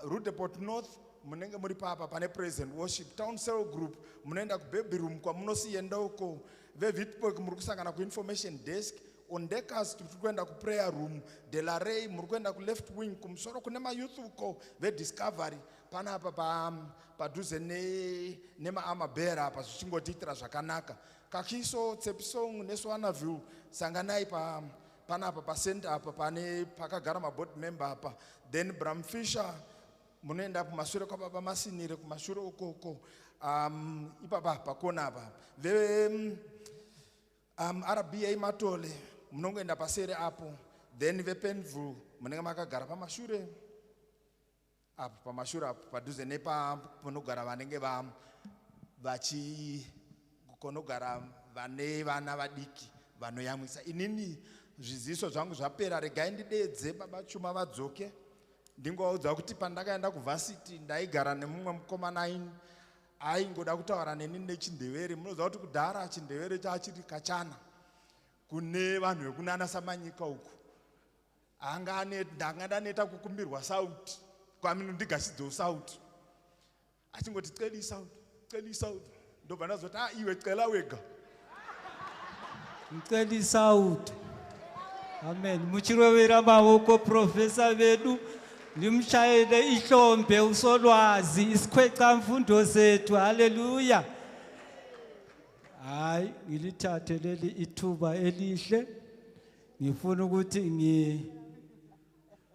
Speaker 3: Rudeport North munenge muri papa pane praise and worship. Town cell group munoenda ku baby room kwamunosienda uko. VeVitburg muri kusangana ku information desk. On Deckers tiri kuenda ku prayer room. Delaray muri kuenda ku left wing kumusoro kune mayouth uko veDiscovery. Panapa padhuze nemaamabhera apa zvichingotiitira zvakanaka. Kakiso, Tsepsong neSwanaville sanganai panapa pacenter apa pane pakagara maboard member apa. Then Bramfisher munoenda kumashure kwababa Masinire kumashure ukoko. Ipapa pakona apa. RBA Matole munongoenda pasere apo. Then vePenville munenge makagara pamashure apo pamashure apo padhuze nepanogara vanenge konogara vane vana vadiki vanoyamwisa. Inini zviziso zvangu zvapera. Regai ndidedze baba Chuma vadzoke ndingovaudza kuti pandakaenda kuvhasiti ndaigara nemumwe mukomana aingoda kutaura neni nechindevere. Munoziva kuti kudhara chindevere chachiri kachana kune vanhu vekunana Samanyika uku. Ndangandaneta kukumbirwa sauti kwamino ndigasidzewo sauti achingoti celi sauti ndobva ndazoti iwe cela wega
Speaker 5: Mceli sauti. Amen. Muchirovera maoko profesa vedu ndimshayele ihlombe usolwazi isikhweca mfundo zethu. Haleluya. Hayi ngilithathe leli ithuba elihle ngifuna ukuthi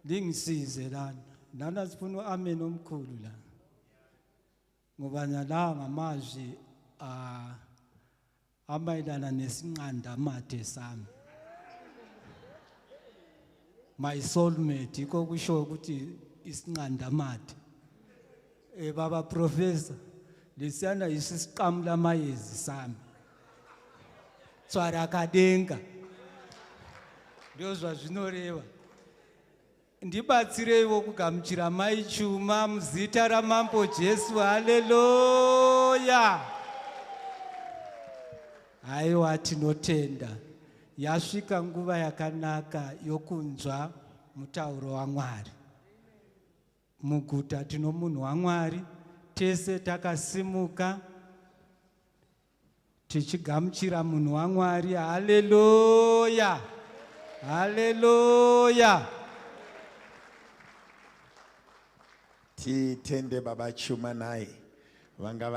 Speaker 5: lingisize lana Nana sifuna uamen omkhulu la. Ngoba nala ngamazwi amayelana nesinqanda amathe sami. My soulmate iko kusho ukuthi isinqanda amathe. Baba professor lesiyana isisiqamula amayezi sami. Tswara kadenga. Ndozwa zvinoreva. Ndibatsireiwo kugamuchira mai Chuma muzita ramambo Jesu. Haleluya. Haiwa tinotenda. Yasvika nguva yakanaka yokunzwa mutauro waMwari. Muguta tino munhu waMwari, tese takasimuka tichigamuchira munhu waMwari. Haleluya. Haleluya.
Speaker 3: Titende Baba Chuma naye vanga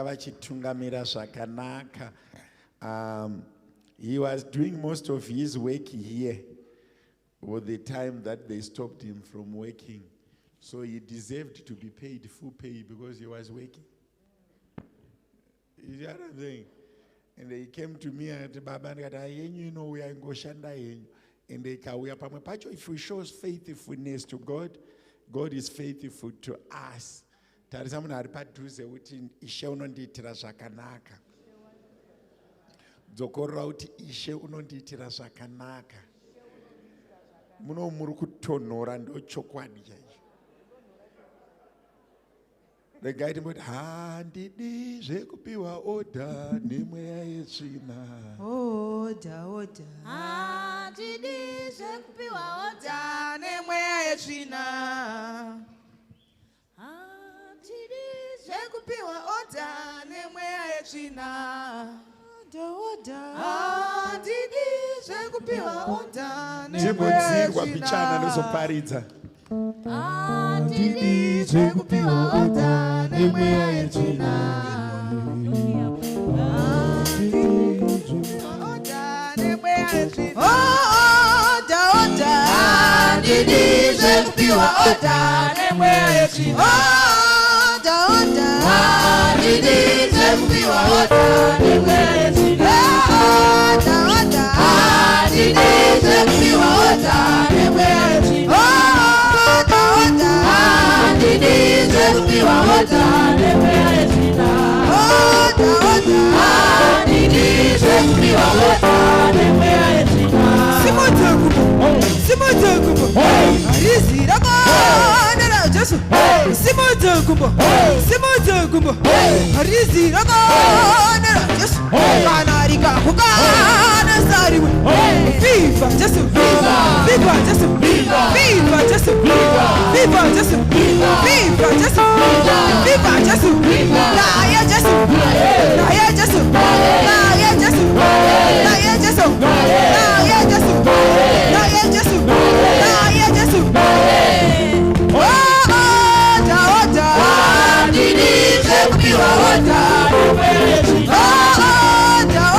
Speaker 3: vachitungamira zvakanaka. He was doing most of his work here with the time that they stopped him from working, so he deserved to be paid full pay because he was working. You know what I'm saying? And they came to me and said, Baba, you know we are in Goshanda, and they can we are pacho. If we show faithfulness to God, God is faithful to us. Tarisamuna aripadhuze kuti Ishe unondiitira zvakanaka. Dzokorora kuti Ishe unondiitira zvakanaka. Muno muri kutonhora ndo chokwadi chaicho. Regai timboti handidi zvekupiwa oda nemweya yetsvina.
Speaker 6: Oda.
Speaker 7: Handidi zvekupiwa oda
Speaker 6: nemweya yetsvina.
Speaker 7: Handidi
Speaker 6: Zvekupiwa oda nemweya yetsvina.
Speaker 2: Oda.
Speaker 6: Handidi zvekupiwa oda nemweya
Speaker 3: Timodzirwa
Speaker 6: yetsvina.
Speaker 3: pichana nozoparidza.
Speaker 7: Handidi
Speaker 6: Zvekupiwa oda nemweya yetsvina. Oda nemweya yetsvina.
Speaker 2: Oda.
Speaker 6: Handidi zvekupiwa oda nemweya yetsvina.
Speaker 2: Oda.
Speaker 6: Handidi zvekupiwa oda nemweya yetsvina.
Speaker 2: Oda.
Speaker 6: Handidi zvekupiwa oda nemweya yetsvina. Handidi zvekupiwa oda nemweya yetsvina. Handidi zvekupiwa oda nemweya yetsvina.
Speaker 2: Simudze kumbo. Rizira kana Jesu. Simudze kumbo. Rizira kana Jesu. Kana rikakukana sariwe. Viva Jesu. Viva Jesu. Viva Jesu. Viva Jesu. Viva Jesu. Viva Jesu. Naya Jesu. Naya Jesu. Naya Jesu. Naya Jesu. Naya Jesu. Naya Jesu. Naya Jesu. Oda.
Speaker 6: Handidi zvekupiwa oda nemweya yetsvina.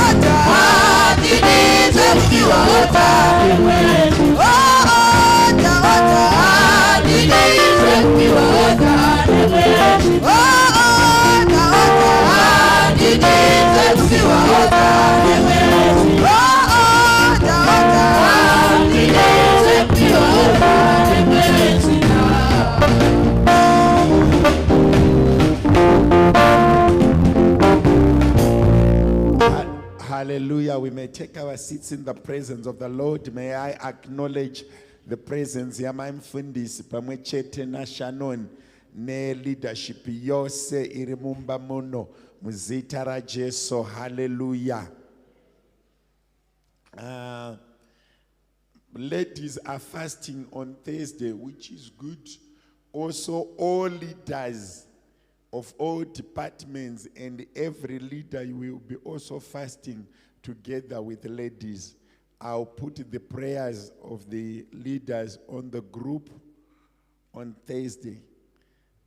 Speaker 2: Oda.
Speaker 6: Handidi zvekupiwa oda nemweya yetsvina. Handidi zvekupiwa oda nemweya yetsvina. Handidi zvekupiwa oda nemweya yetsvina. Handidi zvekupiwa oda nemweya yetsvina.
Speaker 3: Hallelujah. We may take our seats in the presence of the Lord. May I acknowledge the presence yamai mfundisi pamwe chete na Shannon ne leadership yose iri mumba muno muzita ra Jesu. Hallelujah. Ladies are fasting on Thursday, which is good. Also, all leaders of all departments and every leader will be also fasting together with ladies. I'll put the prayers of the leaders on the group on Thursday.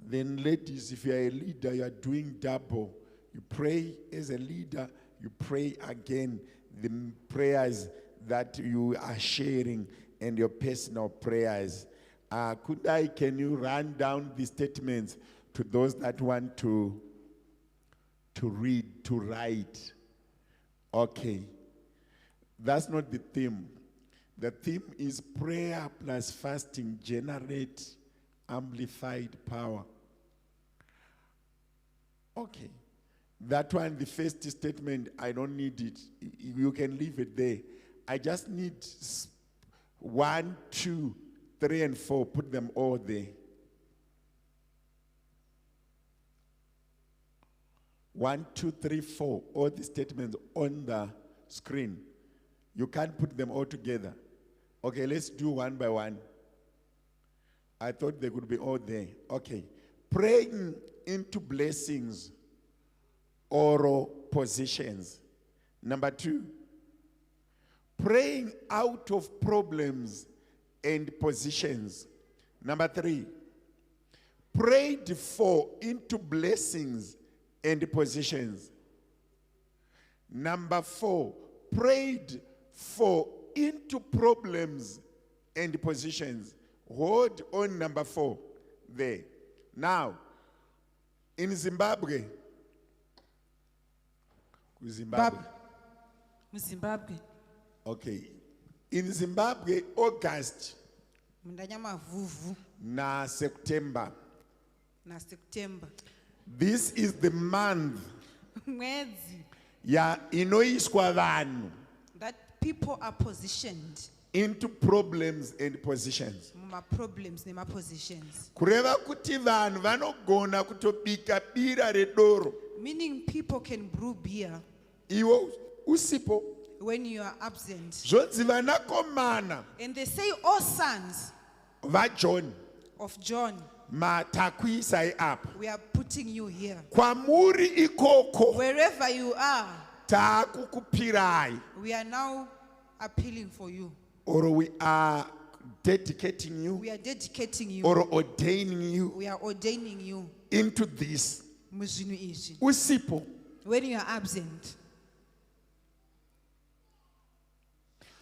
Speaker 3: Then ladies, if you're a leader, you're doing double. You pray as a leader, you pray again the prayers that you are sharing and your personal prayers. Can you run down the statements to those that want to read, to write? Okay. That's not the theme. The theme is prayer plus fasting generate amplified power. Okay. That one, the first statement, I don't need it. You can leave it there. I just need 1, 2, 3, and 4. Put them all there. 1, 2, 3, 4. All the statements on the screen. You can't put them all together. Okay, let's do one by one. I thought they could be all there. Okay. Praying into blessings or positions. Number 2. Praying out of problems and positions. Number 3. Prayed for into blessings and positions. Number 4. Prayed for into problems and positions. Hold on number 4 there. Now, in Zimbabwe.
Speaker 2: Zimbabwe.
Speaker 3: Okay. In Zimbabwe, August na September. This is the month ya inoiswa vanhu
Speaker 2: that people are positioned
Speaker 3: into problems and positions.
Speaker 2: Problems positions.
Speaker 3: Kureva kuti vanhu vanogona kutobika bira redoro.
Speaker 2: Meaning people can brew beer.
Speaker 3: Iwo usipo.
Speaker 2: When you are absent.
Speaker 3: Zvonzi vanakomana.
Speaker 2: And they say all sons of John.
Speaker 3: Matakuisai up.
Speaker 2: We are putting you here.
Speaker 3: Kwamuri ikoko.
Speaker 2: Wherever you are.
Speaker 3: Takukupirai.
Speaker 2: We are now appealing for you.
Speaker 3: Or we are dedicating you.
Speaker 2: We are dedicating you.
Speaker 3: Or ordaining you.
Speaker 2: We are ordaining you.
Speaker 3: Into this.
Speaker 2: Usipo. When you are absent.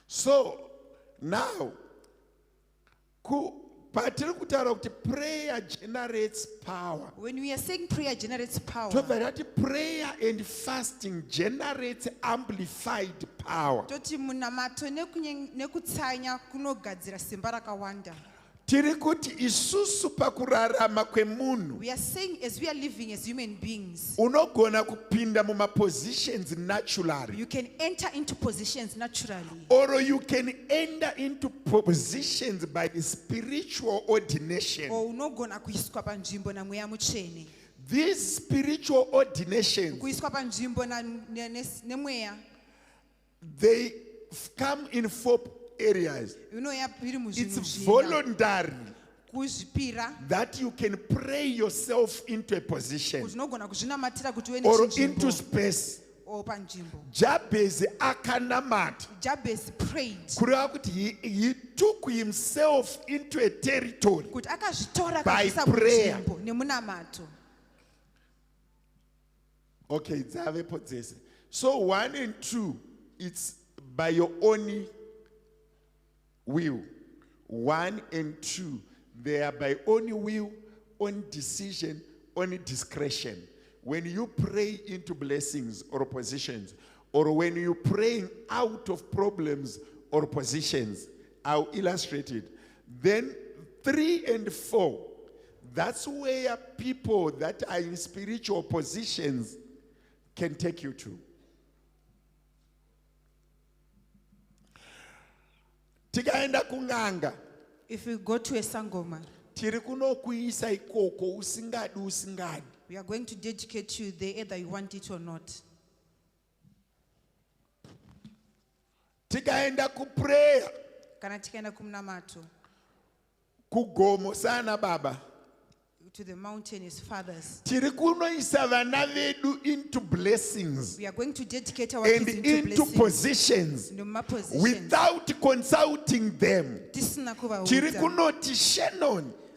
Speaker 3: So now, prayer generates power.
Speaker 2: When we are saying prayer generates power,
Speaker 3: prayer and fasting generates amplified power. We are
Speaker 2: saying as we are living as human beings,
Speaker 3: positions naturally.
Speaker 2: You can enter into positions naturally.
Speaker 3: Or you can enter into positions by the spiritual ordination. These spiritual ordinations, they come in 4 areas. It's voluntary that you can pray yourself into a position or into space. Jabez akanamata.
Speaker 2: Jabez prayed.
Speaker 3: He took himself into a territory by prayer. Okay, so 1 and 2, it's by your own will. 1 and 2, they are by own will, own decision, own discretion. When you pray into blessings or positions, or when you're praying out of problems or positions, I'll illustrate it. Then 3 and 4, that's where people that are in spiritual positions can take you to.
Speaker 2: If you go to a sangoma, we are going to dedicate you there, either you want it or not. To the mountain is fathers.
Speaker 3: Into blessings.
Speaker 2: We are going to dedicate our
Speaker 3: and
Speaker 2: kids
Speaker 3: into positions without consulting them.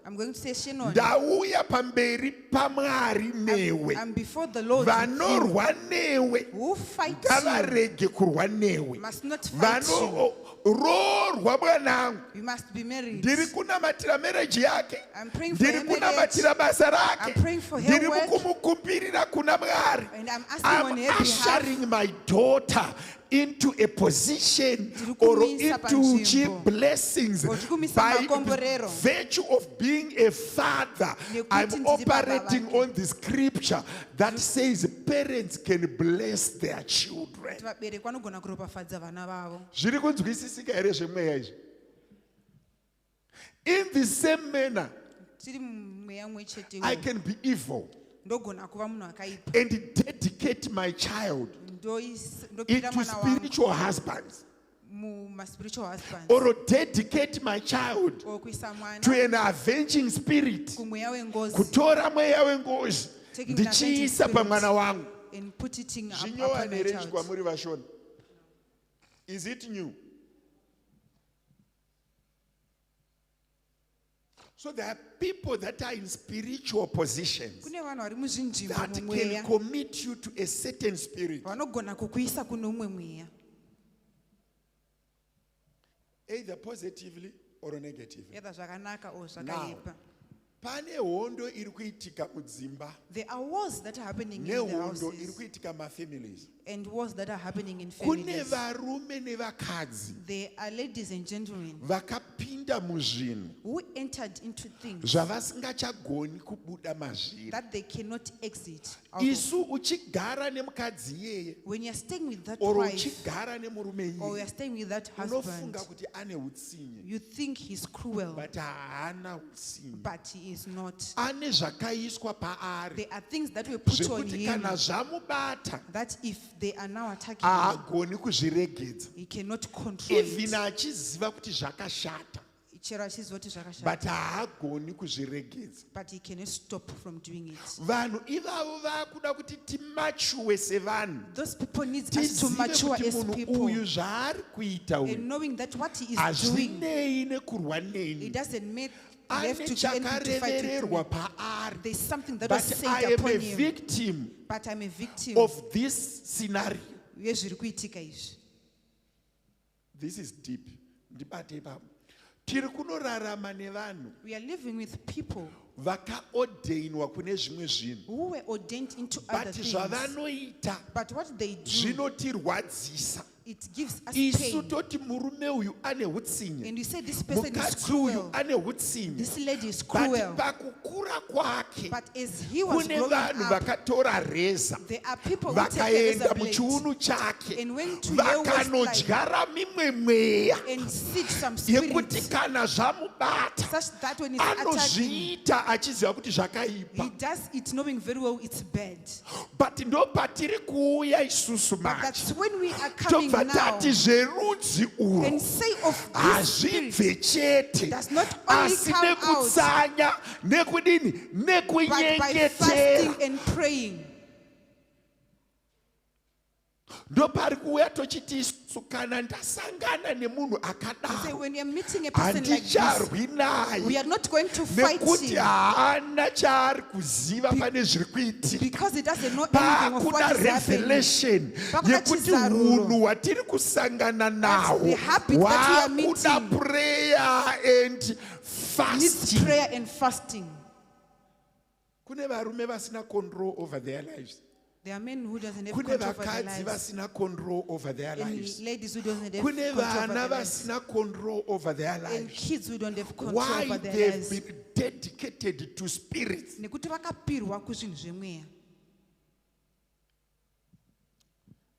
Speaker 6: I'm going to say Shannon.
Speaker 3: ndauya pamberi pamwari newe
Speaker 6: I'm before the Lord. with you.
Speaker 3: vanorwa newe
Speaker 6: Who fight you
Speaker 3: ngavarege kurwa newe
Speaker 6: must not fight you.
Speaker 3: vanoroorwa mwanangu
Speaker 6: You must be married.
Speaker 3: ndiri kunamatira mereji yake
Speaker 6: I'm praying for
Speaker 3: ndiri
Speaker 6: her marriage.
Speaker 3: kunamatira basa rake
Speaker 6: I'm praying for her
Speaker 3: ndiri
Speaker 6: work.
Speaker 3: kumukumbirira kuna mwari
Speaker 6: And I'm asking on
Speaker 3: I'm
Speaker 6: her behalf.
Speaker 3: ushering my daughter into a position
Speaker 6: Ndiri
Speaker 3: or
Speaker 6: kumisa
Speaker 3: into
Speaker 6: panzvimbo.
Speaker 3: blessings
Speaker 6: Or ndiri kumisa
Speaker 3: by
Speaker 6: makomborero.
Speaker 3: virtue of being a father.
Speaker 6: Nekuti
Speaker 3: I'm
Speaker 6: ndiri baba
Speaker 3: operating
Speaker 6: vake.
Speaker 3: on the scripture that says parents can bless their children.
Speaker 6: Kuti vabereki vanogona kuropafadza vana vavo.
Speaker 3: Zviri kunzwisisika here zvemweya izvi? In the same manner,
Speaker 6: Tiri mumweya mumwe chete
Speaker 3: I can be evil
Speaker 6: ndogona kuva munhu akaipa.
Speaker 3: and dedicate my child
Speaker 6: Ndopira
Speaker 3: into
Speaker 6: mwana wangu
Speaker 3: spiritual husbands,
Speaker 6: mumaspiritual husbands.
Speaker 3: or dedicate my child
Speaker 6: Or kuisa mwana
Speaker 3: to an avenging spirit,
Speaker 6: kumweya wengozi.
Speaker 3: kutora mweya wengozi
Speaker 6: Taking an avenging
Speaker 3: ndichiisa
Speaker 6: spirit
Speaker 3: pamwana wangu.
Speaker 6: and put it in
Speaker 3: Zvinyowa
Speaker 6: upon my
Speaker 3: nerenji
Speaker 6: child.
Speaker 3: kwamuri vashona? Is it new? So there are people that are in spiritual positions
Speaker 6: Kune vanhu vari muzvinzvimbo
Speaker 3: that can
Speaker 6: mumweya
Speaker 3: commit you to a certain spirit,
Speaker 6: vanogona kukuisa kuno umwe mweya,
Speaker 3: either positively or negatively.
Speaker 6: edha zvakanaka or
Speaker 3: Now,
Speaker 6: zvakaipa.
Speaker 3: pane hondo iri kuitika mudzimba
Speaker 6: There are wars that are happening in the
Speaker 3: nehondo iri
Speaker 6: houses
Speaker 3: kuitika mafamilies.
Speaker 6: and wars that are happening in
Speaker 3: Kune
Speaker 6: families.
Speaker 3: varume nevakadzi
Speaker 6: There are ladies and gentlemen
Speaker 3: vakapinda muzvinhu
Speaker 6: who entered into things
Speaker 3: zvavasingachagoni kubuda mazviri.
Speaker 6: that they cannot exit out of.
Speaker 3: Isu uchigara nemukadzi iyeye
Speaker 6: When you're staying with that
Speaker 3: or
Speaker 6: wife
Speaker 3: uchigara nemurume
Speaker 6: or
Speaker 3: iyeye
Speaker 6: you're staying with that husband,
Speaker 3: unofunga kuti ane utsinye,
Speaker 6: you think he's cruel,
Speaker 3: but haana utsinye.
Speaker 6: but he is not.
Speaker 3: Ane zvakaiswa paari
Speaker 6: There are things that were put on
Speaker 3: zvekuti
Speaker 6: him
Speaker 3: kana zvamubata
Speaker 6: that if they are now attacking him,
Speaker 3: haagoni kuzviregedza,
Speaker 6: he cannot control
Speaker 3: even
Speaker 6: it.
Speaker 3: achiziva kuti zvakashata,
Speaker 6: Chero achizoti zvakashata,
Speaker 3: but haagoni kuzviregedza.
Speaker 6: but he cannot stop from doing it.
Speaker 3: Vanhu ivavo vakuda kuti timachuwe sevanhu,
Speaker 6: Those people need us to
Speaker 3: tizive
Speaker 6: mature
Speaker 3: kuti
Speaker 6: as
Speaker 3: munhu
Speaker 6: people,
Speaker 3: uyu zvaari kuita uyu
Speaker 6: and knowing that what he is doing,
Speaker 3: hazvinei nekurwa
Speaker 6: it
Speaker 3: neni,
Speaker 6: doesn't make
Speaker 3: ane
Speaker 6: left to end to fight with
Speaker 3: chakarevererwa
Speaker 6: me.
Speaker 3: paari,
Speaker 6: There's something that
Speaker 3: but
Speaker 6: was said
Speaker 3: I am a
Speaker 6: upon him,
Speaker 3: victim
Speaker 6: but I'm a victim
Speaker 3: of this scenario.
Speaker 6: yezviri kuitika izvi.
Speaker 3: This is deep. Ndibate ipapo. Tiri kunorarama nevanhu
Speaker 6: We are living with people
Speaker 3: vakaordainwa kune zvimwe zvinhu,
Speaker 6: who were ordained into other
Speaker 3: but
Speaker 6: things,
Speaker 3: zvavanoita
Speaker 6: but what they do,
Speaker 3: zvinotirwadzisa.
Speaker 6: it gives us
Speaker 3: Isu
Speaker 6: pain.
Speaker 3: toti murume uyu ane utsinye,
Speaker 6: And you say this person is
Speaker 3: mukadzi uyu
Speaker 6: cruel,
Speaker 3: ane utsinye,
Speaker 6: this lady is
Speaker 3: but
Speaker 6: cruel,
Speaker 3: pakukura kwake
Speaker 6: but as he was
Speaker 3: kune
Speaker 6: growing
Speaker 3: vanhu
Speaker 6: up,
Speaker 3: vakatora reza
Speaker 6: there are people who take a
Speaker 3: vakaenda
Speaker 6: razor blade
Speaker 3: muchiunu chake
Speaker 6: and went to their waistline
Speaker 3: vakanodyara mimwe mweya
Speaker 6: and seek some
Speaker 3: yekuti
Speaker 6: spirits,
Speaker 3: kana zvamubata
Speaker 6: such that when it's attacking,
Speaker 3: anozviita achiziva kuti
Speaker 6: he
Speaker 3: zvakaipa.
Speaker 6: does it knowing very well it's bad.
Speaker 3: But ndo patiri kuuya isusu
Speaker 6: But
Speaker 3: manje
Speaker 6: that's when we are coming
Speaker 3: tobva
Speaker 6: now
Speaker 3: tati zverudzi urwu
Speaker 6: and say of this
Speaker 3: hazvibve
Speaker 6: spirit
Speaker 3: chete
Speaker 6: does not only
Speaker 3: asi
Speaker 6: come out,
Speaker 3: nekutsanya nekudini
Speaker 6: but by
Speaker 3: nekunyengetera
Speaker 6: fasting and praying.
Speaker 3: ndo pari kuuya tochiti isusu kana ndasangana nemunhu
Speaker 6: Say
Speaker 3: akadaro
Speaker 6: when you're meeting a person like this,
Speaker 3: handicharwi naye
Speaker 6: we are not going to fight
Speaker 3: nekuti
Speaker 6: him
Speaker 3: haana chaari kuziva pane zviri kuitika.
Speaker 6: because he doesn't know anything of
Speaker 3: Pakuda
Speaker 6: what is happening.
Speaker 3: revelation
Speaker 6: Pakuda
Speaker 3: yekuti
Speaker 6: chizaruro.
Speaker 3: hunhu hwatiri kusangana naho
Speaker 6: the habit that we are
Speaker 3: hwakuda
Speaker 6: meeting.
Speaker 3: prayer and
Speaker 6: Needs
Speaker 3: fasting.
Speaker 6: prayer and fasting.
Speaker 3: Kune varume vasina control over their lives,
Speaker 6: There are men who doesn't have
Speaker 3: kune
Speaker 6: control over their
Speaker 3: vakadzi
Speaker 6: lives,
Speaker 3: vasina control over their
Speaker 6: and
Speaker 3: lives,
Speaker 6: ladies who doesn't have
Speaker 3: kune
Speaker 6: control over
Speaker 3: vana
Speaker 6: their lives,
Speaker 3: vasina control over their
Speaker 6: and
Speaker 3: lives.
Speaker 6: kids who don't have control
Speaker 3: Why
Speaker 6: over their
Speaker 3: they've
Speaker 6: lives.
Speaker 3: been dedicated to spirits.
Speaker 6: Nekuti vakapirwa kuzvinhu zvemweya.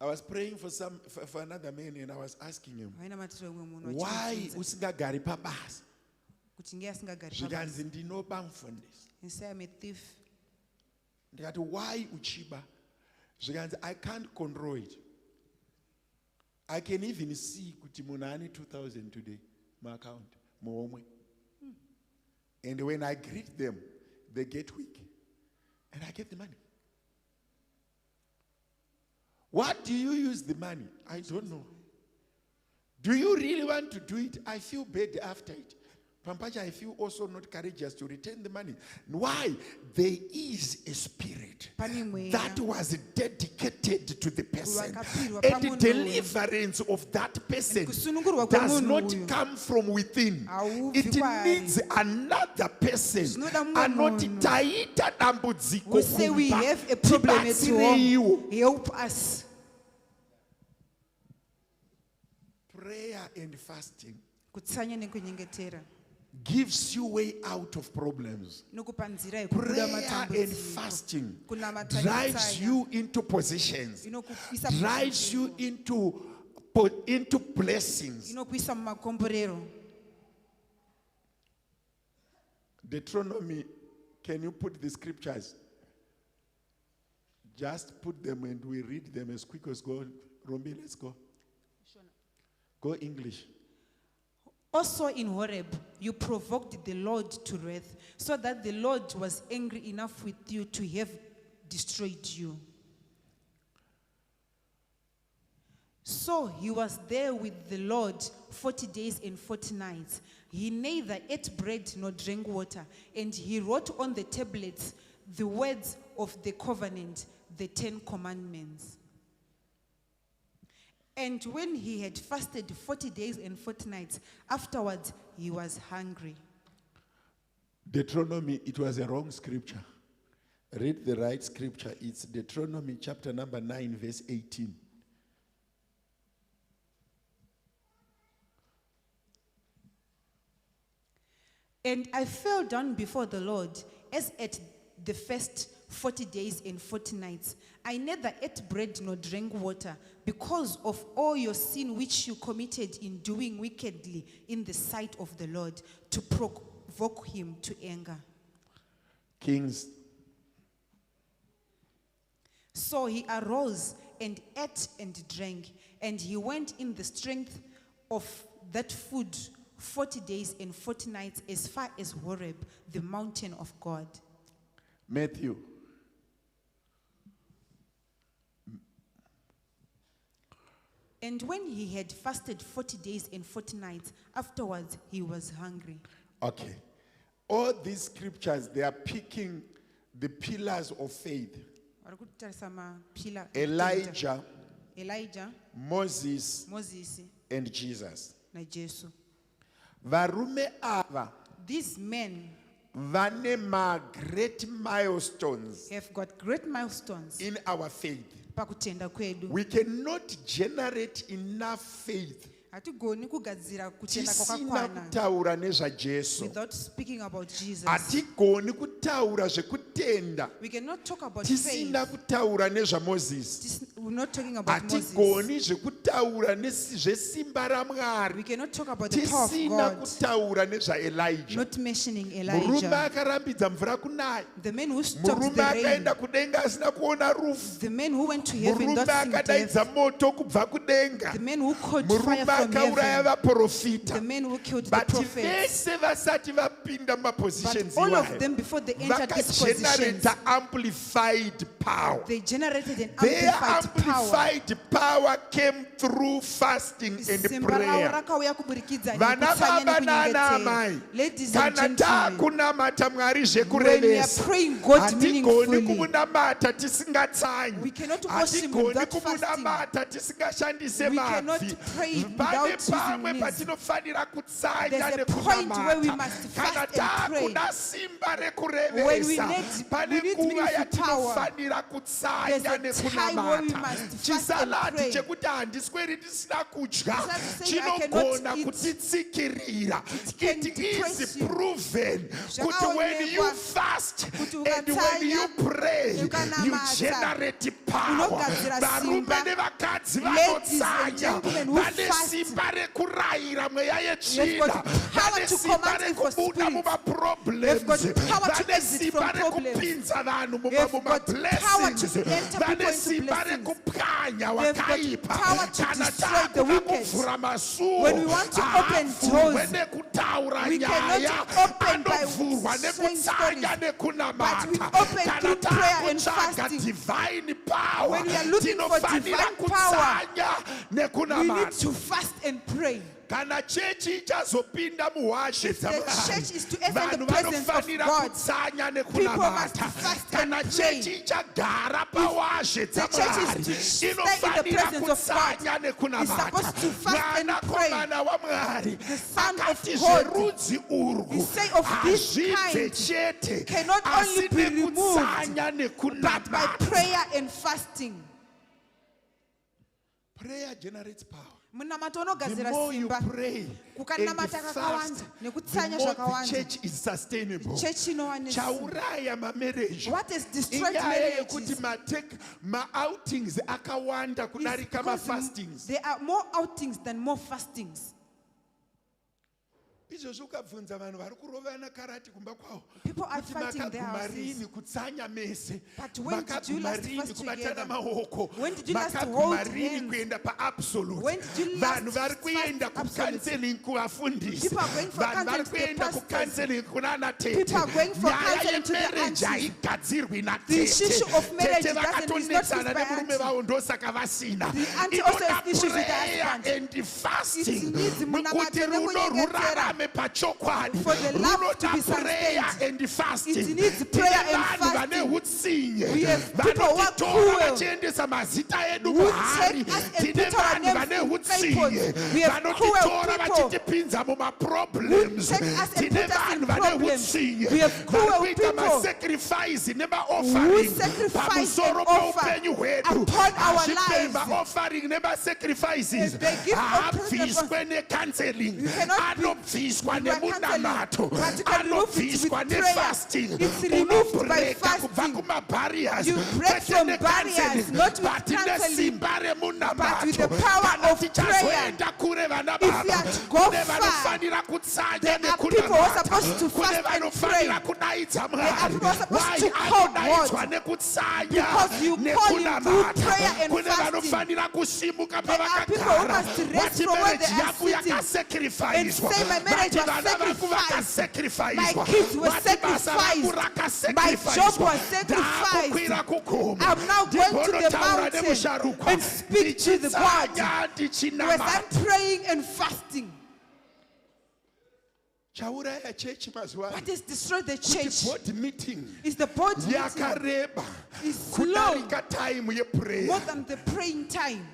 Speaker 3: I was praying for another man and I was asking him,
Speaker 6: Vainamatira umwe munhu
Speaker 3: why
Speaker 6: vachimubvunza
Speaker 3: usingagari pabasa?
Speaker 6: kuti nge asingagari
Speaker 3: Zvikanzi ndinoba mufundisi.
Speaker 6: and say I'm a thief.
Speaker 3: Ndikati why uchiba? Zvikanzi I can't control it. I can even see kuti munhu ane 2,000 today account muhomwe. And when I greet them, they get weak. And I get the money. What do you use the money? I don't know. Do you really want to do it? I feel bad after it. Pampacha, I feel also not courageous to return the money. Why? There is a spirit that was dedicated to the person. And the deliverance of that person does not come from within. It needs another person.
Speaker 2: Who say we have a problem at home. Help us.
Speaker 3: Prayer and fasting gives you way out of problems. Prayer and fasting drives you into positions, drives you into blessings. Deuteronomy, can you put the scriptures? Just put them and we read them as quick as go. Rombi, let's go. Go English.
Speaker 2: Also in Horeb, you provoked the Lord to wrath, so that the Lord was angry enough with you to have destroyed you. So he was there with the Lord 40 days and 40 nights. He neither ate bread nor drank water, and he wrote on the tablets the words of the covenant, the 10 commandments. And when he had fasted 40 days and 40 nights, afterwards he was hungry.
Speaker 3: Deuteronomy, it was a wrong scripture. Read the right scripture. It's Deuteronomy chapter number 9, verse 18.
Speaker 2: And I fell down before the Lord, as at the first 40 days and 40 nights. I neither ate bread nor drank water, because of all your sin which you committed in doing wickedly in the sight of the Lord, to provoke him to anger.
Speaker 3: Kings.
Speaker 2: So he arose and ate and drank, and he went in the strength of that food 40 days and 40 nights as far as Horeb, the mountain of God.
Speaker 3: Matthew.
Speaker 2: And when he had fasted 40 days and 40 nights, afterwards he was hungry.
Speaker 3: Okay. All these scriptures, they are picking the pillars of faith. Elijah, Moses, and Jesus. Varume ava.
Speaker 2: These men
Speaker 3: Vanema great milestones
Speaker 2: have got great milestones
Speaker 3: in our faith.
Speaker 2: pakutenda kwedu.
Speaker 3: We cannot generate enough faith
Speaker 2: Hatigoni kugadzira kutenda
Speaker 3: tisina
Speaker 2: kwakakwana
Speaker 3: kutaura nezvajesu.
Speaker 2: without speaking about Jesus.
Speaker 3: Hatigoni kutaura zvekutenda
Speaker 2: We cannot talk about
Speaker 3: tisina
Speaker 2: faith.
Speaker 3: kutaura nezvamozisi.
Speaker 2: We're not talking about Moses.
Speaker 3: Hatigoni zvekutaura zvesimba raMwari
Speaker 2: We cannot talk about the power of
Speaker 3: tisina
Speaker 2: God.
Speaker 3: kutaura nezvaElijah.
Speaker 2: Not mentioning
Speaker 3: Murume
Speaker 2: Elijah.
Speaker 3: akarambidza mvura kunaya.
Speaker 2: The man who stopped
Speaker 3: Murume
Speaker 2: the rain.
Speaker 3: akaenda kudenga asina kuona rufu.
Speaker 2: The man who went to heaven
Speaker 3: Murume
Speaker 2: without seeing
Speaker 3: akadaidza
Speaker 2: death.
Speaker 3: moto kubva kudenga.
Speaker 2: The man who caught fire
Speaker 3: Murume
Speaker 2: from
Speaker 3: akauraya
Speaker 2: heaven.
Speaker 3: vaprofita.
Speaker 2: The man who killed the
Speaker 3: But
Speaker 2: prophets.
Speaker 3: vese vasati vapinda
Speaker 2: But
Speaker 3: mumapositions
Speaker 2: all of
Speaker 3: iwayo,
Speaker 2: them, before they entered these positions,
Speaker 3: vakagenerata amplified power.
Speaker 2: they generated an
Speaker 3: Their
Speaker 2: amplified power.
Speaker 3: amplified power came through fasting and
Speaker 2: Simba rao
Speaker 3: prayer.
Speaker 2: rakauya kuburikidza
Speaker 3: Vana
Speaker 2: nekutsanya
Speaker 3: baba nana
Speaker 2: nekunyengetera.
Speaker 3: amai,
Speaker 2: Ladies and
Speaker 3: kana
Speaker 2: gentlemen,
Speaker 3: takunamata Mwari
Speaker 2: when we are
Speaker 3: zvekurevesa,
Speaker 2: praying God
Speaker 3: hatigoni
Speaker 2: meaningfully,
Speaker 3: kumunamata tisingatsanyi,
Speaker 2: we cannot worship Him
Speaker 3: hatigoni
Speaker 2: without fasting.
Speaker 3: kumunamata tisingashandise
Speaker 2: We cannot
Speaker 3: mabvi.
Speaker 2: pray
Speaker 3: Pane
Speaker 2: without using
Speaker 3: pamwe
Speaker 2: means.
Speaker 3: patinofanira kutsanya
Speaker 2: There's a point where we
Speaker 3: nekunamata.
Speaker 2: must
Speaker 3: Kana
Speaker 2: fast and pray.
Speaker 3: takuna simba
Speaker 2: When we
Speaker 3: rekurevesa,
Speaker 2: need-
Speaker 3: pane
Speaker 2: we need
Speaker 3: nguva
Speaker 2: meaningful power.
Speaker 3: yatinofanira kutsanya
Speaker 2: There's a time where we
Speaker 3: nekunamata.
Speaker 2: must fast and
Speaker 3: Chisaladi
Speaker 2: pray.
Speaker 3: chekuti handisweri tisina kudya
Speaker 2: It's not to say I cannot
Speaker 3: chinogona
Speaker 2: eat.
Speaker 3: kutitsikirira.
Speaker 2: can
Speaker 3: It
Speaker 2: depress
Speaker 3: is
Speaker 2: you.
Speaker 3: proven kuti when you
Speaker 2: Zvakaonekwa
Speaker 3: fast
Speaker 2: kuti
Speaker 3: and when you
Speaker 2: ukatsanya,
Speaker 3: pray you
Speaker 2: ukanamata,
Speaker 3: generate power.
Speaker 2: unogadzira
Speaker 3: Varume
Speaker 2: simba.
Speaker 3: nevakadzi
Speaker 2: Ladies and
Speaker 3: vanotsanya
Speaker 2: gentlemen who
Speaker 3: vane
Speaker 2: fast,
Speaker 3: simba rekurayira mweya
Speaker 2: You've
Speaker 3: yetsvina,
Speaker 2: got power
Speaker 3: vane
Speaker 2: to
Speaker 3: simba
Speaker 2: command evil
Speaker 3: rekubuda
Speaker 2: spirits. You've
Speaker 3: mumaproblems,
Speaker 2: got power to
Speaker 3: vane
Speaker 2: exit
Speaker 3: simba
Speaker 2: from problems.
Speaker 3: rekupinza vanhu
Speaker 2: You've got power to
Speaker 3: mumablessings,
Speaker 2: enter
Speaker 3: vane
Speaker 2: people into
Speaker 3: simba
Speaker 2: blessings.
Speaker 3: rekupwanya
Speaker 2: You've got
Speaker 3: wakaipa.
Speaker 2: power to
Speaker 3: Kana
Speaker 2: destroy the
Speaker 3: takuda
Speaker 2: wicked.
Speaker 3: kuvhura masuo,
Speaker 2: When we want to open
Speaker 3: haavhurwe
Speaker 2: doors,
Speaker 3: nekutaura
Speaker 2: we
Speaker 3: nyaya,
Speaker 2: cannot open by
Speaker 3: anovhurwa
Speaker 2: saying
Speaker 3: nekutsanya
Speaker 2: stories,
Speaker 3: nekunamata.
Speaker 2: but we open
Speaker 3: Kana
Speaker 2: through
Speaker 6: prayer and
Speaker 3: takutsvaga
Speaker 6: fasting,
Speaker 3: divine power,
Speaker 6: when we are looking for
Speaker 3: tinofanira
Speaker 6: divine power,
Speaker 3: kutsanya
Speaker 6: we need
Speaker 3: nekunamata.
Speaker 6: to fast and pray.
Speaker 3: Kana chechi ichazopinda muhashe
Speaker 6: If the church is to enter
Speaker 3: vanhu
Speaker 6: the presence of
Speaker 3: vanofanira
Speaker 6: God,
Speaker 3: kutsanya
Speaker 6: people must
Speaker 3: nekunamata.
Speaker 6: fast
Speaker 3: Kana
Speaker 6: and pray.
Speaker 3: chechi ichagara pawashe
Speaker 6: The church is to stay in the presence of God. It's supposed to fast and pray.
Speaker 3: Mwanakomana waMwari
Speaker 6: The Son of
Speaker 3: akati
Speaker 6: God,
Speaker 3: zverudzi urwu
Speaker 6: he say of this
Speaker 3: hazvibve
Speaker 6: kind
Speaker 3: chete
Speaker 6: cannot only
Speaker 3: asi
Speaker 6: be removed,
Speaker 3: nekutsanya
Speaker 6: but by
Speaker 3: nekunamata.
Speaker 6: prayer and fasting.
Speaker 3: Prayer generates power.
Speaker 6: Munamato
Speaker 3: The
Speaker 6: unogadzira
Speaker 3: more you
Speaker 6: simba.
Speaker 3: pray
Speaker 6: Kukanamata
Speaker 3: and
Speaker 6: kakawanda
Speaker 3: fast,
Speaker 6: nekutsanya
Speaker 3: the more the
Speaker 6: zvakawanda.
Speaker 3: church is sustainable.
Speaker 6: Church inowa nesimba.
Speaker 3: Chauraya mamarriage.
Speaker 6: What has destroyed
Speaker 3: Inyaya yekuti
Speaker 6: marriages?
Speaker 3: ma-outings akawanda
Speaker 6: Is
Speaker 3: kudarika
Speaker 6: because
Speaker 3: ma-fastings.
Speaker 6: there are more outings than more fastings.
Speaker 3: Izvozvo ukabvunza vanhu vari kurovana karati kumba kwavo
Speaker 6: People are
Speaker 3: kuti
Speaker 6: fighting their
Speaker 3: makaguma
Speaker 6: houses.
Speaker 3: rini kutsanya mese,
Speaker 6: But when did you
Speaker 3: makaguma
Speaker 6: last
Speaker 3: rini
Speaker 6: fast
Speaker 3: kubatana
Speaker 6: together?
Speaker 3: maoko,
Speaker 6: When did you last
Speaker 3: makaguma
Speaker 6: hold
Speaker 3: rini
Speaker 6: hands?
Speaker 3: kuenda pa-absolute.
Speaker 6: When did you last
Speaker 3: Vanhu vari kuenda
Speaker 6: fast
Speaker 3: kucounseling kuvafundisi.
Speaker 6: People are going for
Speaker 3: Vanhu vari
Speaker 6: counseling to the
Speaker 3: kuenda
Speaker 6: pastors.
Speaker 3: kucounseling kuna tete.
Speaker 6: People are going for
Speaker 3: Nyaya
Speaker 6: counseling to the
Speaker 3: yemarriage
Speaker 6: aunties.
Speaker 3: haigadzirwi
Speaker 6: The issue of marriage
Speaker 3: Tete
Speaker 6: is not
Speaker 3: vakatonetsana
Speaker 6: fixed by
Speaker 3: nemurume
Speaker 6: auntie.
Speaker 3: vavo ndosaka vasina.
Speaker 6: The auntie also
Speaker 3: Inoda
Speaker 6: has issues with the
Speaker 3: prayer
Speaker 6: husband.
Speaker 3: and fasting
Speaker 6: It needs
Speaker 3: kuti
Speaker 6: munamato
Speaker 3: runo
Speaker 6: nekunyengetera.
Speaker 3: rurarame pachokwadi.
Speaker 6: For the love to be
Speaker 3: Runoda prayer
Speaker 6: sustained.
Speaker 3: and fasting.
Speaker 6: It needs prayer
Speaker 3: Tine
Speaker 6: and
Speaker 3: vanhu vane
Speaker 6: fasting.
Speaker 3: utsinye
Speaker 6: We have people who are
Speaker 3: vanotitora
Speaker 6: cruel,
Speaker 3: vachiendesa mazita edu
Speaker 6: who
Speaker 3: muhari.
Speaker 6: take us and
Speaker 3: Tine
Speaker 6: put our
Speaker 3: vanhu vane
Speaker 6: names in
Speaker 3: utsinye
Speaker 6: papers. We have cruel
Speaker 3: vanotitora
Speaker 6: people
Speaker 3: vachitipinza mumaproblems.
Speaker 6: who take us and
Speaker 3: Tine
Speaker 6: put us
Speaker 3: vanhu
Speaker 6: in
Speaker 3: vane
Speaker 6: problems.
Speaker 3: utsinye
Speaker 6: We have
Speaker 3: vari
Speaker 6: cruel
Speaker 3: kuita
Speaker 6: people
Speaker 3: masacrifice
Speaker 6: who
Speaker 3: nemaoffering
Speaker 6: sacrifice and
Speaker 3: pamusoro
Speaker 6: offer
Speaker 3: peupenyu hwedu.
Speaker 6: upon our
Speaker 3: Hazvipe
Speaker 6: lives.
Speaker 3: maoffering nemasacrifices
Speaker 6: If they give offering,
Speaker 3: haabviswe necounseling,
Speaker 6: you cannot be
Speaker 3: anobviswa
Speaker 6: by counseling,
Speaker 3: nemunamato,
Speaker 6: but you can remove it with
Speaker 3: anobviswa
Speaker 6: prayer.
Speaker 3: nefasting.
Speaker 6: It's removed by
Speaker 3: Unobreka kubva
Speaker 6: fasting.
Speaker 3: kumabarriers,
Speaker 6: You break
Speaker 3: kwete
Speaker 6: from
Speaker 3: necounseling,
Speaker 6: barriers, not with
Speaker 3: but
Speaker 6: counseling,
Speaker 3: nesimba
Speaker 6: but with the
Speaker 3: remunamato.
Speaker 6: power
Speaker 3: Kana
Speaker 6: of
Speaker 3: tichazoenda kure vana
Speaker 6: If you
Speaker 3: baba,
Speaker 6: are to go
Speaker 3: kune
Speaker 6: far,
Speaker 3: vanofanira kutsanya
Speaker 6: there are people who are
Speaker 3: nekunamata,
Speaker 6: supposed to
Speaker 3: kune
Speaker 6: fast and
Speaker 3: vanofanira
Speaker 6: pray.
Speaker 3: kudaidza
Speaker 6: There are
Speaker 3: Mwari.
Speaker 6: people who are supposed
Speaker 3: Why
Speaker 6: to call
Speaker 3: anodaidzwa
Speaker 6: God?
Speaker 3: nekutsanya
Speaker 6: Because you call him through prayer
Speaker 3: nekunamata.
Speaker 6: and
Speaker 3: Kune
Speaker 6: fasting.
Speaker 3: vanofanira kusimuka
Speaker 6: There are people who
Speaker 3: pavakagara
Speaker 6: must rest
Speaker 3: vati
Speaker 6: from where they
Speaker 3: marriage
Speaker 6: are
Speaker 3: yangu
Speaker 6: sitting and
Speaker 3: yakasacrificewa,
Speaker 6: say, my marriage
Speaker 3: vati
Speaker 6: was
Speaker 3: vana vangu
Speaker 6: sacrificed. My
Speaker 3: vakasacrificewa,
Speaker 6: kids were
Speaker 3: vati basa rangu
Speaker 6: sacrificed. My job was sacrificed.
Speaker 3: ndakukwira kugomo,
Speaker 6: I'm now going to the
Speaker 3: ndigonotaura
Speaker 6: mountain
Speaker 3: nemusharukwa,
Speaker 6: and speak to the God.
Speaker 3: ndichitsanya,
Speaker 6: Whereas
Speaker 3: ndichinamata.
Speaker 6: I'm praying and fasting.
Speaker 3: Chauraya chechi mazuva
Speaker 6: What has destroyed the
Speaker 3: kuti
Speaker 6: church
Speaker 3: board meeting
Speaker 6: is the board meeting
Speaker 3: yakareba
Speaker 6: is slow
Speaker 3: kudarika time yeprayer.
Speaker 6: more than the praying time.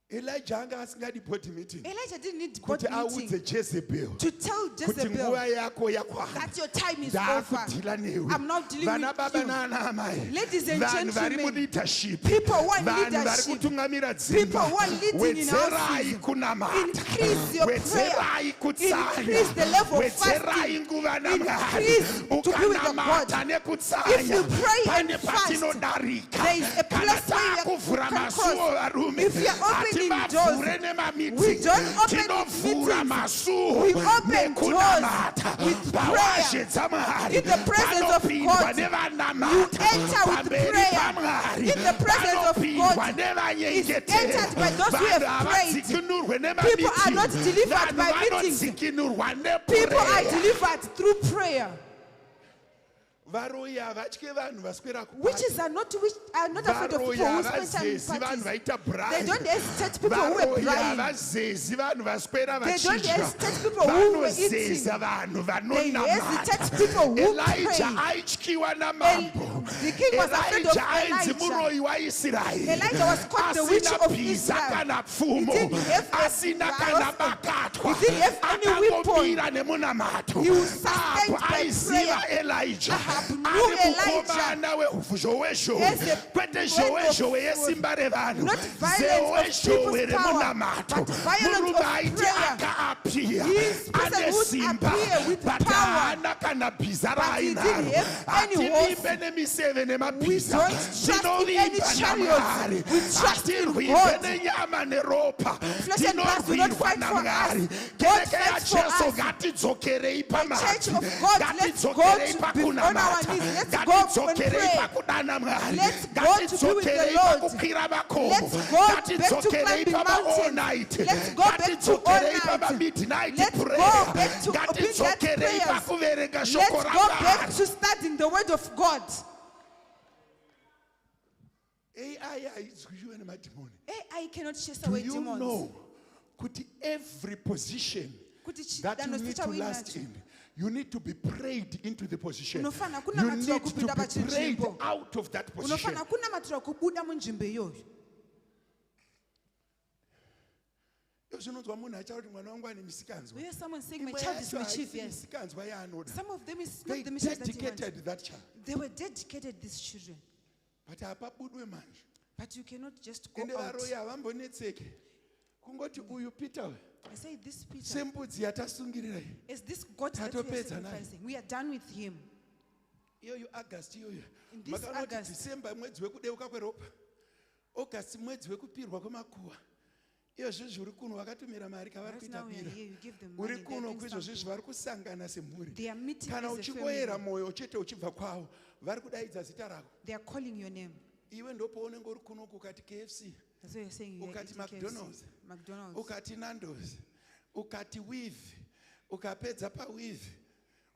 Speaker 3: Elijah anga asingadi board meeting
Speaker 6: Elijah didn't need board
Speaker 3: kuti audze
Speaker 6: meeting
Speaker 3: Jezebel
Speaker 6: to tell
Speaker 3: kuti
Speaker 6: Jezebel
Speaker 3: nguva yako yakwana,
Speaker 6: that your time is over.
Speaker 3: ndaakudhila newe.
Speaker 6: I'm not dealing
Speaker 3: Vana
Speaker 6: with
Speaker 3: baba
Speaker 6: you.
Speaker 3: nana amai,
Speaker 6: Ladies and
Speaker 3: vanhu vari
Speaker 6: gentlemen,
Speaker 3: muleadership,
Speaker 6: people who are in
Speaker 3: vanhu vari
Speaker 6: leadership,
Speaker 3: kutungamira
Speaker 6: people
Speaker 3: dzimba,
Speaker 6: who are leading in
Speaker 3: wedzerai
Speaker 6: houses,
Speaker 3: kunamata,
Speaker 6: increase your
Speaker 3: wedzerai
Speaker 6: prayer,
Speaker 3: kutsanya,
Speaker 6: increase the level of
Speaker 3: wedzerai
Speaker 6: fasting,
Speaker 3: nguva namwari,
Speaker 6: increase to be with the
Speaker 3: ukanamata
Speaker 6: God.
Speaker 3: nekutsanya,
Speaker 6: If you pray
Speaker 3: pane
Speaker 6: and fast,
Speaker 3: patinodarika.
Speaker 6: there is a
Speaker 3: Kana
Speaker 6: place where you
Speaker 3: taakuvhura
Speaker 6: can
Speaker 3: masuo
Speaker 6: cross.
Speaker 3: varume,
Speaker 6: If you are opening
Speaker 3: hativavhure
Speaker 6: doors,
Speaker 3: nemamiti,
Speaker 6: we don't open
Speaker 3: tinovhura
Speaker 6: meetings.
Speaker 3: masuo
Speaker 6: We open
Speaker 3: nekunamata
Speaker 6: doors with
Speaker 3: pawazhe
Speaker 6: prayer.
Speaker 3: dzamwari.
Speaker 6: In the presence of
Speaker 3: Panopindwa
Speaker 6: God,
Speaker 3: nevanamata,
Speaker 6: you enter with
Speaker 3: pamberi
Speaker 6: prayer.
Speaker 3: paMwari.
Speaker 6: In the presence of
Speaker 3: Panopindwa
Speaker 6: God, is
Speaker 3: nevanyengetera.
Speaker 6: entered by those who
Speaker 3: Vanhu
Speaker 6: have prayed.
Speaker 3: havadzikinurwe
Speaker 6: People are not
Speaker 3: nemamiti.
Speaker 6: delivered
Speaker 3: Vanhu
Speaker 6: by meetings.
Speaker 3: vanodzikinurwa
Speaker 6: People are
Speaker 3: neprayer.
Speaker 6: delivered through prayer.
Speaker 3: Varoyi havatyi vanhu vaswera
Speaker 6: Witches are not afraid of people who spend time in
Speaker 3: vanhu
Speaker 6: parties.
Speaker 3: vaita
Speaker 6: They don't hesitate people who were
Speaker 3: varoyi
Speaker 6: blind.
Speaker 3: havazezi vanhu vaswera
Speaker 6: They don't
Speaker 3: vachidya,
Speaker 6: hesitate people who were eating.
Speaker 3: vanozeza vanhu
Speaker 6: They hesitate
Speaker 3: vanonamata.
Speaker 6: people who
Speaker 3: Elijah
Speaker 6: pray.
Speaker 3: aityiwa namambo.
Speaker 6: The king was afraid of
Speaker 3: Elijah ainzi
Speaker 6: Elijah.
Speaker 3: muroyi waIsraeri.
Speaker 6: Elijah was called the witch
Speaker 3: Asina
Speaker 6: of
Speaker 3: bhiza
Speaker 6: Israel.
Speaker 3: kana pfumo,
Speaker 6: He didn't have a
Speaker 3: asina kana
Speaker 6: husband.
Speaker 3: bakatwa,
Speaker 6: He didn't have any weapon.
Speaker 3: akangomira nemunamato.
Speaker 6: He was sustained
Speaker 3: Apo
Speaker 6: by
Speaker 3: aiziva
Speaker 6: prayer.
Speaker 3: Elijah
Speaker 6: Ahab knew
Speaker 3: ari
Speaker 6: Elijah
Speaker 3: mukomana wezhowezhowe,
Speaker 6: as a
Speaker 3: kwete
Speaker 6: man
Speaker 3: zhowezhowe
Speaker 6: of-
Speaker 3: yesimba revanhu,
Speaker 6: not violence of
Speaker 3: zhowezhowe
Speaker 6: people's power,
Speaker 3: remunamato.
Speaker 6: but violence
Speaker 3: Murume
Speaker 6: of
Speaker 3: aiti
Speaker 6: prayer.
Speaker 3: akaapia,
Speaker 6: He is person
Speaker 3: ane
Speaker 6: who
Speaker 3: simba,
Speaker 6: appear with
Speaker 3: but
Speaker 6: power.
Speaker 3: haana kana bhiza
Speaker 6: But he didn't have any horse.
Speaker 3: rainaro. nemiseve
Speaker 6: We
Speaker 3: nemabhiza.
Speaker 6: don't trust in any
Speaker 3: Tinovimba
Speaker 6: chariots.
Speaker 3: naMwari.
Speaker 6: We trust in
Speaker 3: Hatirwirwe
Speaker 6: God.
Speaker 3: nenyama neropa.
Speaker 6: Flesh and blood do not
Speaker 3: Tinorwirwa
Speaker 6: fight for
Speaker 3: naMwari.
Speaker 6: us. God
Speaker 3: Kereke
Speaker 6: fights for
Speaker 3: yaJesu
Speaker 6: us.
Speaker 3: ngatidzokerei
Speaker 6: The church
Speaker 3: pamati.
Speaker 6: of God, let's go
Speaker 3: Ngatidzokerei
Speaker 6: to be on
Speaker 3: pakunamata.
Speaker 6: our knees. Let's go and
Speaker 3: Ngatidzokerei
Speaker 6: pray.
Speaker 3: pakudana Mwari.
Speaker 6: Let's go to be with the
Speaker 3: Ngatidzokerei
Speaker 6: Lord.
Speaker 3: pakukwira makomo.
Speaker 6: Let's go back to
Speaker 3: Ngatidzokerei
Speaker 6: climbing
Speaker 3: pama all
Speaker 6: mountains.
Speaker 3: night.
Speaker 6: Let's go back to all
Speaker 3: Ngatidzokerei pama
Speaker 6: night.
Speaker 3: midnight
Speaker 6: Let's
Speaker 3: prayer.
Speaker 6: go back to obedient
Speaker 3: Ngatidzokerei
Speaker 6: prayers.
Speaker 3: pakuverenga
Speaker 6: Let's
Speaker 3: shoko
Speaker 6: go back
Speaker 3: raMwari.
Speaker 6: to studying the word of God.
Speaker 3: AI haidyiwe nemadhimoni.
Speaker 6: AI cannot chase
Speaker 3: Do
Speaker 6: away
Speaker 3: you
Speaker 6: demons.
Speaker 3: know kuti every position
Speaker 6: Kuti
Speaker 3: that you
Speaker 6: chidanho
Speaker 3: need to
Speaker 6: sichawina
Speaker 3: last
Speaker 6: nacho.
Speaker 3: in, you need to be prayed into the position.
Speaker 6: Unofana
Speaker 3: You
Speaker 6: kunamatirwa
Speaker 3: need to
Speaker 6: kupinda
Speaker 3: be prayed
Speaker 6: pachinzvimbo.
Speaker 3: out of that position.
Speaker 6: Unofana kunamatirwa kubuda munzvimbo iyoyo.
Speaker 3: Zvinonzwa munhu achati mwana wangu ane misikanzwa.
Speaker 6: We hear someone saying, my
Speaker 3: Imwe
Speaker 6: child is
Speaker 3: yacho
Speaker 6: mischievous.
Speaker 3: haisi misikanzwa yaanoda.
Speaker 6: Some of them is
Speaker 3: They
Speaker 6: not the mischievous that he wants.
Speaker 3: dedicated that child.
Speaker 6: They were dedicated, these children.
Speaker 3: But hapabudwe manje.
Speaker 6: But you cannot just go
Speaker 3: Ende
Speaker 6: out.
Speaker 3: varoyi havambonetseki. Kungoti uyu Peter
Speaker 6: I say this Peter
Speaker 3: sembudzi yatasungirira iyi.
Speaker 6: is this God that we are
Speaker 3: Tatopedza naye.
Speaker 6: sacrificing. We are done with him.
Speaker 3: Iyoyo August iyoyo.
Speaker 6: In this
Speaker 3: Makanoti
Speaker 6: August.
Speaker 3: December mwedzi wekudeuka kweropa. August mwedzi wekupirwa kwemakuva. Izvozvi uri kuno vakatumira mari kavari
Speaker 6: Right
Speaker 3: kuita
Speaker 6: now we are
Speaker 3: bira.
Speaker 6: here, you give them money.
Speaker 3: Uri
Speaker 6: they're
Speaker 3: kuno
Speaker 6: doing
Speaker 3: kuizvozvi
Speaker 6: something.
Speaker 3: vari kusangana semhuri.
Speaker 6: They are meeting
Speaker 3: Kana
Speaker 6: as a
Speaker 3: uchingoyera
Speaker 6: family.
Speaker 3: mwoyo chete uchibva kwavo vari kudaidza zita rako.
Speaker 6: They are calling your name.
Speaker 3: Iwe ndopaunenge uri kuno ukati KFC,
Speaker 6: That's why you're saying you're
Speaker 3: ukati
Speaker 6: eating
Speaker 3: McDonald's,
Speaker 6: KFC, McDonald's.
Speaker 3: ukati Nando's, ukati Weave, ukapedza paWeave,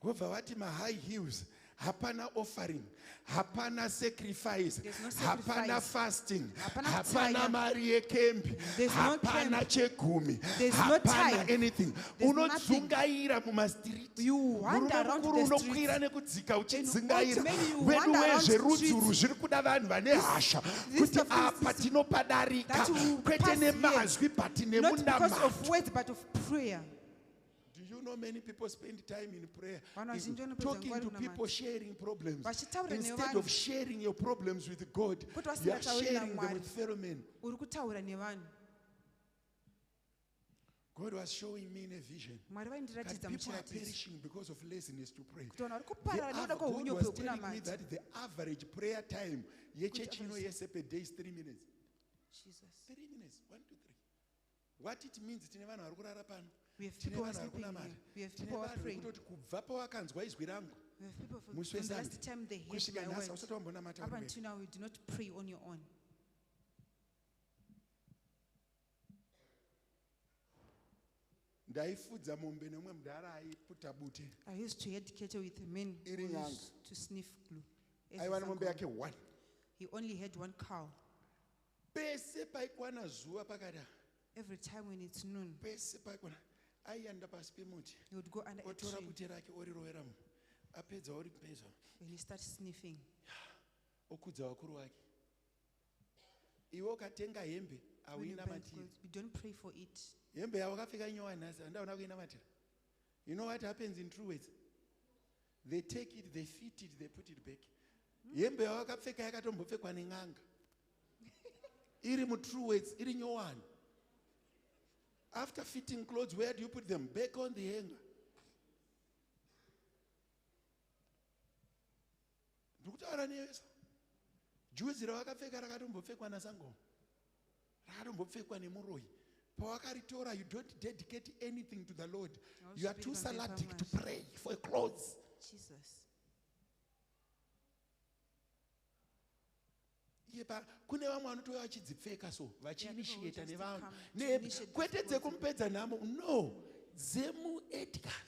Speaker 3: wobva wati mahigh heels, hapana offering, hapana sacrifice,
Speaker 6: There's no
Speaker 3: hapana
Speaker 6: sacrifice.
Speaker 3: fasting,
Speaker 6: Hapana
Speaker 3: hapana
Speaker 6: kutaya.
Speaker 3: mari yekempi,
Speaker 6: There's no
Speaker 3: hapana
Speaker 6: camp.
Speaker 3: chegumi,
Speaker 6: There's no
Speaker 3: hapana
Speaker 6: tithe.
Speaker 3: anything.
Speaker 6: There's nothing.
Speaker 3: Unodzungaira mumastriti.
Speaker 6: You wander around
Speaker 3: Murume mukuru
Speaker 6: the
Speaker 3: unokwira
Speaker 6: streets.
Speaker 3: nekudzika
Speaker 6: And
Speaker 3: uchidzingaira.
Speaker 6: ultimately you
Speaker 3: Wedu
Speaker 6: wander around
Speaker 3: wezverudzi
Speaker 6: streets.
Speaker 3: urwu zviri kuda vanhu vane hasha
Speaker 6: This
Speaker 3: kuti
Speaker 6: of this
Speaker 3: apa
Speaker 6: is-
Speaker 3: tinopadarika
Speaker 6: that will
Speaker 3: kwete
Speaker 6: pass
Speaker 3: nemazwi but
Speaker 6: Not because
Speaker 3: nemunamato.
Speaker 6: of words, but of prayer.
Speaker 3: Do you know many people spend time in prayer
Speaker 6: Vanhu
Speaker 3: in
Speaker 6: vazhinji vanopedza
Speaker 3: talking
Speaker 6: nguva
Speaker 3: to
Speaker 6: vari
Speaker 3: people,
Speaker 6: kunamata.
Speaker 3: sharing problems
Speaker 6: Vachitaura
Speaker 3: instead
Speaker 6: nevanhu.
Speaker 3: of sharing your problems with God.
Speaker 6: Kuti
Speaker 3: You are
Speaker 6: vasingatauri
Speaker 3: sharing them
Speaker 6: naMwari.
Speaker 3: with fellow men.
Speaker 6: Uri kutaura nevanhu.
Speaker 3: God was showing me in a vision
Speaker 6: Mwari
Speaker 3: that
Speaker 6: vaindiratidza
Speaker 3: people are
Speaker 6: muchiratidzo.
Speaker 3: perishing because of laziness to pray.
Speaker 6: Kuti vanhu vari
Speaker 3: The
Speaker 6: kuparara nokuda
Speaker 3: God
Speaker 6: kweunyoro
Speaker 3: was telling me
Speaker 6: hwekunamata.
Speaker 3: that the average prayer time yechechi ino
Speaker 6: average-
Speaker 3: yese per day is 3 minutes.
Speaker 6: Jesus.
Speaker 3: 3 minutes, 1, 2, 3. What it means, tine vanhu vari kurara pano.
Speaker 6: We have
Speaker 3: Tine
Speaker 6: people who are
Speaker 3: vanhu vari
Speaker 6: sleeping
Speaker 3: kunamata.
Speaker 6: here. We have
Speaker 3: Tine
Speaker 6: people who are
Speaker 3: vanhu
Speaker 6: praying.
Speaker 3: vekutoti kubva pawakanzwa izwi rangu
Speaker 6: We have people from
Speaker 3: musi
Speaker 6: the
Speaker 3: weSunday
Speaker 6: last time they heard
Speaker 3: kusvika
Speaker 6: my
Speaker 3: nhasi
Speaker 6: word.
Speaker 3: hausati wambonamata
Speaker 6: Up
Speaker 3: uri
Speaker 6: until now, we do not pray on your own.
Speaker 3: ndaifudza mombe nemumwe mudhara aiputa bute.
Speaker 6: I used to head cattle with a man who
Speaker 3: Iri nyanga.
Speaker 6: used to sniff glue.
Speaker 3: Aiva nemombe yake 1.
Speaker 6: He only had one cow.
Speaker 3: Pese paikwana zuva pakada.
Speaker 6: Every time when it's noon,
Speaker 3: Pese paikwana. Aienda pasi pemuti.
Speaker 6: he would go under a
Speaker 3: Otora
Speaker 6: tree
Speaker 3: bute rake orirovera mu. Apedza ori peza.
Speaker 6: and he starts sniffing.
Speaker 3: Okudza vakuru vake. Iwe ukatenga hembe
Speaker 6: When you buy
Speaker 3: auinamatiri.
Speaker 6: clothes, we don't pray for it.
Speaker 3: Hembe yawakapfeka nyowa nhasi handaona kuinamatira. You know what happens in true words? They take it, they fit it, they put it back. Hembe yawakapfeka yakatombopfekwa nen'anga. Iri mu true words, iri nyowani. After fitting clothes, where do you put them? Back on the hanger. Ndikutaura nevesa. Juzi ravakapfeka rakatombopfekwa nasangoma. Rakatombopfekwa nemuroyi. Pawakaritora, you don't dedicate anything to the Lord. You are too saladic to pray for clothes.
Speaker 6: Jesus.
Speaker 3: Yepa kune vamwe vanotouya vachidzipfeka so vachiinitiata
Speaker 6: just
Speaker 3: nevanhu
Speaker 6: come to initiate
Speaker 3: kwete
Speaker 6: this
Speaker 3: dzekumupedza nhamo no dzemuedgar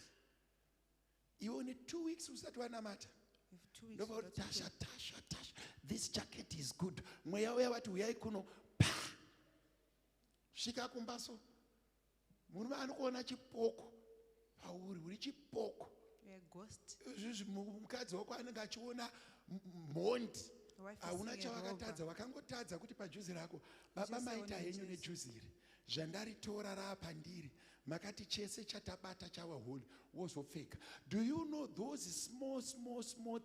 Speaker 3: iwe une 2 weeks usati wanamata
Speaker 6: We have 2 weeks
Speaker 3: ndobva kuti
Speaker 6: without
Speaker 3: tasha
Speaker 6: prayer.
Speaker 3: tasha tasha this jacket is good mweya uya vati uyai kuno pa svika kumba so murume anokuona chipoko pauri uri chipoko
Speaker 6: We are ghost.
Speaker 3: izvizvi mukadzi wako anenge achiona mhondi
Speaker 6: The wife is
Speaker 3: hauna
Speaker 6: seeing a
Speaker 3: chavakatadza
Speaker 6: rover.
Speaker 3: vakangotadza kuti pajuzi rako baba
Speaker 6: Just
Speaker 3: maita
Speaker 6: saw
Speaker 3: henyu
Speaker 6: one
Speaker 3: nejuzi iri zvandaritora raapandiri makati chese chatabata chava holi wozopfeka. Do you know those small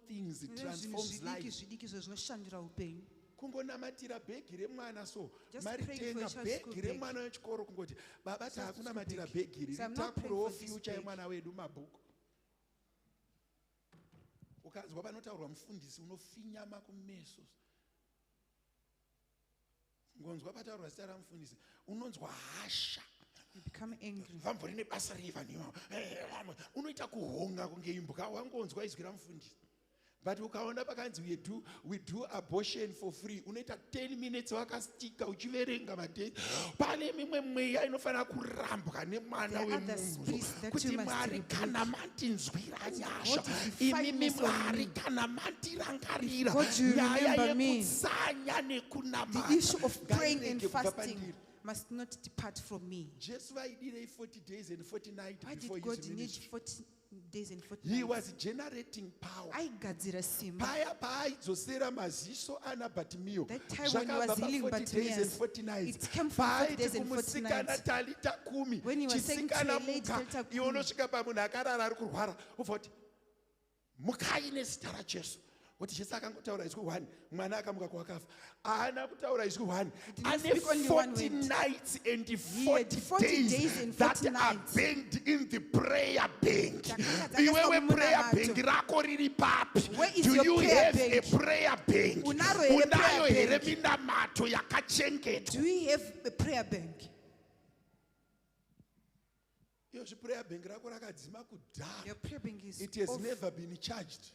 Speaker 3: things it
Speaker 6: Zvinhu
Speaker 3: transforms
Speaker 6: zvidiki
Speaker 3: life?
Speaker 6: zvidiki izvo zvinoshandura upenyu.
Speaker 3: Kungonamatira bhegi remwana so
Speaker 6: Just
Speaker 3: mari
Speaker 6: praying for
Speaker 3: tenga
Speaker 6: your child's school
Speaker 3: bhegi
Speaker 6: bag.
Speaker 3: remwana wechikoro kungoti baba
Speaker 6: Child's school
Speaker 3: taakunamatira
Speaker 6: bag.
Speaker 3: bhegi iri
Speaker 6: So I'm not praying
Speaker 3: ritakurewo
Speaker 6: for this
Speaker 3: future
Speaker 6: bag.
Speaker 3: yemwana wedu mabhuku. Ukazwa panotaurwa mufundisi unofinyama kumeso. Ngonzwa pataurwa zita ramufundisi unonzwa hasha.
Speaker 6: You become angry.
Speaker 3: Vamvuri nebasa reivaniwa unoita kuhonga kunge imbwa wangonzwa izwi ramufundisi But ukaona pakanzi we do abortion for free. Unoita 10 minutes wakastika uchiverenga madei. Pane mimwe mweya inofanira kurambwa nemwana wemunhu. Kuti Mwari kana mandinzwira nyasha. Imi Mwari kana mandirangarira. Nyaya yekutsanya nekunamata.
Speaker 2: The issue of praying and fasting must not depart from me.
Speaker 3: Jesu vaidire 40 days and 40 nights before
Speaker 2: God
Speaker 3: his
Speaker 2: need
Speaker 3: ministry.
Speaker 2: 40 days and 40
Speaker 3: He
Speaker 2: nights?
Speaker 3: was generating power.
Speaker 2: Aigadzira simba.
Speaker 3: Paya paaizosera maziso ana Bartimaeus.
Speaker 2: That time when he was
Speaker 3: Zvakabva
Speaker 2: healing
Speaker 3: 40 days and
Speaker 2: Bartimaeus,
Speaker 3: 40 nights.
Speaker 2: it came from 40 days and 40
Speaker 3: kumusikana
Speaker 2: nights.
Speaker 3: Talita kumi.
Speaker 2: When he was saying to a
Speaker 3: Chisikana
Speaker 2: lady,
Speaker 3: muka.
Speaker 2: Talita
Speaker 3: Iwo
Speaker 2: kumi.
Speaker 3: unosvika pamunhu akarara ari kurwara. Uvoti mukai nezita raJesu. Kuti Jesu akangotaura izwi 1, mwana akamuka kwakafa. Haana kutaura izwi 1. Ane
Speaker 2: speak only one
Speaker 3: 40
Speaker 2: word.
Speaker 3: nights and
Speaker 2: He
Speaker 3: 40
Speaker 2: had 40
Speaker 3: days
Speaker 2: and
Speaker 3: that
Speaker 2: 40
Speaker 3: are
Speaker 2: nights.
Speaker 3: banked in the prayer bank.
Speaker 2: Dzakaisa
Speaker 3: Iwewe
Speaker 2: muna
Speaker 3: prayer
Speaker 2: mato.
Speaker 3: bank rako riri papi?
Speaker 2: Where is
Speaker 3: Do
Speaker 2: your
Speaker 3: you
Speaker 2: prayer
Speaker 3: have
Speaker 2: bank?
Speaker 3: a prayer bank?
Speaker 2: Unaro here
Speaker 3: Unayo
Speaker 2: prayer
Speaker 3: here
Speaker 2: bank?
Speaker 3: minamato yakachengetwa?
Speaker 2: Do we have a prayer bank?
Speaker 3: Iyo prayer bank rako rakadzima kudhara.
Speaker 2: Your prayer bank is
Speaker 3: It has
Speaker 2: off.
Speaker 3: never been charged.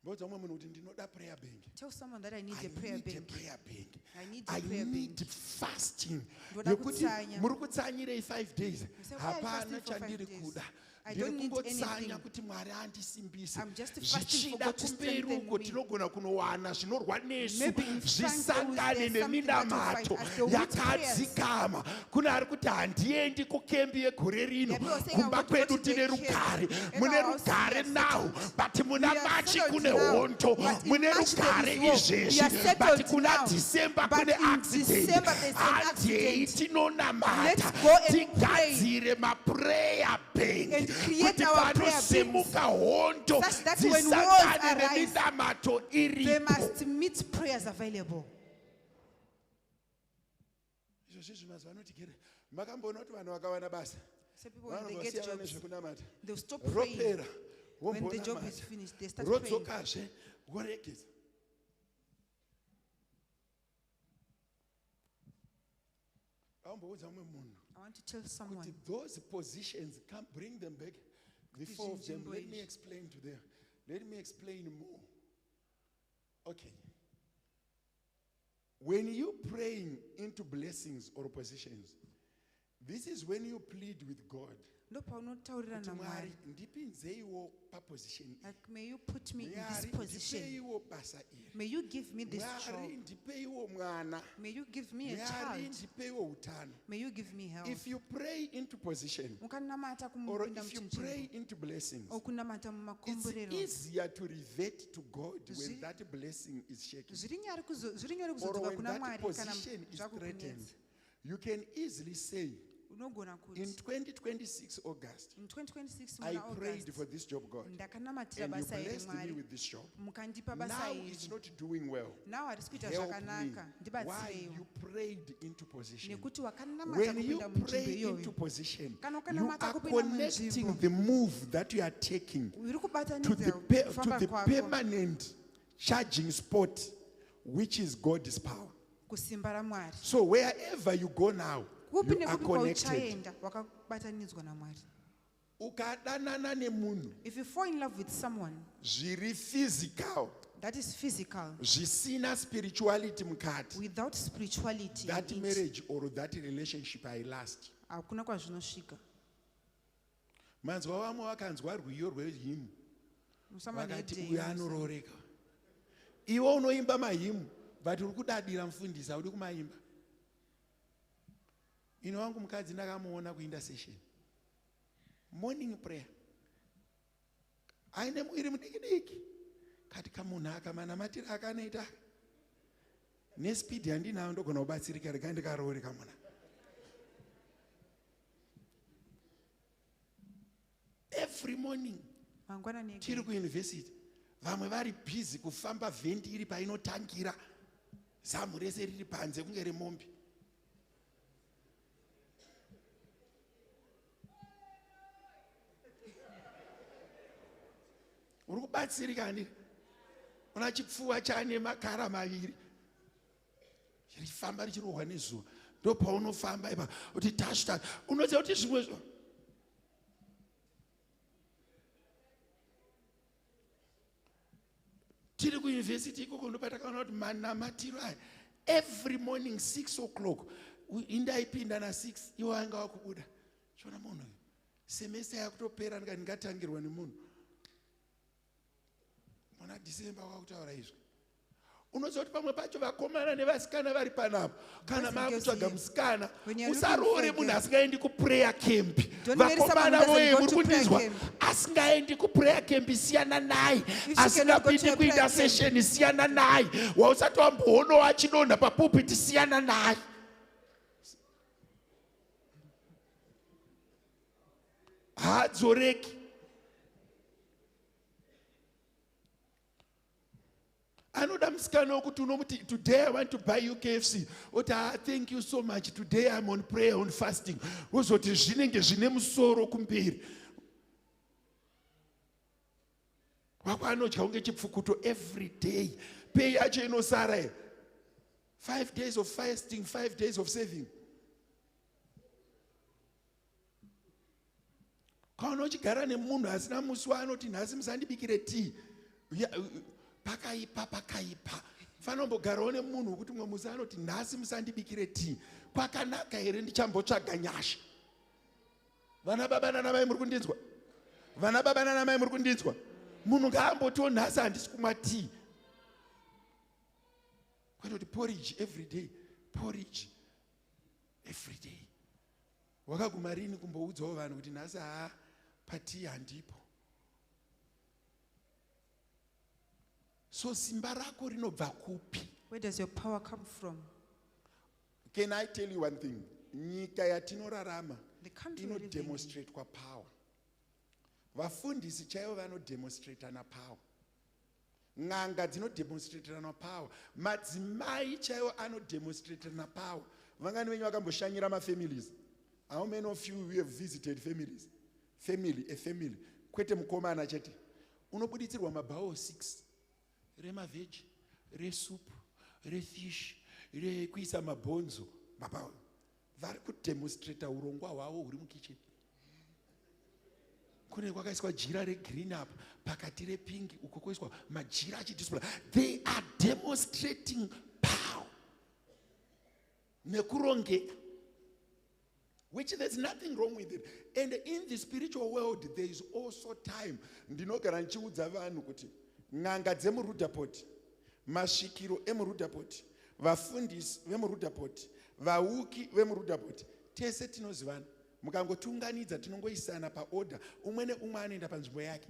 Speaker 3: Mbodza umwe munhu kuti ndinoda prayer bank.
Speaker 2: Tell someone that I need
Speaker 3: I
Speaker 2: a prayer
Speaker 3: need a
Speaker 2: bank.
Speaker 3: prayer bank.
Speaker 2: I need
Speaker 3: I
Speaker 2: a prayer
Speaker 3: need
Speaker 2: bank.
Speaker 3: fasting.
Speaker 2: Ndoda
Speaker 3: Yekuti
Speaker 2: kutsanya.
Speaker 3: muri kutsanyirei 5 days.
Speaker 2: say, why are you fasting
Speaker 3: Hapana
Speaker 2: for 5
Speaker 3: chandiri
Speaker 2: days?
Speaker 3: kuda.
Speaker 2: I
Speaker 3: Ndiri
Speaker 2: don't need
Speaker 3: kungotsanya
Speaker 2: anything.
Speaker 3: kuti Mwari andisimbise.
Speaker 2: I'm just fasting for
Speaker 3: Zvichida
Speaker 2: God to
Speaker 3: kumberi
Speaker 2: strengthen
Speaker 3: uko
Speaker 2: me.
Speaker 3: tinogona kunowana zvinorwa nesu.
Speaker 2: Maybe in front
Speaker 3: Zvisangane
Speaker 2: there is something that will
Speaker 3: neminamato
Speaker 2: fight us. The wheat prayers.
Speaker 3: yakadzikama. Kune ari kuti handiendi kukembi yegore rino.
Speaker 2: Yeah, people are saying I
Speaker 3: Kumba
Speaker 2: want to go
Speaker 3: kwedu
Speaker 2: to the
Speaker 3: tine
Speaker 2: camp.
Speaker 3: rugare.
Speaker 2: In
Speaker 3: Mune
Speaker 2: our house we
Speaker 3: rugare
Speaker 2: are
Speaker 3: now.
Speaker 2: settled.
Speaker 3: But muna
Speaker 2: We are
Speaker 3: machi
Speaker 2: settled
Speaker 3: kune
Speaker 2: now.
Speaker 3: hondo.
Speaker 2: But in
Speaker 3: Mune
Speaker 2: March there
Speaker 3: rugare
Speaker 2: is war. We are
Speaker 3: izvezvi.
Speaker 2: settled
Speaker 3: But kuna
Speaker 2: now.
Speaker 3: December
Speaker 2: But
Speaker 3: kune
Speaker 2: in
Speaker 3: accident.
Speaker 2: December there's an
Speaker 3: Handei
Speaker 2: accident.
Speaker 3: tinonamata.
Speaker 2: Let's go and
Speaker 3: Tigadzire maprayer bank.
Speaker 2: And create
Speaker 3: Kuti
Speaker 2: our prayer
Speaker 3: panosimuka hondo.
Speaker 2: Such that when wars
Speaker 3: Dzisangane
Speaker 2: arise,
Speaker 3: neminamato
Speaker 2: They
Speaker 3: iripo.
Speaker 2: must meet prayers available.
Speaker 3: Izvo zvinhu mazuva anotigere. Makamboona kuti vanhu vakawana basa.
Speaker 2: So people, when they get
Speaker 3: Vanovasiyana
Speaker 2: jobs,
Speaker 3: nezvekunamata.
Speaker 2: they'll stop praying.
Speaker 3: Ropera.
Speaker 2: When the job is finished, they start praying.
Speaker 3: Rodzokazve woregedza. Aumboudza umwe munhu.
Speaker 2: I want to tell someone.
Speaker 3: Kuti those positions, come bring them back. The 4 of them, let me
Speaker 2: Izvi
Speaker 3: explain to them. Let me explain more. Okay. When you praying into blessings or positions, this is when you plead with God.
Speaker 2: Ndopaunotaurira
Speaker 3: Kuti Mwari,
Speaker 2: naMwari.
Speaker 3: ndipinzeiwo paposition iyi.
Speaker 2: Like, may you put me in this
Speaker 3: Mwari,
Speaker 2: position.
Speaker 3: ndipeiwo basa iri.
Speaker 2: May you give me this
Speaker 3: Mwari,
Speaker 2: job.
Speaker 3: ndipeiwo mwana.
Speaker 2: May you give me a
Speaker 3: Mwari,
Speaker 2: child.
Speaker 3: ndipeiwo utano.
Speaker 2: May you give me health.
Speaker 3: If you pray into position,
Speaker 2: Ukanamata
Speaker 3: or
Speaker 2: kumupinda
Speaker 3: if you
Speaker 2: muchinjiro.
Speaker 3: pray into blessings,
Speaker 2: Okunamata
Speaker 3: it's
Speaker 2: mumakomborero.
Speaker 3: easier to revert to God when
Speaker 2: Zviri-
Speaker 3: that blessing is shaken.
Speaker 2: Zviri nyore
Speaker 3: Or
Speaker 2: kuzodzoka
Speaker 3: when
Speaker 2: kuna
Speaker 3: that
Speaker 2: Mwari kana
Speaker 3: position is threatened.
Speaker 2: zvakukunetsa.
Speaker 3: You can easily say,
Speaker 2: Unogona
Speaker 3: in
Speaker 2: kuti
Speaker 3: 2026 August,
Speaker 2: in 2026
Speaker 3: I
Speaker 2: muna
Speaker 3: prayed
Speaker 2: August
Speaker 3: for this job, God,
Speaker 2: ndakanamatira
Speaker 3: and you
Speaker 2: basa iri
Speaker 3: blessed me
Speaker 2: Mwari
Speaker 3: with this job.
Speaker 2: mukandipa basa
Speaker 3: Now it's
Speaker 2: iri
Speaker 3: not doing well.
Speaker 2: nawo harisi kuita
Speaker 3: Help me.
Speaker 2: zvakanaka
Speaker 3: Why
Speaker 2: ndibatsireiwo
Speaker 3: you prayed into position?
Speaker 2: nekuti wakanamata
Speaker 3: When you
Speaker 2: kupinda munzvimbo
Speaker 3: pray into
Speaker 2: iyoyo
Speaker 3: position,
Speaker 2: Kana
Speaker 3: you
Speaker 2: ukanamata
Speaker 3: are
Speaker 2: kupinda
Speaker 3: connecting
Speaker 2: munzvimbo
Speaker 3: the move that you are taking
Speaker 2: uri
Speaker 3: to
Speaker 2: kubatanidza
Speaker 3: the
Speaker 2: kufamba kwako
Speaker 3: permanent charging spot, which is God's power.
Speaker 2: kusimba raMwari
Speaker 3: So wherever you go now,
Speaker 2: kupi
Speaker 3: you are
Speaker 2: nekupi
Speaker 3: connected.
Speaker 2: kwauchaenda wakabatanidzwa naMwari.
Speaker 3: Ukadanana nemunhu
Speaker 2: If you fall in love with someone
Speaker 3: zviri physical,
Speaker 2: that is physical
Speaker 3: zvisina spirituality mukati,
Speaker 2: without spirituality
Speaker 3: that
Speaker 2: in it,
Speaker 3: marriage or that relationship hailast.
Speaker 2: hakuna kwazvinosvika.
Speaker 3: Manzwa vamwe vakanzwa rwiyo rwehymn
Speaker 2: Musamane
Speaker 3: vakati
Speaker 2: day,
Speaker 3: uyo anorooreka. Iwe unoimba mahymn but uri kudadira mufundisi haudi kumaimba. Ino wangu mukadzi ndakamuona kuinda session morning prayer aine muiri mudiki-diki kati kamunhu akamanamatira akanoita nespidi handinayo ndogona kubatsirika rega ndikarooreka muna. Every morning
Speaker 2: mangwanani
Speaker 3: tiri kuyunivhesiti vamwe vari bhizi kufamba vhendi iri painotangira zamu rese riri panze kunge remombe. Uri kubatsirika ndiri una chipfuva chane makara maviri richifamba richirohwa nezuva ndopaunofamba ipa kuti tashta unoziva kuti zvimwe zvo tiri kuuniversity ikoko ndopatakaona kuti manamatiro aya every morning 6 o'clock indaipinda na6 iwo anga wakubuda chona munhu semester yakutopera ndingatangirwa nemunhu mona December wakutaura izvi unoziva kuti pamwe pacho vakomana nevasikana vari panapo kana maakutsvaga musikana usarore munhu asingaendi kuprayer camp vakomana voye muri kundinzwa asingaendi kuprayer camp siyana naye asingapindi kuita session siyana naye wausati wamboonowa achinonha papulpiti siyana naye haadzoreki anoda musikana wokuti unomuti today I want to buy you KFC oti thank you so much today I'm on prayer on fasting wozoti zvinenge zvine musoro kumberi wako anodya kunge chipfukuto every day pei yacho inosara 5 days of fasting 5 days of saving kaona uchigara nemunhu asina musi waanoti nhasi musandibikire tea pakaipa fanombogarawo nemunhu wekuti mwe musi anoti nhasi musandibikire tea kwakanaka here ndichambotsvaga nyasha vana baba nanamai muri kundinzwa vana baba nanamai muri kundinzwa munhu ngaambotiwo nhasi handisi kumwa tea kwatoti porridge every day porridge every day wakaguma rini kumboudzawo vanhu kuti nhasi patii handipo so simba rako rinobva kupi?
Speaker 1: Where does your power come from?
Speaker 3: Can I tell you one thing? Nyika yatinorarama inodemonstrate kwa power. Vafundisi chaivo vanodemonstrate na power. Ng'anga dzinodemonstrate na power. Madzimai chaivo anodemonstrate na power. Vangani venyu vakamboshanyira mafamilies. How many of you have visited families? A family. Kwete mukomana chete. Unobuditirwa mabhawo 6. Remaveji, resupu, refish, rekuisa mabhonzo, mabhawo. Vari kudemonstrate urongwa hwavo huri mukicheni. Kune kwakaiswa jira regreen up, pakati repingi, uko kwaiswa majira achidisplay. They are demonstrating power. Nekurongeka. Which there's nothing wrong with it. And in the spiritual world, there is also time. Ndinogara nchiudza vanhu kuti ng'anga dzemurudhapoti, masvikiro emurudhapoti, vafundisi vemurudhapoti, vauki vemurudhapoti, tese tinozivana. Mukangotiunganidza tinongoisana paorder, umwe neumwe anoenda panzvimbo yake.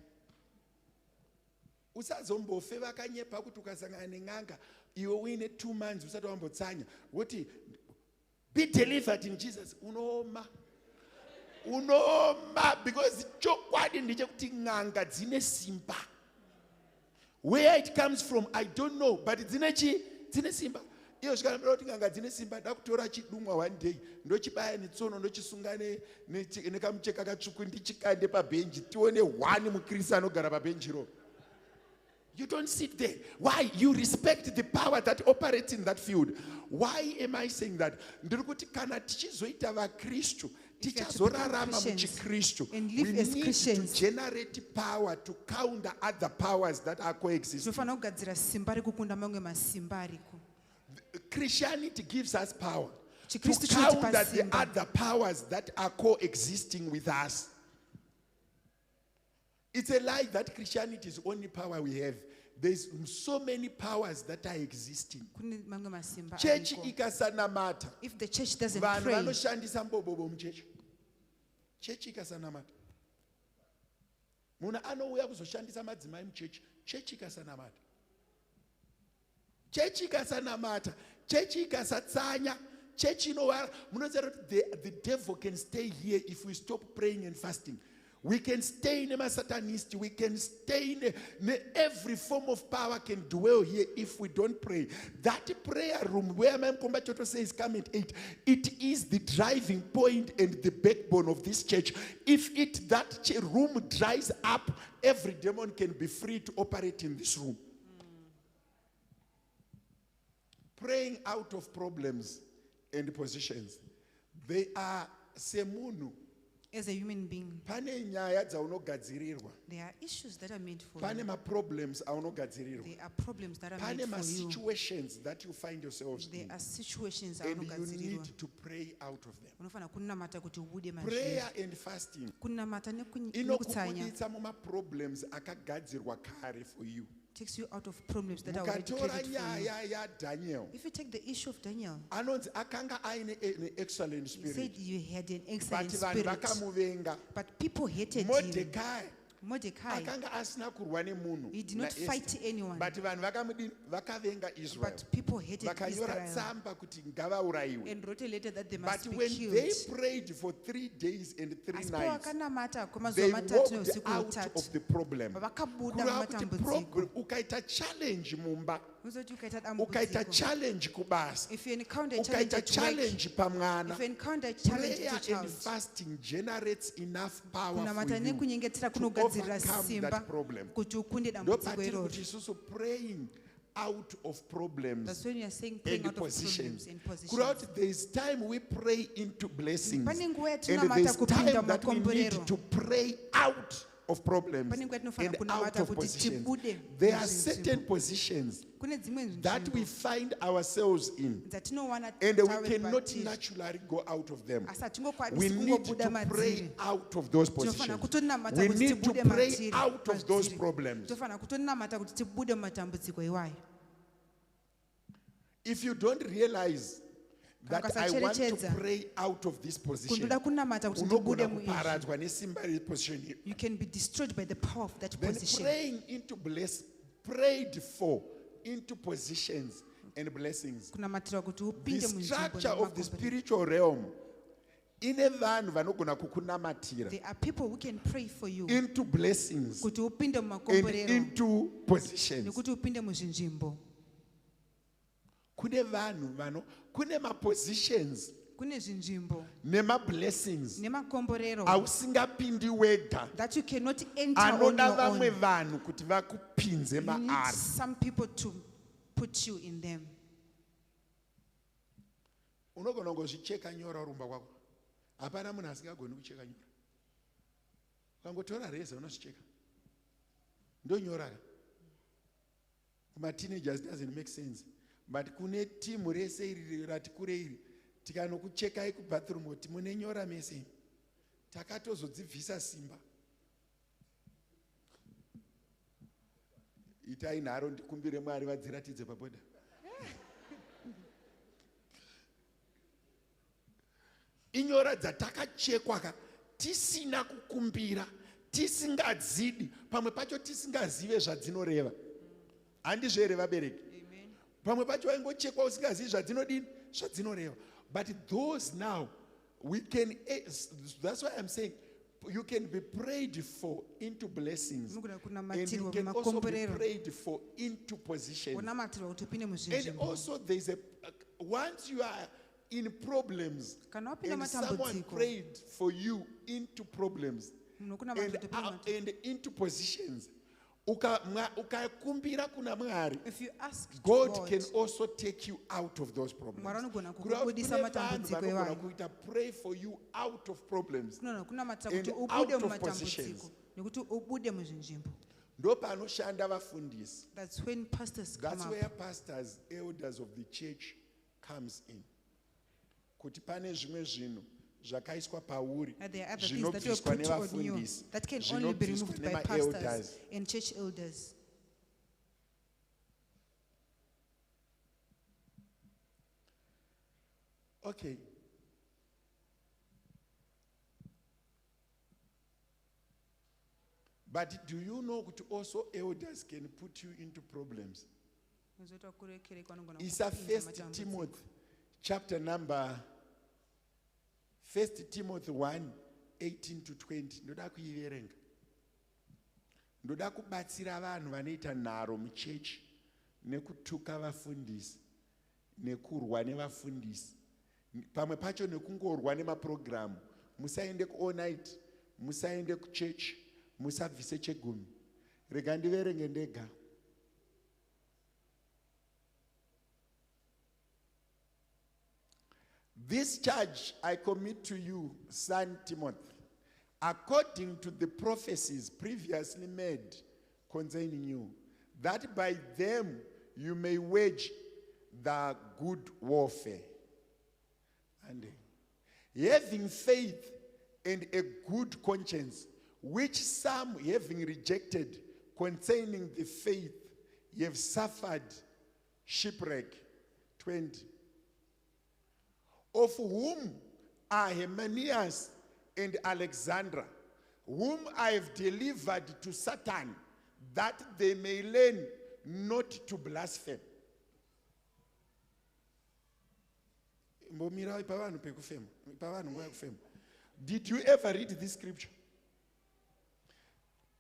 Speaker 3: Usazombofe vakanyepa kuti ukasangana neng'anga iwe uine 2 months usati wambotsanya woti be delivered in Jesus. Unoma because chokwadi ndechekuti ng'anga dzine simba. Where it comes from, I don't know, but dzine simba. Iyo zvikanambira kuti ng'anga dzine simba, ndakutora chidumwa one day, ndochibaya netsono, ndochisunga nekamucheka katsvuku, ndichikande pabhenji, tione 1 mukrista anogara pabhenji ro. You don't sit there. Why? You respect the power that operates in that field. Why am I saying that? Ndikuti kana tichizoita vaKristu, tichazorarama muchiKristu. We need to generate power to counter other powers that are coexisting. Christianity gives us power to counter the other powers that are coexisting with us. It's a lie that Christianity is the only power we have. There's so many powers that are existing. Church ikasanamata.
Speaker 1: If the church doesn't
Speaker 3: pray, church ikasanamata. Muna anouya kuzoshandisa madzimai muchechi. Church ikasanamata. Church ikasanamata. Church ikasatsanya. Church inowara. The devil can stay here if we stop praying and fasting. We can stay in a satanist. We can stay in every form of power can dwell here if we don't pray. That prayer room where Ma'am Kombachoto says come at 8, it is the driving point and the backbone of this church. If that room dries up, every demon can be free to operate in this room. Praying out of problems and positions. They are semunu.
Speaker 2: As a human being,
Speaker 3: pane nyaya dzaunogadzirirwa,
Speaker 2: there are issues that are made for
Speaker 3: pane
Speaker 2: you.
Speaker 3: maproblems aunogadzirirwa,
Speaker 2: There are problems that are
Speaker 3: pane
Speaker 2: made for you.
Speaker 3: masituations that you find yourselves
Speaker 2: There
Speaker 3: in,
Speaker 2: are situations
Speaker 3: and you
Speaker 2: anogadzirirwa.
Speaker 3: need to pray out of them.
Speaker 2: Unofana kunamata kuti ubude
Speaker 3: Prayer
Speaker 2: mazviri.
Speaker 3: and fasting
Speaker 2: Kunamata nekutsanya
Speaker 3: inokubuditsa mumaproblems akagadzirwa kare for you.
Speaker 2: takes you out of problems that are already
Speaker 3: Mukatora
Speaker 2: created for you.
Speaker 3: nyaya yaDaniel,
Speaker 2: If you take the issue of Daniel,
Speaker 3: anonzi akanga aine an excellent
Speaker 2: he said
Speaker 3: spirit,
Speaker 2: you had an
Speaker 3: but
Speaker 2: excellent
Speaker 3: vanhu
Speaker 2: spirit,
Speaker 3: vakamuvenga.
Speaker 2: but people hated him.
Speaker 3: Mordecai
Speaker 2: Mordecai,
Speaker 3: akanga asina kurwa nemunhu
Speaker 2: he did not
Speaker 3: naEsther,
Speaker 2: fight anyone,
Speaker 3: but vanhu vakavenga Israel,
Speaker 2: but people hated
Speaker 3: vakanyora
Speaker 2: Israel
Speaker 3: tsamba kuti ngavaurayiwe.
Speaker 2: and wrote a letter that they
Speaker 3: But
Speaker 2: must be
Speaker 3: when they
Speaker 2: killed.
Speaker 3: prayed for 3 days and 3
Speaker 2: Asi
Speaker 3: nights,
Speaker 2: pawakanamata kwamazuva
Speaker 3: they
Speaker 2: matatu
Speaker 3: walked
Speaker 2: neusiku
Speaker 3: out
Speaker 2: hutatu,
Speaker 3: of the problem.
Speaker 2: vakabuda
Speaker 3: Kureva kuti
Speaker 2: mumatambudziko.
Speaker 3: ukaita challenge mumba,
Speaker 2: Uzoti ukaita
Speaker 3: ukaita
Speaker 2: dambudziko.
Speaker 3: challenge kubasa,
Speaker 2: If you encounter a challenge
Speaker 3: ukaita
Speaker 2: at work,
Speaker 3: challenge pamwana,
Speaker 2: if you encounter a challenge
Speaker 3: prayer
Speaker 2: to
Speaker 3: and
Speaker 2: child,
Speaker 3: fasting generates enough power
Speaker 2: kunamata
Speaker 3: for you
Speaker 2: nekunyengetera
Speaker 3: to
Speaker 2: kunogadzirira
Speaker 3: overcome
Speaker 2: simba
Speaker 3: that problem.
Speaker 2: kuti ukunde dambudziko
Speaker 3: Ndopatiri
Speaker 2: iroro.
Speaker 3: kuti isusu praying out of problems
Speaker 2: That's when you are saying praying
Speaker 3: and
Speaker 2: out of
Speaker 3: positions.
Speaker 2: problems and positions.
Speaker 3: Throughout there is time we pray into blessings,
Speaker 2: Pane nguva
Speaker 3: and
Speaker 2: yatinamata
Speaker 3: there is
Speaker 2: kupinda
Speaker 3: time that we need
Speaker 2: mumakomborero.
Speaker 3: to pray out of problems
Speaker 2: Pane nguva yatinofana
Speaker 3: and out
Speaker 2: kunamata
Speaker 3: of
Speaker 2: kuti
Speaker 3: positions.
Speaker 2: tibude
Speaker 3: There are
Speaker 2: muzvinhu
Speaker 3: certain positions
Speaker 2: kune dzimwe
Speaker 3: that we
Speaker 2: nzvimbo
Speaker 3: find ourselves in,
Speaker 2: dzatinowana
Speaker 3: and we
Speaker 2: tawe
Speaker 3: cannot
Speaker 2: patiri.
Speaker 3: naturally go out of them.
Speaker 2: Asi
Speaker 3: We
Speaker 2: hatingokwanisi
Speaker 3: need
Speaker 2: kungobuda
Speaker 3: to pray
Speaker 2: madziri.
Speaker 3: out of those
Speaker 2: Tinofana
Speaker 3: positions.
Speaker 2: kutonamata
Speaker 3: We
Speaker 2: kuti
Speaker 3: need to
Speaker 2: tibude
Speaker 3: pray
Speaker 2: madziri.
Speaker 3: out of those
Speaker 2: Madziri.
Speaker 3: problems.
Speaker 2: Tinofana kutonamata kuti tibude mumatambudziko iwayo.
Speaker 3: If you don't realize that I want to
Speaker 2: Ukasacherechedza.
Speaker 3: pray out of this position,
Speaker 2: Kundoda kunamata kuti ndibude
Speaker 3: unogona
Speaker 2: muizvi.
Speaker 3: kuparadzwa nesimba reposition here.
Speaker 2: You can be destroyed by the power of that
Speaker 3: Then
Speaker 2: position.
Speaker 3: praying into prayed for into positions and blessings.
Speaker 2: Kunamatira kuti
Speaker 3: The
Speaker 2: upinde munzvimbo
Speaker 3: structure of the
Speaker 2: nemakomborero.
Speaker 3: spiritual realm, ine vanhu vanogona kukunamatira
Speaker 2: There are people who can pray for you
Speaker 3: into blessings
Speaker 2: kuti upinde
Speaker 3: and
Speaker 2: mumakomborero
Speaker 3: into positions.
Speaker 2: nekuti upinde muzvinzvimbo.
Speaker 3: Kune vanhu kune mapositions
Speaker 2: Kune zvinzvimbo
Speaker 3: nemablessings
Speaker 2: nemakomborero
Speaker 3: ausingapindi wega,
Speaker 2: that you cannot enter on
Speaker 3: anoda
Speaker 2: your
Speaker 3: vamwe
Speaker 2: own.
Speaker 3: vanhu kuti vakupinze
Speaker 2: You need
Speaker 3: maari.
Speaker 2: some people to put you in them.
Speaker 3: Unogona kungozvicheka nyora rumba kwako, hapana munhu asingagoni kucheka nyora. Ukangotora reza unozvicheka, ndonyora. Kuma-teenagers doesn't make sense, but kune timu rese iri rati kure iri, tikanokuchekai kubathroom kuti mune nyora mese, takatozodzibvisa simba. Itai nharo ndikumbire Mwari vadziratidze pabhodha. Inyora dzatakachekwa tisina kukumbira, tisingadzidi, pamwe pacho tisingazive zvadzinoreva. Handizvere vabereki? Pamwe pacho waingochekwa usingazivi zvadzinodini, zvadzinoreva. But those now we can, that's why I'm saying you can be prayed for into blessings,
Speaker 2: Unogona
Speaker 3: and you
Speaker 2: kunamatirwa
Speaker 3: can also be
Speaker 2: mumakomborero.
Speaker 3: prayed for into positions.
Speaker 2: Unamatirwa kuti upinde
Speaker 3: And
Speaker 2: muzvinzvimbo.
Speaker 3: also there's once you are in problems
Speaker 2: Kana wapinda
Speaker 3: and someone
Speaker 2: matambudziko,
Speaker 3: prayed for you into problems
Speaker 2: unokunamata kuti upinde
Speaker 3: and into positions, ukakumbira kuna Mwari,
Speaker 2: if you ask
Speaker 3: God can also take you out of those
Speaker 2: Mwari
Speaker 3: problems.
Speaker 2: anogona
Speaker 3: Kune
Speaker 2: kukubudisa
Speaker 3: vanhu
Speaker 2: matambudziko
Speaker 3: vanogona
Speaker 2: iwayo.
Speaker 3: kuita pray for you out of problems
Speaker 2: Kunogona kunamatira
Speaker 3: and
Speaker 2: kuti
Speaker 3: out
Speaker 2: ubude
Speaker 3: of
Speaker 2: mumatambudziko nekuti ubude muzvinzvimbo.
Speaker 3: ndo panoshanda vafundisi.
Speaker 2: That's when pastors come
Speaker 3: That's
Speaker 2: up.
Speaker 3: where pastors, elders of the church comes in. Kuti pane zvimwe zvinhu zvakaiswa pauri
Speaker 2: And there are other things that were
Speaker 3: zvinobviswa
Speaker 2: put on you
Speaker 3: nevafundisi,
Speaker 2: that can only be
Speaker 3: zvinobviswa
Speaker 2: removed by pastors
Speaker 3: nemaelders.
Speaker 2: and church elders.
Speaker 3: Okay. But do you know that also elders can put you into problems?
Speaker 2: Muzoita kurekerekwa anogona
Speaker 3: It's a
Speaker 2: kukupinza
Speaker 3: First
Speaker 2: matambudziko.
Speaker 3: Timothy chapter number 1 Timothy 1:18-20. Ndoda kuiverenga. Ndoda kubatsira vanhu vanoita nharo muchechi nekutuka vafundisi nekurwa nevafundisi. Pamwe pacho nekungorwa nemaprogramu. Musaende ku-all night, musaende kuchechi, musabvise chegumi. Rega ndiverenge ndega. This charge I commit to you, son Timothy, according to the prophecies previously made concerning you, that by them you may wage the good warfare. And having faith and a good conscience, which some having rejected concerning the faith, ye have suffered shipwreck. 20. Of whom are Hymenaeus and Alexandra, whom I have delivered to Satan, that they may learn not to blaspheme. Did you ever read this scripture?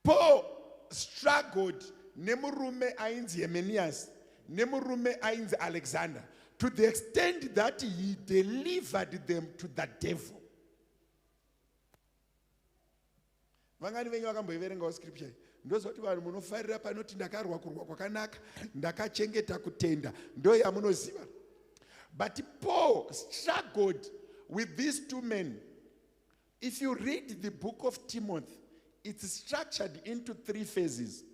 Speaker 3: Paul struggled nemurume ainzi Hymenaeus, nemurume ainzi Alexander, to the extent that he delivered them to the devil. Vangani venyu vakamboiverengawo scripture. Ndozoti vanhu munofarira panoti ndakarwa kurwa kwakanaka, ndakachengeta kutenda, ndo yamunoziva. But Paul struggled with these two men. If you read the book of Timothy, it's structured into 3 phases.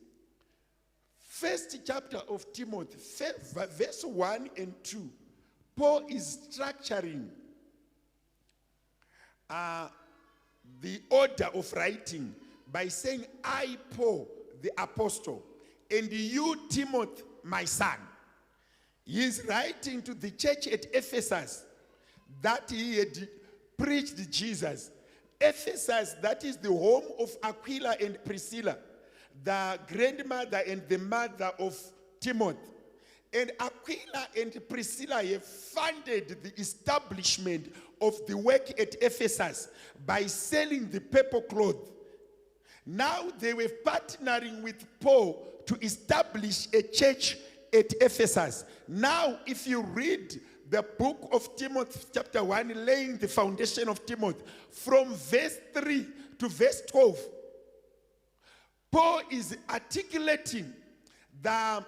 Speaker 3: First chapter of Timothy, verse 1 and 2, Paul is structuring the order of writing by saying, I, Paul, the apostle, and you, Timothy, my son. He is writing to the church at Ephesus that he had preached Jesus. Ephesus, that is the home of Aquila and Priscilla, the grandmother and the mother of Timothy. And Aquila and Priscilla have funded the establishment of the work at Ephesus by selling the purple cloth. Now they were partnering with Paul to establish a church at Ephesus. Now, if you read the book of Timothy, chapter 1, laying the foundation of Timothy, from verse 3 to verse 12, Paul is articulating the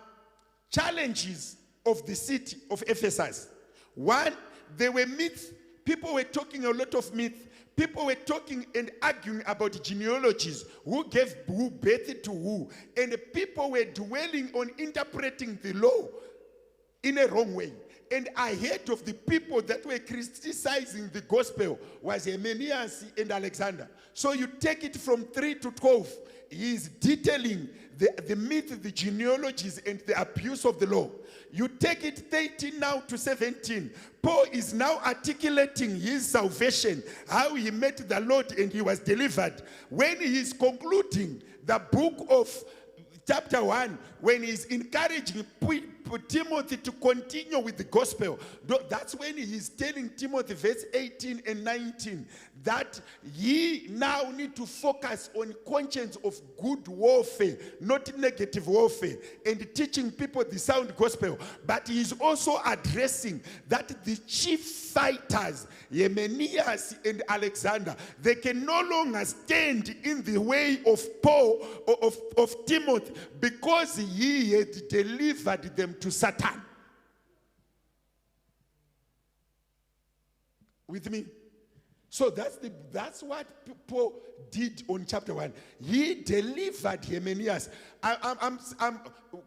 Speaker 3: challenges of the city of Ephesus. One, there were myths. People were talking a lot of myths. People were talking and arguing about genealogies, who gave who birth to who. And people were dwelling on interpreting the law in a wrong way. And ahead of the people that were criticizing the gospel was Hymenaeus and Alexander. So you take it from 3 to 12. He is detailing the myth, the genealogies, and the abuse of the law. You take it 13 now to 17. Paul is now articulating his salvation, how he met the Lord and he was delivered. When he is concluding the book of chapter 1, when he's encouraging Timothy to continue with the gospel, that's when he's telling Timothy, verse 18 and 19, that ye now need to focus on conscience of good warfare, not negative warfare, and teaching people the sound gospel. But he's also addressing that the chief fighters, Hymenaeus and Alexander, they can no longer stand in the way of Paul, of Timothy, because he had delivered them to Satan. With me? So that's what Paul did on chapter 1. He delivered Hymenaeus.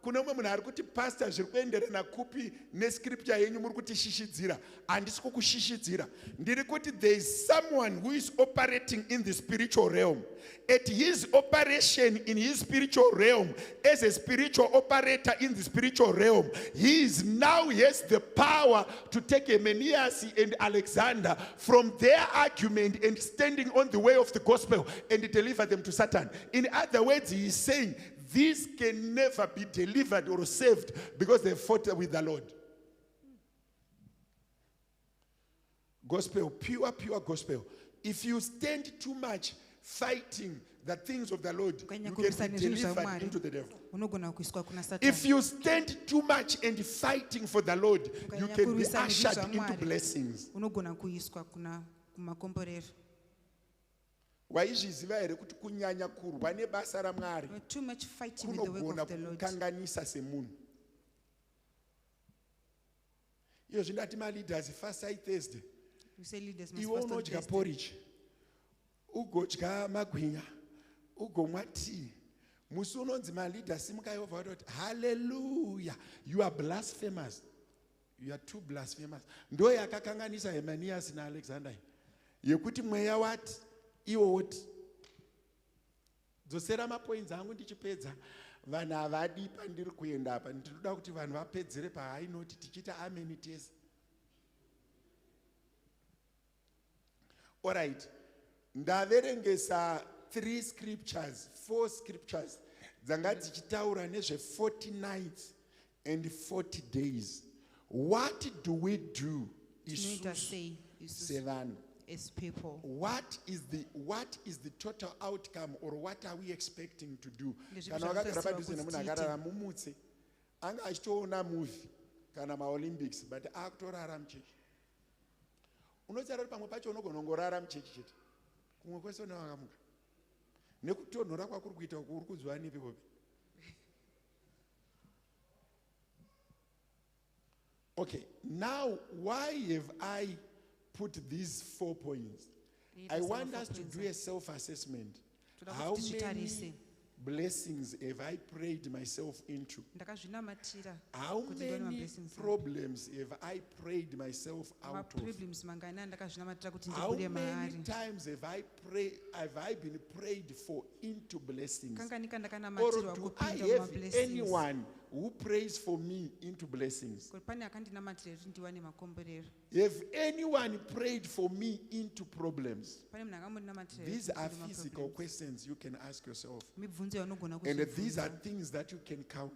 Speaker 3: Kuna umwe munhu ari kuti pastor zviri kuenderana kupi nescripture yenyu muri kutishishidzira. Handisi kukushishidzira. Ndiri kuti there is someone who is operating in the spiritual realm. At his operation in his spiritual realm, as a spiritual operator in the spiritual realm, he is now has the power to take Hymenaeus and Alexander from their argument and standing on the way of the gospel and deliver them to Satan. In other words, he is saying these can never be delivered or saved because they fought with the Lord. Gospel, pure gospel. If you stand too much fighting the things of the Lord, you can be delivered into the devil. If you stand too much and fighting for the Lord, you can be ushered into blessings. Waizviziva here kuti kunyanya kurwa nebasa raMwari kunogona kukanganisa semunhu. Iyo zvindati maleaders fasai Thursday. Iwe unodya porridge. ugodya magwinya, ugomwa tea. Musi unonzi maleader simukai over kuti hallelujah, you are blasphemous. You are too blasphemous. Ndo yakakanganisa Hemanias na Alexander. Yekuti mweya wati, iwo woti. Dzosera mapoints angu ndichipedza. Vanhu havadi pandiri kuenda apa. Ndinoda kuti vanhu vapedzere pahigh note tichita amen tese. All right. Ndaverengesa 3 scriptures, 4 scriptures. Dzanga dzichitaura nezve 40 nights and 40 days. What do we do? Seven.
Speaker 2: As people.
Speaker 3: What is the total outcome, or what are we expecting to do? Kana wakagara padhuze nemunhu akarara mumutse anga achitoona movie kana maolympics but akutorara muchechi. Unotsara kuti pamwe pacho unogona kungorara muchechi chete kumwe kwese unewakamuka nekutonhora kwakuri kuita uku uri kudzwa nepi kopi. Okay, now why have I put these 4 points? I want us to do a self-assessment. How many blessings have I prayed myself into? How many problems have I prayed myself out of? How many times have I been prayed for into blessings? Or do I have anyone who prays for me into blessings? Have anyone prayed for me into problems? These are physical questions you can ask yourself. And these are things that you can count.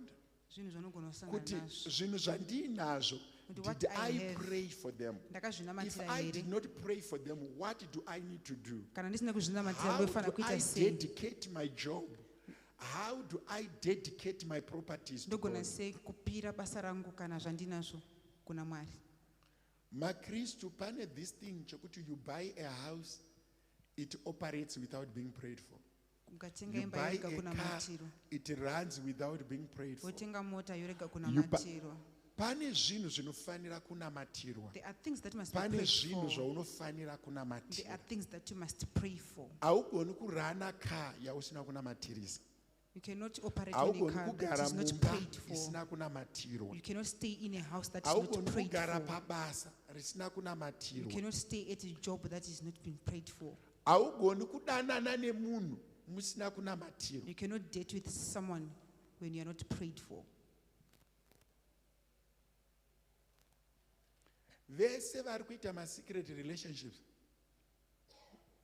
Speaker 3: Kuti zvinhu zvandinazvo, did I pray for them? If I did not pray for them, what do I need to do? How do I dedicate my job? How do I dedicate my properties to God? Makristu pane this thing chokuti you buy a house, it operates without being prayed for. You buy a car, it runs without being prayed for. Pane zvinhu zvinofanira kunamatirwa. Pane zvinhu zvaunofanira kunamatirwa.
Speaker 2: There are things that you must pray for.
Speaker 3: Haugoni kurana car yausina kunamatirisa.
Speaker 2: You cannot operate in a car that is not prayed for.
Speaker 3: Isina kunamatirwa.
Speaker 2: You cannot stay in a house that is not prayed
Speaker 3: kugara
Speaker 2: for.
Speaker 3: pabasa risina kunamatirwa.
Speaker 2: You cannot stay at a job that is not being prayed for.
Speaker 3: Haugoni kudanana nemunhu musina kunamatirwa.
Speaker 2: You cannot date with someone when you are not prayed for.
Speaker 3: Vese vari kuita ma-secret relationships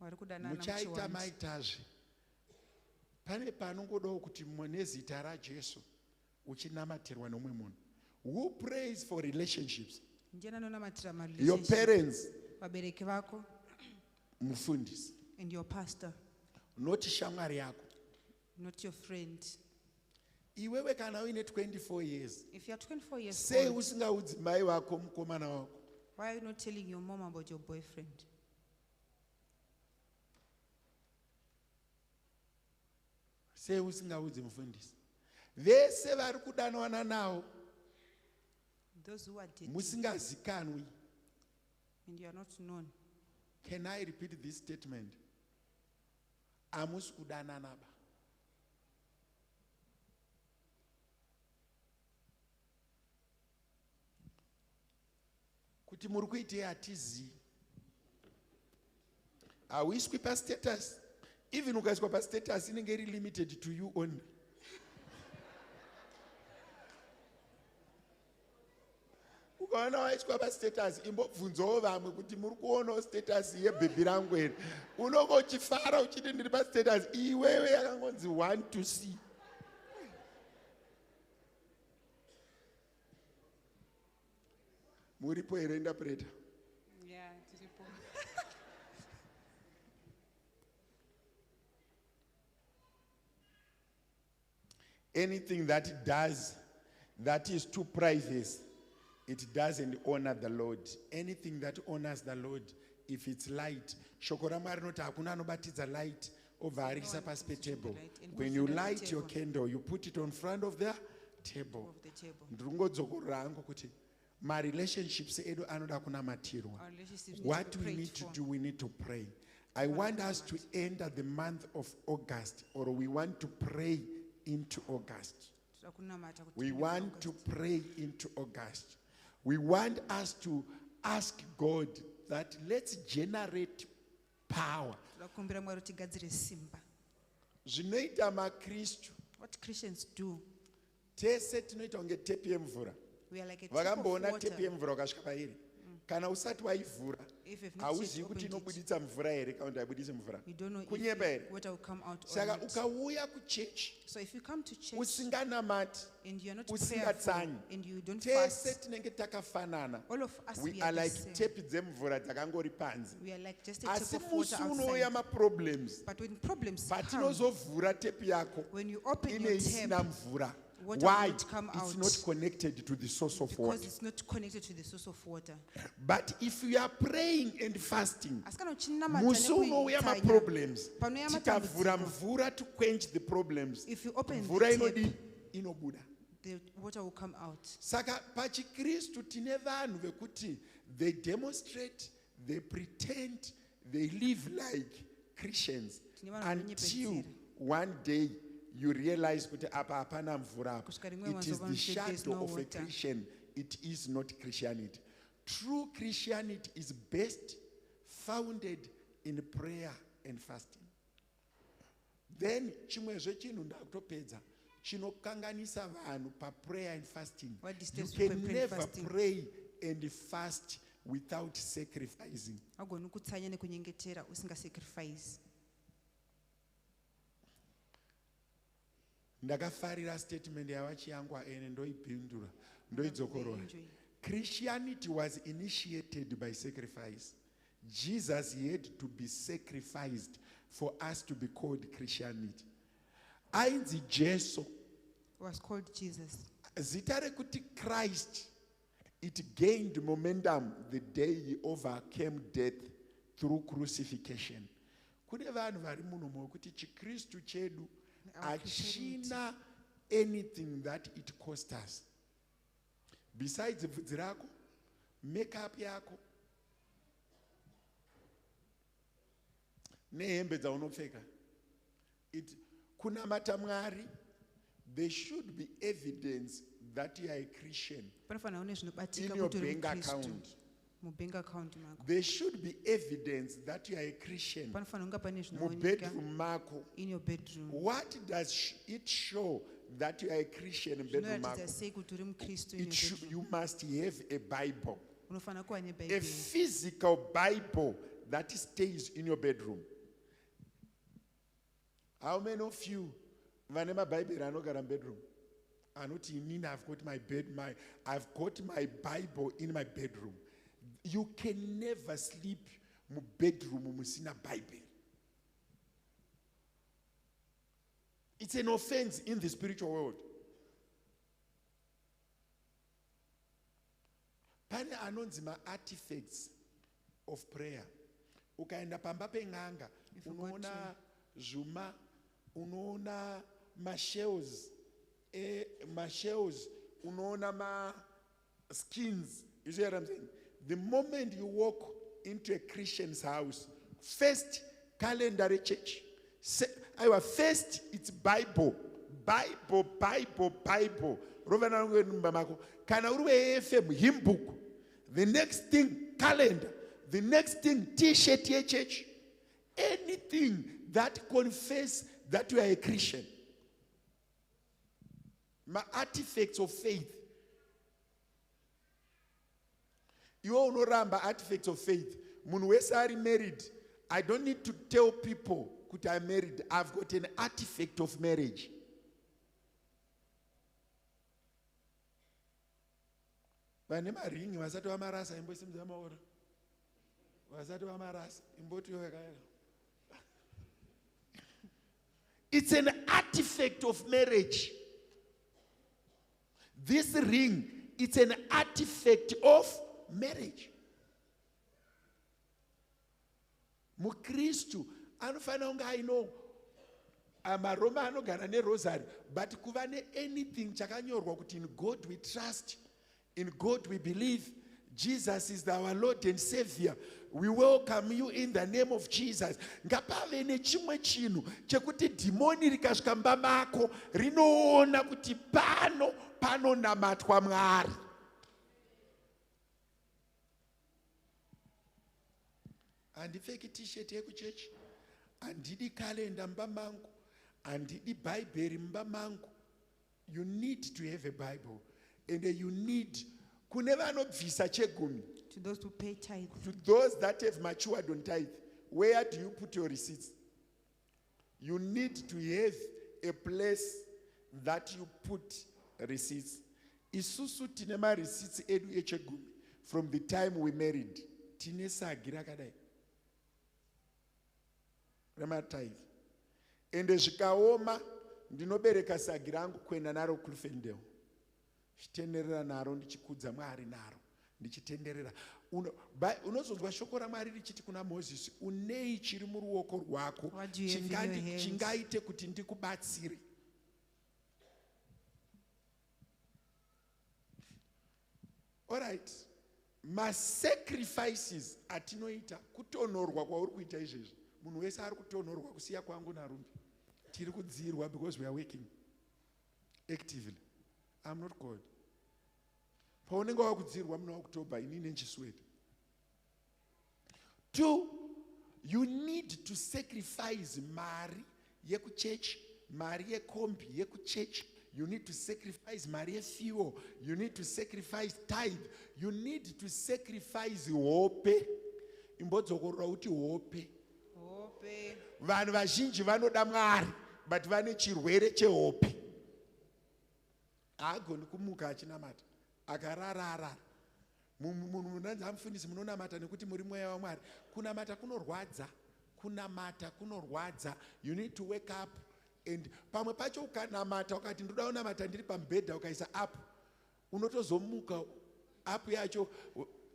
Speaker 3: muchaita maitazve. Pane panongodawo kuti nezita raJesu uchinamatirwa nomwe munhu. Who prays for relationships? Your parents, mufundisi,
Speaker 2: and your pastor,
Speaker 3: not shamwari yako.
Speaker 2: not your friend.
Speaker 3: Iwewe kana uine 24 years,
Speaker 2: If you are 24 years
Speaker 3: sei
Speaker 2: old,
Speaker 3: usingaudzi mai wako mukomana wako?
Speaker 2: why are you not telling your mom about your boyfriend?
Speaker 3: Sei usingaudzi mufundisi? Vese vari kudanwana nawo
Speaker 2: Those who are dating
Speaker 3: musingazikanwi.
Speaker 2: and you are not known.
Speaker 3: Can I repeat this statement? Amusi kudanana ba. Kuti muri kuitei hatizivi. Hauiswi pastatus. Even ukaiswa pastatus inenge iri limited to you only. Ukaona waiswa pastatus imbobvunzawo vamwe kuti muri kuonawo status yebhebhi rangu here. Unonge uchifara uchiti ndiri pastatus iwewe yakangonzi 1 to see. Muripo here interpreter?
Speaker 8: Yeah, tiripo.
Speaker 3: Anything that it does that is too private, it doesn't honor the Lord. Anything that honors the Lord, if it's light, shoko raMwari rinoti hakuna anobatidza light ovharisa pasi petable. When you light your candle, you put it on front of the table. Ndingodzokorora hangu kuti ma-relationships edu anoda kunamatirwa.
Speaker 2: Our relationships need
Speaker 3: What
Speaker 2: to
Speaker 3: we
Speaker 2: pray
Speaker 3: need to
Speaker 2: for.
Speaker 3: do, we need to pray. I want us to enter the month of August, or we want to pray into August.
Speaker 2: Toda kunamata kuti
Speaker 3: We
Speaker 2: tiende
Speaker 3: want to
Speaker 2: kuAugust.
Speaker 3: pray into August. We want us to ask God that let's generate power.
Speaker 2: Toda kukumbira Mwari kuti tigadzire simba.
Speaker 3: Zvinoita maKristu
Speaker 2: What Christians do,
Speaker 3: tese tinoita kunge tepi yemvura.
Speaker 2: we are like a tip of
Speaker 3: Vakamboona
Speaker 2: water.
Speaker 3: tepi yemvura ukasvika pairi. Kana usati waivhura,
Speaker 2: If you've not yet
Speaker 3: hauzivi kuti
Speaker 2: opened it,
Speaker 3: inobuditsa mvura here kana kuti haibuditsi mvura.
Speaker 2: you don't know
Speaker 3: Kunyepa
Speaker 2: if
Speaker 3: here.
Speaker 2: water will come out or
Speaker 3: Saka
Speaker 2: not.
Speaker 3: ukauya kuchechi
Speaker 2: So if you come to church
Speaker 3: usinganamati,
Speaker 2: and you are not prayerful
Speaker 3: usingatsanyi,
Speaker 2: and you don't
Speaker 3: tese
Speaker 2: fast,
Speaker 3: tinenge takafanana.
Speaker 2: all of us
Speaker 3: We
Speaker 2: we
Speaker 3: are
Speaker 2: are the
Speaker 3: like
Speaker 2: same.
Speaker 3: tepi dzemvura dzakangori panze.
Speaker 2: We are like just a
Speaker 3: Asi
Speaker 2: tip of water
Speaker 3: musi unouya
Speaker 2: outside.
Speaker 3: maproblems.
Speaker 2: But when problems come,
Speaker 3: Patinozovhura tepi yako
Speaker 2: when you open
Speaker 3: ine
Speaker 2: your
Speaker 3: isina
Speaker 2: tap,
Speaker 3: mvura.
Speaker 2: water will
Speaker 3: Why?
Speaker 2: not come
Speaker 3: It's
Speaker 2: out.
Speaker 3: not connected to the source of water.
Speaker 2: because it's not connected to the source of water.
Speaker 3: But if you are praying and fasting,
Speaker 2: Asi kana uchinamata
Speaker 3: musi unouya
Speaker 2: nekuitsanya,
Speaker 3: maproblems,
Speaker 2: panouya
Speaker 3: tikavhura
Speaker 2: matambudziko,
Speaker 3: mvura to quench the problems,
Speaker 2: if you open
Speaker 3: mvura
Speaker 2: the tap,
Speaker 3: inodi inobuda.
Speaker 2: the water will come out.
Speaker 3: Saka pachikristu tine vanhu vekuti they demonstrate, they pretend, they live like Christians
Speaker 2: Tine vanhu
Speaker 3: until
Speaker 2: vanonyepedzera.
Speaker 3: one day you realize kuti apa hapana mvura apa.
Speaker 2: Kusvika rimwe
Speaker 3: It is
Speaker 2: mazuva
Speaker 3: the
Speaker 2: vanoti there is
Speaker 3: shadow
Speaker 2: no
Speaker 3: of a
Speaker 2: water.
Speaker 3: Christian. It is not Christianity. True Christianity is best founded in prayer and fasting. Then chimwezve chinhu ndakutopedza chinokanganisa vanhu paprayer and fasting.
Speaker 2: What
Speaker 3: You
Speaker 2: disturbs
Speaker 3: can
Speaker 2: people in
Speaker 3: never
Speaker 2: fasting?
Speaker 3: pray and fast without sacrificing.
Speaker 2: Hagoni kutsanya nekunyengetera usingasacrifice.
Speaker 3: Ndakafarira statement yavachiyangwa ene ndoipindura ndoidzokorora.
Speaker 2: Enjoy.
Speaker 3: Christianity was initiated by sacrifice. Jesus had to be sacrificed for us to be called Christianity. Ainzi Jesu,
Speaker 2: Was called Jesus.
Speaker 3: zita rekuti Christ, it gained momentum the day he overcame death through crucifixion. Kune vanhu vari muno mokuti chikristu chedu
Speaker 2: Our
Speaker 3: achina anything that it cost us. Besides bvudzi rako, makeup yako, nehembe dzaunopfeka. Kunamata Mwari, there should be evidence that you are a Christian
Speaker 2: Panofanira une
Speaker 3: in
Speaker 2: zvinobatika
Speaker 3: your
Speaker 2: kuti uri
Speaker 3: bank
Speaker 2: muKristu.
Speaker 3: account.
Speaker 2: Mubank account mako.
Speaker 3: There should be evidence that you are a Christian
Speaker 2: Panofanira kunga pane
Speaker 3: mu
Speaker 2: zvinooneka
Speaker 3: bedroom mako.
Speaker 2: in your bedroom.
Speaker 3: What does it show that you are a Christian in bedroom
Speaker 2: Zvinoratidza
Speaker 3: mako?
Speaker 2: sei kuti uri muKristu in your
Speaker 3: It should,
Speaker 2: bedroom.
Speaker 3: you must have a Bible,
Speaker 2: Unofanira kuva
Speaker 3: a
Speaker 2: nebhaibheri.
Speaker 3: physical Bible that stays in your bedroom. How many of you vane maBhayibheri anogara bedroom? Anoti inini I've got my Bible in my bedroom. You can never sleep mu bedroom musina Bible. It's an offense in the spiritual world. Pane anonzi ma-artifacts of prayer. Ukaenda pamba peng'anga,
Speaker 2: If you go
Speaker 3: unoona zvuma, unoona ma-shells, unoona ma-skins. You see what I'm saying? The moment you walk into a Christian's house, first calendar church. First it's Bible. Bible. Kana uri FM hymn book. The next thing calendar. The next thing T-shirt ye church. Anything that confess that you are a Christian. My artifacts of faith. You all know Ramba artifacts of faith. Munwesari married. I don't need to tell people that I'm married. I've got an artifact of marriage. Vane maringi vasati vamarasa imbosimudza maoko. Vasati vamarasa imboti yakaera. It's an artifact of marriage. This ring, it's an artifact of marriage. Mukristu anofanira kunge aino amaroma anogara nerosary, but kuva anything chakanyorwa kuti in God we trust, in God we believe, Jesus is our Lord and Savior. We welcome you in the name of Jesus. Ngapave nechimwe chinhu chekuti dhimoni rikasvika mumba mako rinoona kuti panonamatwa Mwari. Handipfeki t-shirt yekuchechi, handidi kalenda mumba mangu, handidi bhaibheri mumba mangu. You need to have a Bible, and you need kune vanobvisa chegumi.
Speaker 2: To those who pay tithe.
Speaker 3: To those that have matured on tithe, where do you put your receipts? You need to have a place that you put receipts. Isusu tinema receipts edu echegumi from the time we married. Tine sagi rakadai. Rema tithe. Ende zvikaoma ndinobereka sagi rangu kuenda naro kuRufendale. Chitenderera naro ndichikudza Mwari naro. Ndichitenderera. Unozonzwa shoko raMwari richiti kuna Moses, unei chiri muruoko rwako chingaite kuti ndikubatsire. All right. Sacrifices atinoita kutonorwa kwauri kuita izvezvi. Munhu wese ari kutonorwa kusiya kwangu naRumbi. Tiri kudzirwa because we are working actively. I'm not God. Paunenge wakudzirwa muna October inini nchiswede. 2, you need to sacrifice mari yekuchurch, mari yekombi yekuchurch. You need to sacrifice mari yefuel. You need to sacrifice tithe. You need to sacrifice hope. Imbodzokorora kuti hope. Vanhu vazhinji vanoda Mwari, but vane chirwere chehope. Haagoni kumuka achinamata. Akarara. Munhu munanzi amufundisi munonamata nekuti muri mweya waMwari. Kunamata kunorwadza. Kunamata kunorwadza. You need to wake up. And pamwe pacho ukanamata ukati ndoda kunamata ndiri pamubhedha ukaisa up. Unotozomuka up yacho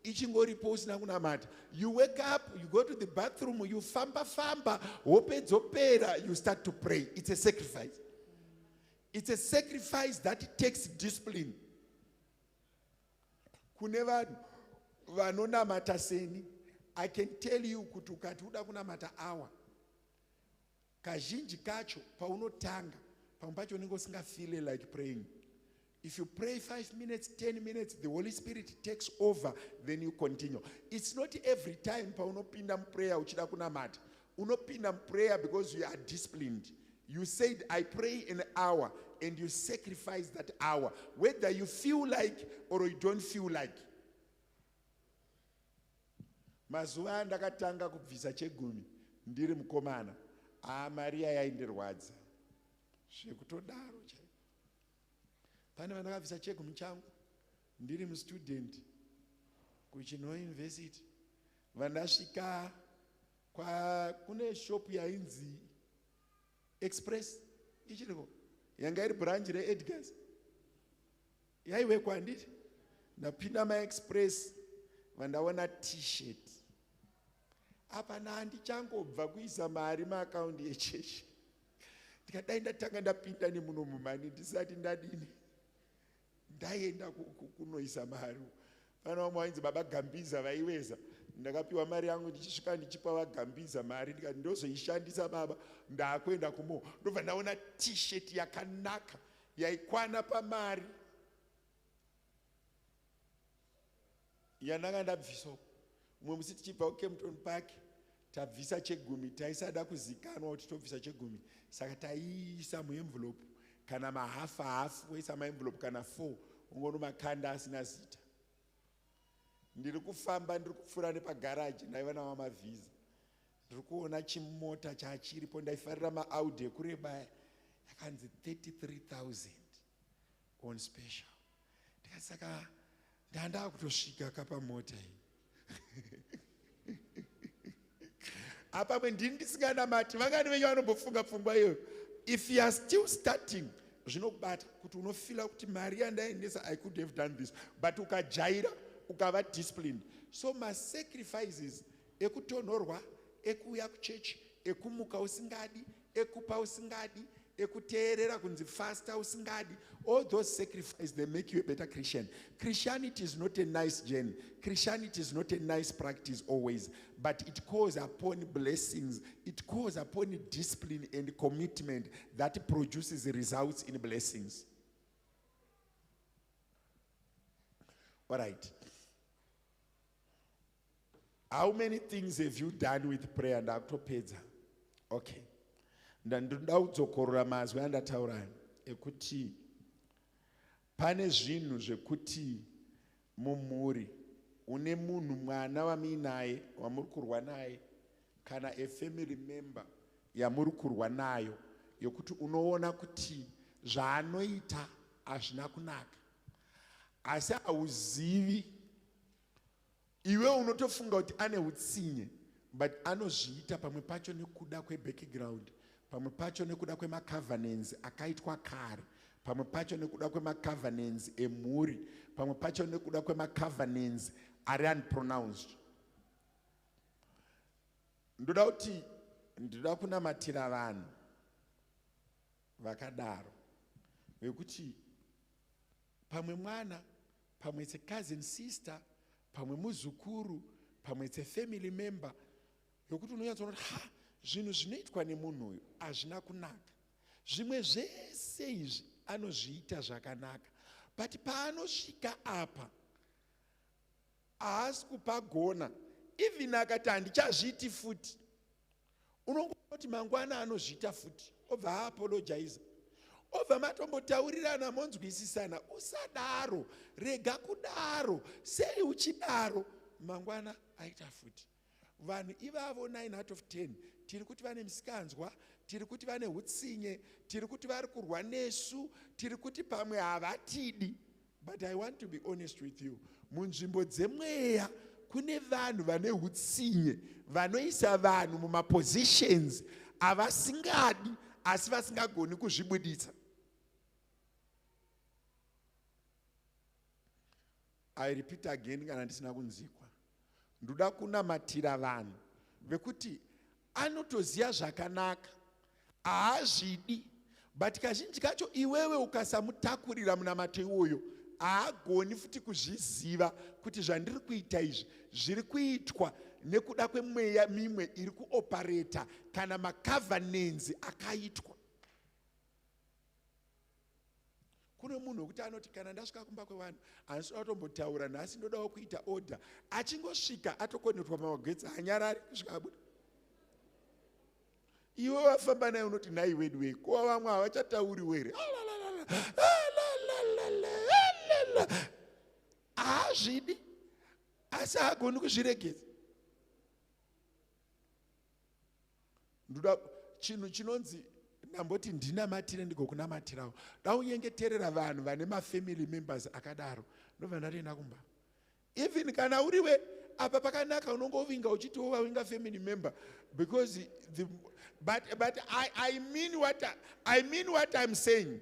Speaker 3: ichingoripo usina kunamata. You wake up, you go to the bathroom, you famba, hope dzopera, you start to pray. It's a sacrifice. It's a sacrifice that takes discipline. Kune vanhu vanonamata seni, I can tell you kuti ukati uda kunamata hour, kazhinji kacho paunotanga pamwe pacho unenge usingafeel like praying. If you pray 5 minutes, 10 minutes, the Holy Spirit takes over, then you continue. It's not every time paunopinda prayer uchida kunamata. Unopinda prayer because you are disciplined. You said, I pray an hour, and you sacrifice that hour, whether you feel like or you don't feel like. Mazuva ndakatanga kubvisa chegumi ndiri mukomana. Maria yaindirwadza. Zvekutodaro chaiko. Pane vandakabvisa chegumi changu ndiri mustudent kuChinho University. Vandasvika kune shop yainzi Express ichiriko yanga iri branch reEdgars yaiwekwa handiti. Ndapinda maExpress vandaona t-shirt. Apana handichangobva kuisa mari maakaundi echechi. Ndikadai ndatanga ndapinda nemuno mumani ndisati ndadini. Ndaenda kunoisa mari. Pana vamwe vainzi baba Gambiza vaiweza. Ndakapiwa mari yangu ndichisvika ndichipa vaGambiza mari ndikati ndozoishandisa baba. Ndakwenda kumo ndobva ndaona t-shirt yakanaka yaikwana pamari yandanga ndabviso. Mumwe musi tichibva kuKempton Park tabvisa chegumi, taisada kuzikanwa kuti tobvisa chegumi, saka taiisa muenvelope kana mahafu woisa maenvelope kana 4 ungono makanda asina zita. Ndiri kufamba ndiri kupfuura nepagaraji ndaiona wamavhiza. Ndiri kuona chimota chachiripo ndaifarira maAudi ekureba yakanzi 33,000 on special. Ndikasaka ndanda kutosvika kapamota iyi. Apa ndini ndisinganamati vangani venyu vanombofunga pfungwa iyo. If you are still starting, zvinokubata kuti unofila kuti mari yandaendesa I could have done this, but ukajaira ukava disciplined. So sacrifices ekutonorwa, ekuuya kuchechi, ekumuka usingadi, ekupa usingadi, ekuteerera kunzi fasta usingadi, all those sacrifices, they make you a better Christian. Christianity is not a nice journey. Christianity is not a nice practice always, but it calls upon blessings. It calls upon discipline and commitment that produces results in blessings. All right. How many things have you done with prayer and autopedza? Okay. Ndandoda kudzokorora mazwi andataura ekuti pane zvinhu zvekuti mumhuri une munhu mwana wamuinaye wamuri kurwa naye kana a family member yamuri kurwa nayo yokuti unoona kuti zvaanoita hazvina kunaka asi hauzivi. Iwe unotofunga kuti ane utsinye, but anozviita pamwe pacho nekuda kwebackground, pamwe pacho nekuda kwemacovenants akaitwa kare, pamwe pacho nekuda kwemacovenants emhuri, pamwe pacho nekuda kwemacovenants ari unpronounced. Ndoda kunamatira vanhu vakadaro vekuti pamwe mwana, pamwe it's a cousin sister, pamwe muzukuru, pamwe it's a family member, yokuti unonyatsoona kuti zvinhu zvinoitwa nemunhu uyu hazvina kunaka. Zvimwe zvese izvi anozviita zvakanaka, but paanosvika apa haasi kupagona. Even akati handichazviiti futi, unongoona kuti mangwana anozviita futi, obva aapologize, obva matombotaurirana monzwisisana, usadaro, rega kudaro, sei uchidaro, mangwana aita futi. Vanhu ivavo 9 out of 10 tiri kuti vane misikanzwa, tiri kuti vane hutsinye, tiri kuti vari kurwa nesu, tiri kuti pamwe havatidi. But I want to be honest with you, munzvimbo dzemweya kune vanhu vane hutsinye, vanoisa vanhu mumapositions avasingadi asi vasingagoni kuzvibuditsa. I repeat again, kana ndisina kunzikwa, ndoda kunamatira vanhu vekuti anotoziva zvakanaka, haazvidi, but kazhinji kacho iwewe ukasamutakurira munamato iwoyo haagoni futi kuzviziva kuti zvandiri kuita izvi zviri kuitwa nekuda kwemweya mimwe iri kuoperata kana macovenants akaitwa. Kune munhu wekuti anoti kana ndasvika kumba kwevanhu handinoda kutombotaura nhasi, ndodawo kuita order, achingosvika atokonetwa magetsi hanyarari kusvika abuda. Iwe wafamba naye unoti nhai wedu wei, kuva vamwe havachatauri were, haazvidi asi haagoni kuzviregedza. Ndoda chinhu chinonzi ndamboti ndinamatire ndigokunamatirawo, daunyengeterera vanhu vane mafamily members akadaro, ndobva ndatoenda kumba. Even kana uriwe apa pakanaka unongovinga uchiti wavinga family member, because but I mean what I'm saying.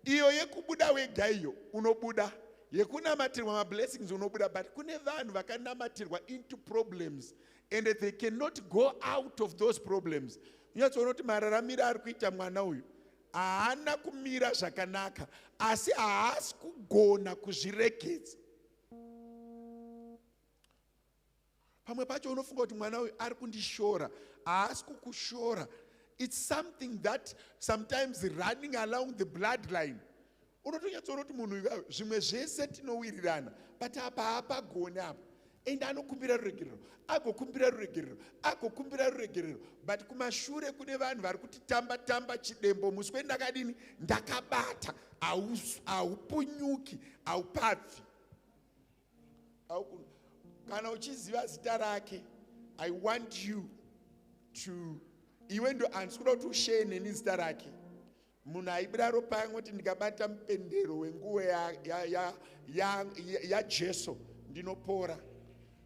Speaker 3: Iyo yekubuda wega iyo unobuda, yekunamatirwa mablessings unobuda, but kune vanhu vakanamatirwa into problems and they cannot go out of those problems. Unyatsoona kuti mararamiro ari kuita mwana uyu haana kumira zvakanaka asi haasi kugona kuzviregedza. Pamwe pacho unofunga kuti mwana uyu ari kundishora, haasi kukushora. It's something that sometimes running along the bloodline. Unotonyatsoona kuti munhu uyu zvimwe zvese tinowirirana, but apa hapagoni apa. And anokumbira ruregerero, agokumbira ruregerero, agokumbira ruregerero, but kumashure kune vanhu vari kuti tamba chidembo, muswe ndakadini ndakabata, haupunyuki, haupabvi. Kana uchiziva zita rake, I want you to, iwe ndo handisikuda kuti ushare neni zita rake. Munhu aibira ropa yangoti ndikabata mupendero wenguo yaJesu ndinopora.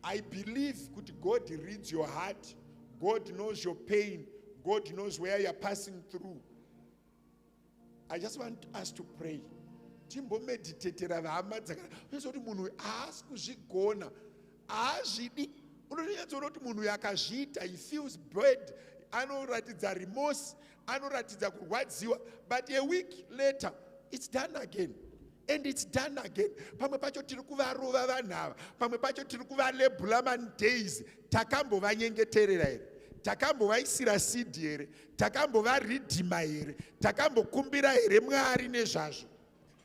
Speaker 3: I believe that God reads your heart, God knows your pain, God knows where you're passing through. I just want us to pray. Timbo meditatera vahama dzakara. Unoziva kuti munhu haasi kuzvigona, haazvidi. Unonyatsoona kuti munhu yakazviita, he feels bad, anoratidza remorse, anoratidza kurwadziwa, but a week later it's done again. And it's done again. Pamwe pacho tiri kuvarova vanhu ava, pamwe pacho tiri kuvalebhula days. Takambovanyengeterera here, takambovaisira seed here, takambovaridhima here, takambokumbira here Mwari nezvazvo.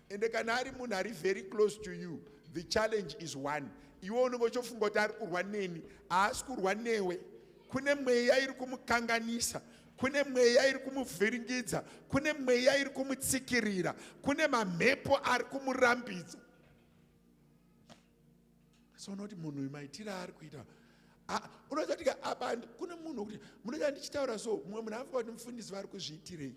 Speaker 3: Ende kana ari munhu ari very close to you, the challenge is one. Iwe unongochofunga kuti ari kurwa neni, haasi kurwa newe. Kune mweya iri kumukanganisa, kune mweya iri kumuvhiringidza, kune mweya iri kumutsikirira, kune mamhepo ari kumurambidza. So unoti munhu maitiro ari kuita. Unozatika apa kune munhu kuti munoita ndichitaura so, mumwe munhu afunga kuti mufundisi vari kuzviitirei.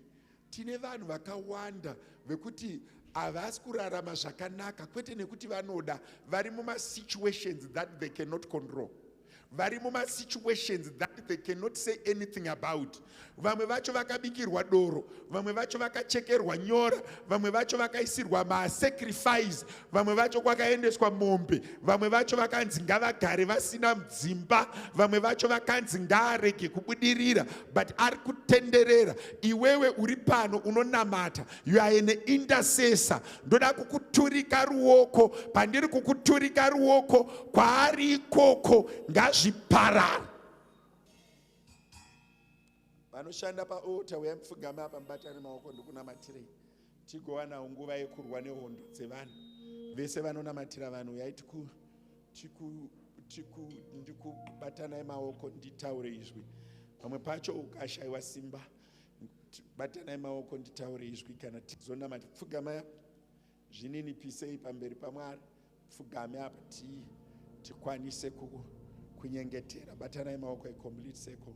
Speaker 3: Tine vanhu vakawanda vekuti havasi kurarama zvakanaka, kwete nekuti vanoda, vari muma-situations that they cannot control. Vari muma-situations that they cannot say anything about. Vamwe vacho vakabikirwa doro, vamwe vacho vakachekerwa nyora, vamwe vacho vakaisirwa ma-sacrifice, vamwe vacho kwakaendeswa mombe, vamwe vacho vakanzi ngavagare vasina dzimba, vamwe vacho vakanzi ngaarege kubudirira, but ari kutenderera. Iwewe uri pano unonamata, you are an intercessor. Ndoda kukuturika ruoko, pandiri kukuturika ruoko, kwaari ikoko ngazviparara. Vanoshanda paota wemupfugama apa mubatane maoko ndokunamatirei. Tigowana nguva yekurwa nehondo dzevanhu. Vese vanonamatira vanhu uyai ndikubatanai maoko nditaure izwi. Pamwe pacho ukashayiwa simba, batanai maoko nditaure izwi kana tizonamata. Pfugamai apa, zvininipisei pamberi paMwari. Pfugamai apa tikwanise kunyengetera. Batanai maoko complete circle.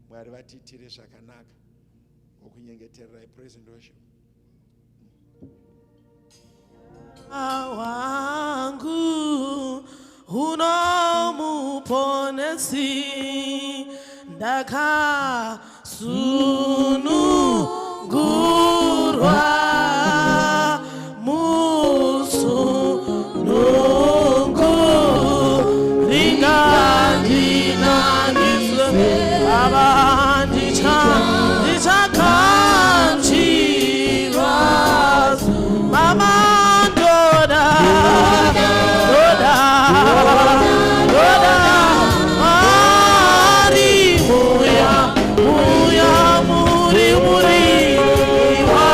Speaker 3: Mwari vatiitire zvakanaka wokunyengeterera. Praise and worship.
Speaker 2: Wangu unomuponesi ndakasunungurwa musunungu ringandinanise Baba ndichakanchirwa Mama Doda Mari Muya Muri Iwa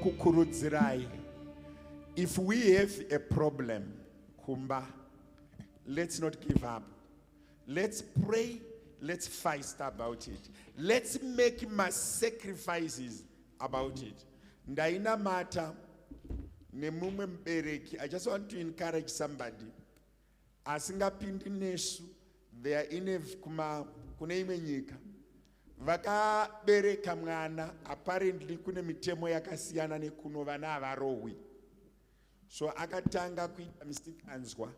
Speaker 3: ndinokukurudzirai, if we have a problem, kumba, let's not give up. Let's pray, let's fight about it. Let's make mass sacrifices about it. Ndaina mata nemumwe mbereki. I just want to encourage somebody. Asingapindi nesu, they are in a kune imwe nyika. Vakabereka mwana, apparently kune mitemo yakasiyana nekuno vana havarohwi. So akatanga kuita misikanzwa,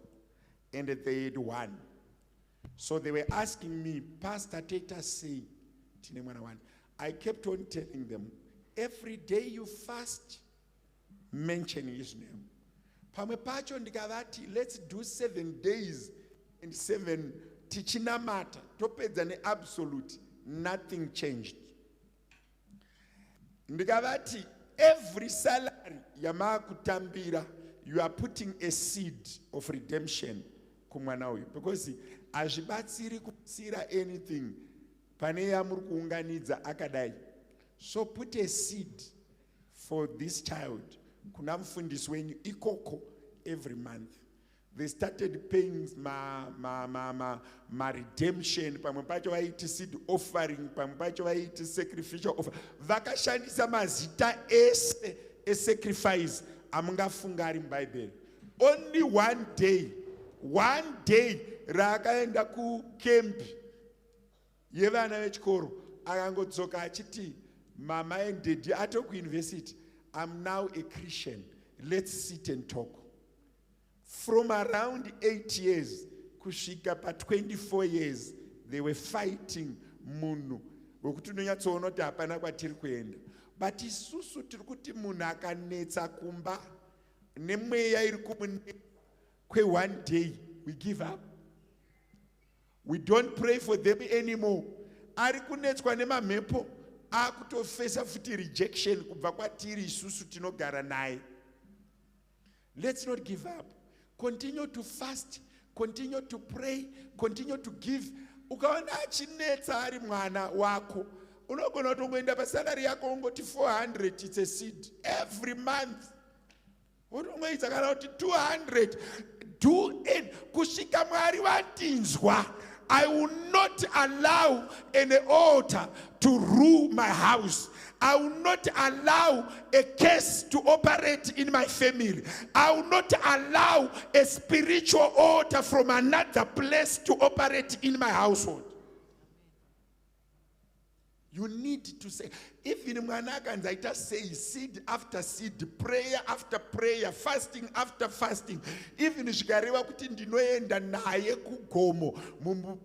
Speaker 3: and they had one. So they were asking me, Pastor, take us say, I kept on telling them, every day you fast, mention his name. Let's do 7 days and 7 tichinamata. Topeds an absolute, nothing changed. Ndikavati, every salary yama kutambira, you are putting a seed of redemption kumwana uyu, because azvibatsiri kutsira anything pane yamuri kuunganidza akadai. So put a seed for this child kuna mufundisi wenyu ikoko every month. They started paying ma redemption, pamwe pacho vaiti seed offering, pamwe pacho vaiti sacrificial offering. Vakashandisa mazita ese a sacrifice amungafunga ari muBhayibheri. Only one day rakaenda kukempi yevana vechikoro akangodzoka achiti mama and daddy atokuuniversity, I'm now a Christian, let's sit and talk. From around 8 years kusvika pa 24 years they were fighting munhu wekuti unonyatsoona kuti hapana kwatiri kuenda. But isusu tiri kuti munhu akanetsa kumba nemweya iri kumunetsa one day we give up. We don't pray for them anymore. Ari kunetswa nemamhepo akutofesa futi rejection kubva kwatiri isusu tinogara naye. Let's not give up. Continue to fast, continue to pray, continue to give. Ukaona achinetsa ari mwana wako, unogona kutongoenda pasalary yako ungoti 400, it's a seed every month. Utongoita kana kuti 200. Do it. Kusvika Mwari vatinzwa. I will not allow any altar to rule my house. I will not allow a curse to operate in my family. I will not allow a spiritual altar from another place to operate in my household. You need to say, even mwana say seed after seed, prayer after prayer, fasting after fasting. Even zvikareva kuti ndinoenda naye kugomo,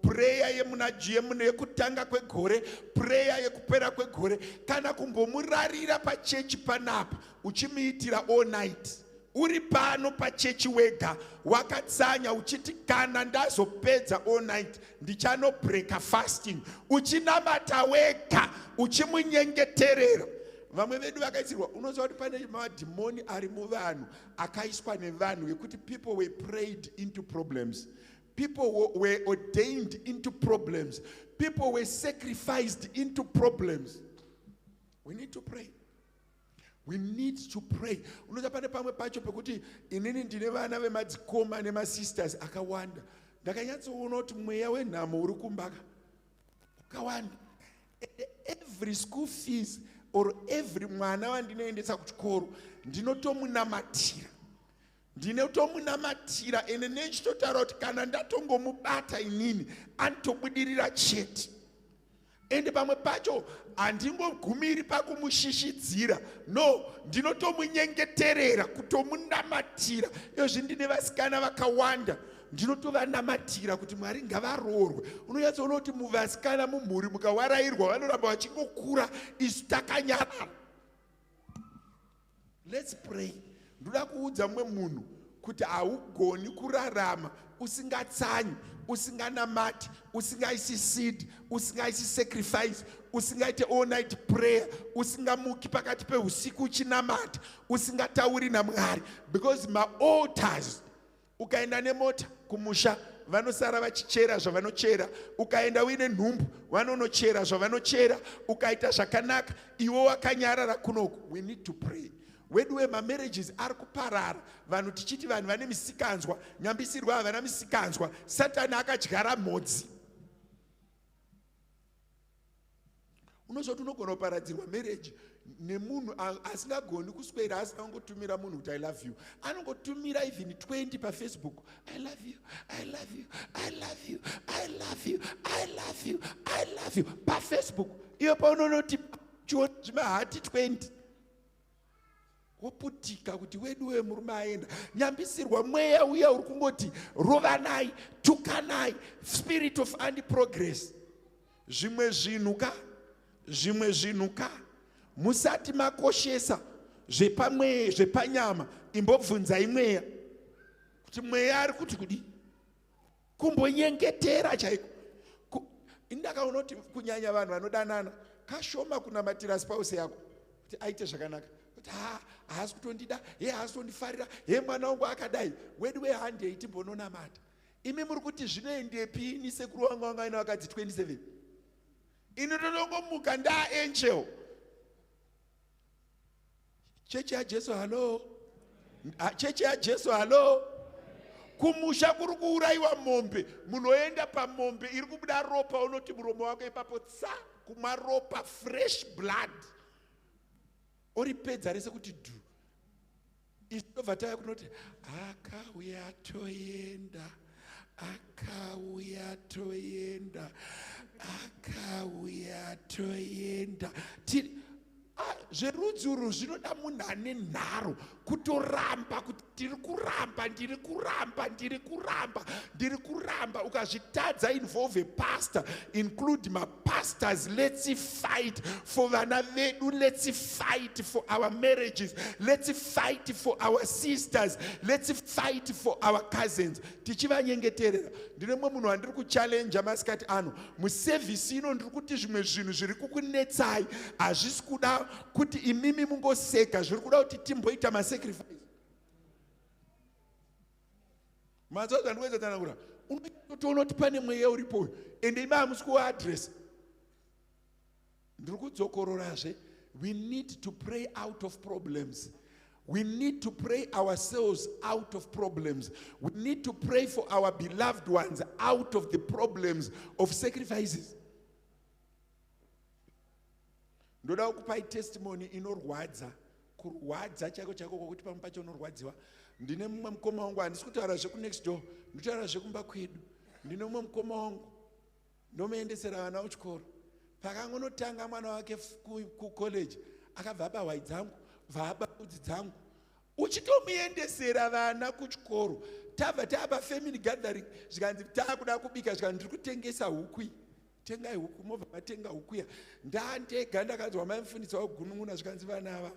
Speaker 3: prayer yemunajiemu yekutanga kwegore, prayer yekupera kwegore, kana kumbomurarira pachechi panapa, uchimuitira all night. Uri pano pachechi wega, wakatsanya uchiti kana ndazopedza all night, ndichano break a fasting. Uchinamata wega, uchimunyengeterera. Vamwe vedu vakaisirwa, unoziva kuti pane madhimoni ari muvanhu, akaiswa nevanhu, yekuti people were prayed into problems. People were ordained into problems. People were sacrificed into problems. We need to pray. We need to pray. Unoza pane pamwe pacho pekuti inini ndine vana vemadzikoma nemasisters akawanda. Ndakanyatsoona kuti mweya wenhamo uri kumbaka ukawanda. Every school fees or every mwana wandinoendesa kuchikoro ndinotomunamatira. Ndinotomunamatira ene nechitotaura kuti kana ndatongomubata inini anotobudirira chete. Ende pamwe pacho handingogumiri pakumushishidzira, no, ndinotomunyengeterera, kutomunamatira. Izvi ndine vasikana vakawanda, ndinotovanamatira kuti Mwari ngavaroorwe. Unonyatsoona kuti muvasikana mumhuri mukawarairwa vanoramba vachingokura, isu takanyarara. Let's pray. Ndoda kuudza mumwe munhu kuti haugoni kurarama usingatsanyi, usinganamati, usingaisi seed, usingaisi sacrifice, usingaite all night prayer, usingamuki pakati peusiku uchinamata, usingatauri naMwari. Because ma-altars, ukaenda nemota kumusha, vanosara vachichera zvavanochera, ukaenda uine nhumbu vanonochera zvavanochera, ukaita zvakanaka iwo wakanyarara kunoku. We need to pray. wedu wemamarriages ari kuparara, vanhu tichiti vanhu vane misikanzwa, nyambisirwa havana misikanzwa, Satani akadyara mhodzi. Unozoti unogona kuparadzirwa marriage nemunhu asingagoni kuswera asina kungotumira munhu kuti I love you. Anongotumira even 20 paFacebook. I love you, I love you, I love you, I love you, I love you, I love you. PaFacebook. Iyo paunonoti zvimahati 20. Woputika kuti wedu wemurume aenda. Nyambisirwa mweya uya uri kungoti rovanai, tukanai, spirit of anti-progress. Zvimwe zvinhuka. Musati makoshesa zvepamweya zvepanyama, imbobvunzai mweya kuti mweya ari kuti kudi, kumbonyengetera chaiko. Indakaona kuti kunyanya vanhu vanodanana kashoma kunamatira spouse yako kuti aite zvakanaka, kuti haasi kutondida, haasi kutondifarira, mwana wangu akadai. Wedu we100 timbononamata. Imi muri kuti zvinoendepi ni sekuru wangu wanga ina wakadzi 27. Inotonongomuka angel. Chechi ya Jesu halo. Chechi ya Jesu halo. Kumusha kuri kuuraiwa mombe, munoenda pamombe iri kubuda ropa, unoti muromo wako ipapo tsa kumwa ropa, fresh blood. Oripedza rese kuti du. Istovata kunoti akauya toenda, akauya toenda, akauya toenda. Zverudzi urwu zvinoda munhu ane nharo kutoramba kuti ndiri kuramba. Ukazvitadza involve a pastor, include my pastors. Let's fight for vana vedu, let's fight for our marriages, let's fight for our sisters, let's fight for our cousins. Tichivanyengeterera. Ndine mumwe munhu andiri kuchallenge masikati ano muservice ino, ndiri kuti zvimwe zvinhu zviri kukunetsai hazvisi kuda kuti imimi mungoseka, zviri kuda kuti timboita masacrifice. Mazoza ndiweza tanagura unotoona kuti pane mweya uripo ende imi hamusi kuaddress. Ndiri kudzokororazve. We need to pray out of problems. We need to pray ourselves out of problems. We need to pray for our beloved ones out of the problems of sacrifices. Ndoda kukupai testimony inorwadza, kurwadza chako kwokuti pamwe pacho unorwadziwa. Ndine mumwe mukoma wangu, handisi kutaura zveku next door, nditaura zvekumba kwedu. Ndine mumwe mukoma wangu ndomuendesera vana kuchikoro. Pakangonotanga mwana wake kucollege, akabva abahwai dzangu, vaba udzi dzangu. Uchitomuendesera vana kuchikoro, tabva taapa family gathering, zvikanzi taakuda kubika, zvikanzi ndiri kutengesa huku. Tengai huku, mobva matenga huku ya. Ndandega ndakanzwa maimufundisi wakugunun'una, zvikanzi vana ava.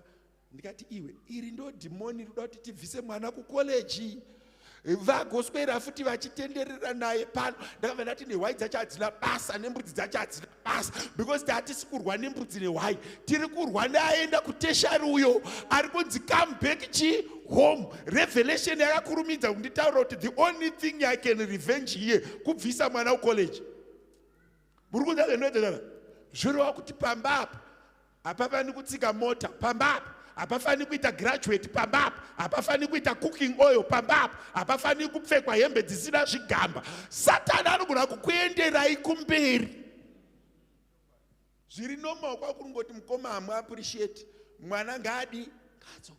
Speaker 3: Ndikati iwe, iri ndo dhimoni rinoda kuti tibvise mwana kucollege. Vagoswera futi vachitenderera naye pano. Ndakabva ndati nehwai dzacho hadzina basa, nembudzi dzacho hadzina basa, because hatisi kurwa nembudzi nehwai, tiri kurwa neaenda kuteshari uyo ari kunzi come back home. Revelation yakakurumidza kunditaura kuti the only thing I can revenge here kubvisa mwana kucollege. Muri kunza zvinoitana zvoreva kuti pamba apa hapafani kutsika mota, pamba apa hapafani kuita graduate, pamba apa hapafani kuita cooking oil, pamba apa hapafani kupfekwa hembe dzisina zvigamba. Satani anogona kukuenderai kumberi. Zviri normal kwakungoti mukoma hamuappreciate, mwana ngadi katso.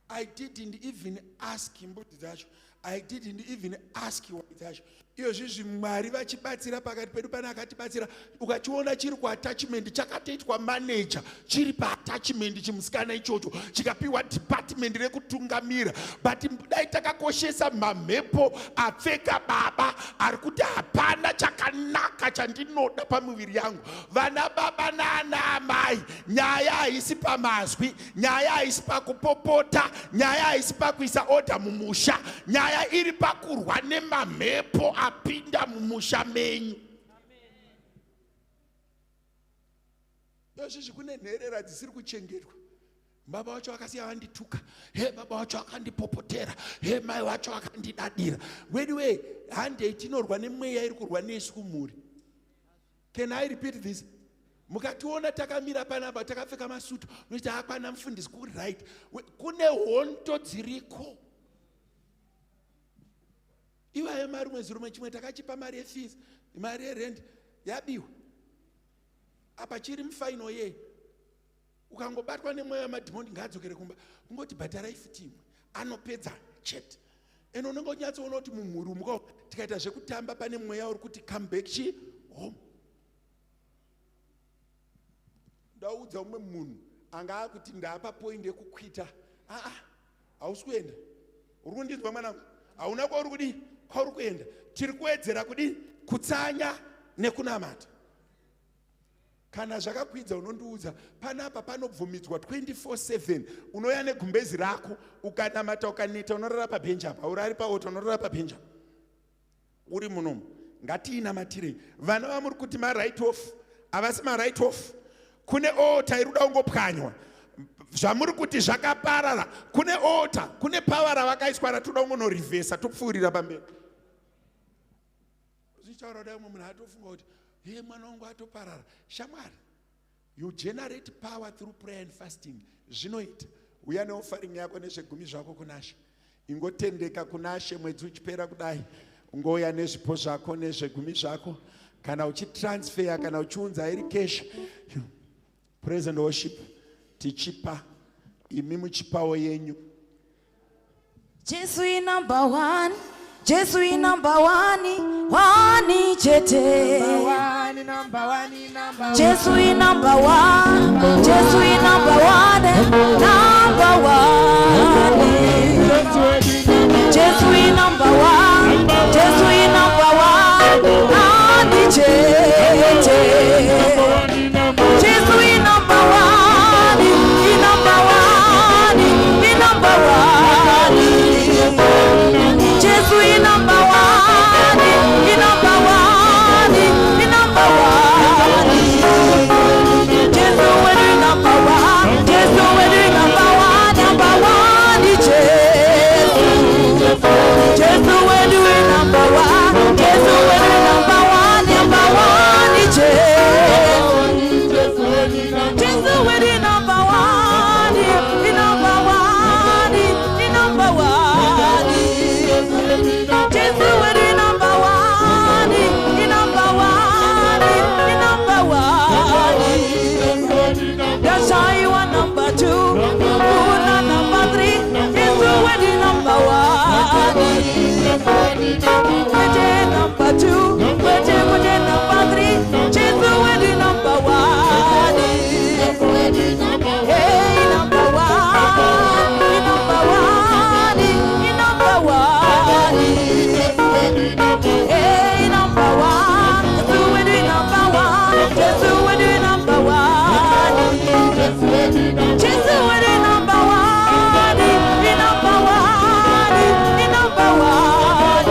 Speaker 3: I didn't even ask mbudzi dzacho. I didn't even ask hwai dzacho. Iyo zvezvi Mwari vachibatsira pakati pedu pana akatibatsira. Ukachiona chiri kuattachment chakatoitwa manager, chiri paattachment chimusikana ichocho, chikapiwa department rekutungamira. But dai takakoshesa mamhepo apfeka baba ari kuti hapana chakanaka chandinoda pamuviri yangu. Vana baba nana amai, nyaya haisi pamazwi, nyaya haisi pakupopota, nyaya haisi pakuisa order mumusha, nyaya iri pakurwa nemamhepo apinda mumusha menyu. Yozvizvi kune nherera dzisiri kuchengetwa. Baba wacho akasiya vandituka, baba wacho akandipopotera, mai wacho akandidadira. Wedu we 100 inorwa nemweya iri kurwa nesu kumhuri. Can I repeat this? mukationa takamira panapa takapfeka masutu noita hapana mufundisi kuri right, kune honto dziriko. Iwaye mari mwezi rumwe chimwe takachipa mari yefees, mari yerent yabiwa apa chiri mufaino ye. Ukangobatwa nemweya madhimoni ngaadzokere kumba, ungoti bhatarai futi imwe anopedza chete. Eno unenge unyatsoona kuti mumhuri muka tikaita zvekutamba pane mweya uri kuti come back home. Ndaudza umwe munhu anga akuti ndapa point yekukwita. Hausi kuenda. Uri kundinzwa mwanangu? Hauna kwauri kudi? Kwauri kuenda. Tiri kuwedzera kudi? Kutsanya nekunamata. Kana zvakakwidza unondiudza panapa panobvumidzwa 24/7. Unoya negumbezi rako ukanamata ukaneta unorara pabhenji apa, urari paoto unorara pabhenji apa. Uri munomu ngatiinamatire. Vana vamuri kuti ma-right off havasi ma-right off. Kune ota iruda ungopwanywa. Zvamuri kuti zvakaparara kune ota, kune power ravakaiswa ratoda ungonorivhesa topfuurira pamberi. Zvichaura kudai umwe munhu atofunga kuti hey, mwana wangu atoparara. Shamwari, you generate power through prayer and fasting. Zvinoita uya neofaring yako nezvegumi zvako kunashe. Ingotendeka kunashe mwedzi uchipera kudai. Ungoya nezvipo zvako nezvegumi zvako. Kana uchitransfer, kana uchiunza iri cash. Praise and worship. Tichipa imi muchipawo yenyu.
Speaker 1: Jesu is number one. Jesu is number one. One chete. Jesu is number one. Jesu is number one. Number one. Jesu is number one. Jesu is number one. One chete. Jesu is number one. He number one. He number one. Jesu is number one. He number one. He number one. Jesu is number one. Jesu is number one. Number one. Jesu. Jesu is number one. Jesu is number one. Number one. Jesu. Jesu is number one. He number one. He number one. Jesu is number one. He number one. He number one. That's how you are number two. Una number three. Jesu is number one. We're number two. We're number three. Jesu is number one. Hey, number one. He number one. He number one. Hey, number one. Jesu is number one. Jesu is number one. Jesu is number one. He number one. He number one.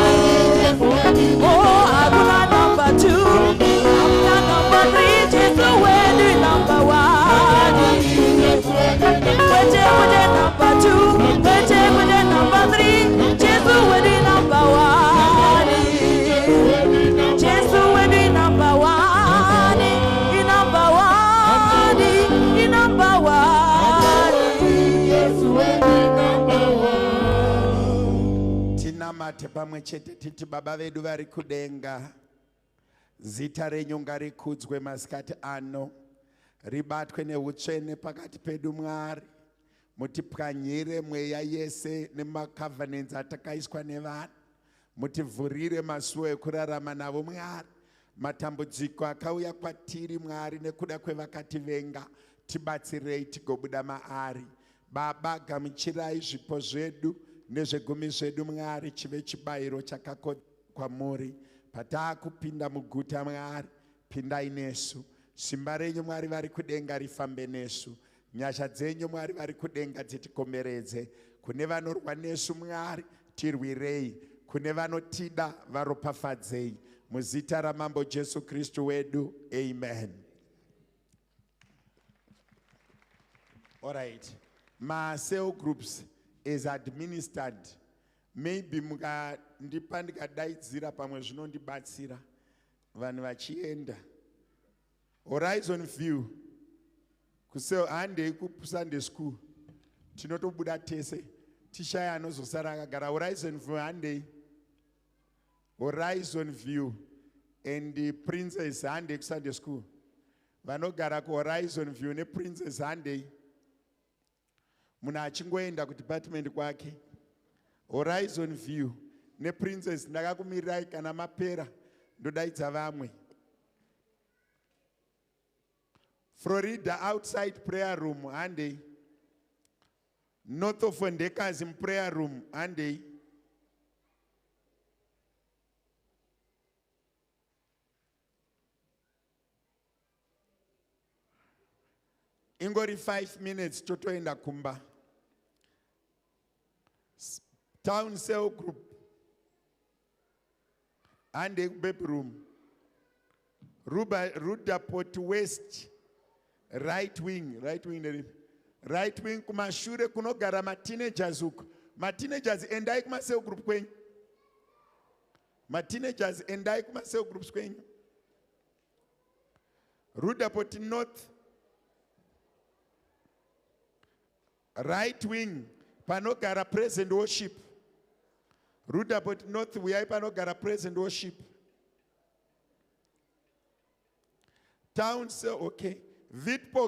Speaker 1: Oh, Aguna number two. Aguna number three. Jesu is number one. We're number two. We're number three. Jesu is number one. Jesu is number one. He number one. He number one. Jesu is number one.
Speaker 3: Tinamate pamwe chete titi baba vedu vari kudenga. Zita renyu ngarikudzwe masikati ano. Ribatwe neutsvene pakati pedu Mwari. Mutipwanyire mweya yese nemacovenants atakaiswa nevanhu. Mutivhurire masuo ekurarama navo Mwari. Matambudziko akauya kwatiri Mwari nekuda kwevakativenga. Tibatsirei tigobuda maari. Baba, gamuchirai zvipo zvedu nezvegumi zvedu Mwari chive chibayiro chakakodzwa kwamuri. Patakupinda muguta Mwari, pindai nesu. Simba renyu Mwari vari kudenga rifambe nesu. Nyasha dzenyu Mwari vari kudenga dzitikomberedze. Kune vanorwa nesu Mwari, tirwirei. Kune vanotida varopafadzei. Muzita ramambo Jesu Kristu wedu. Amen. All right. My cell groups is administered. Maybe ndipandikadaidzira pamwe zvinondibatsira vanhu vachienda Horizon view. Kuseo ande Sunday school. Tinotobuda tese. Tishaya anozosara akagara. Horizon view ande. Horizon view. And the princess ande Sunday school. Vanogara ku horizon view ne princess ande. Muna achingoenda ku department kwake. Horizon view ne princess ndakakumirai kana mapera ndodaidza vamwe. Florida outside prayer room ande. North of Ndekazi prayer room ande. Ingori 5 minutes totoenda kumba. Town cell group and a baby room. Ruda Port West, right wing. Right wing kumashure kunogara ma teenagers uko. Ma teenagers endai kuma cell group kwenyu. Ma teenagers endai kuma cell groups kwenyu. Ruda Port North, right wing panogara praise and worship. Rudaport North, we are panogara praise and worship. Town, so okay. Vidpo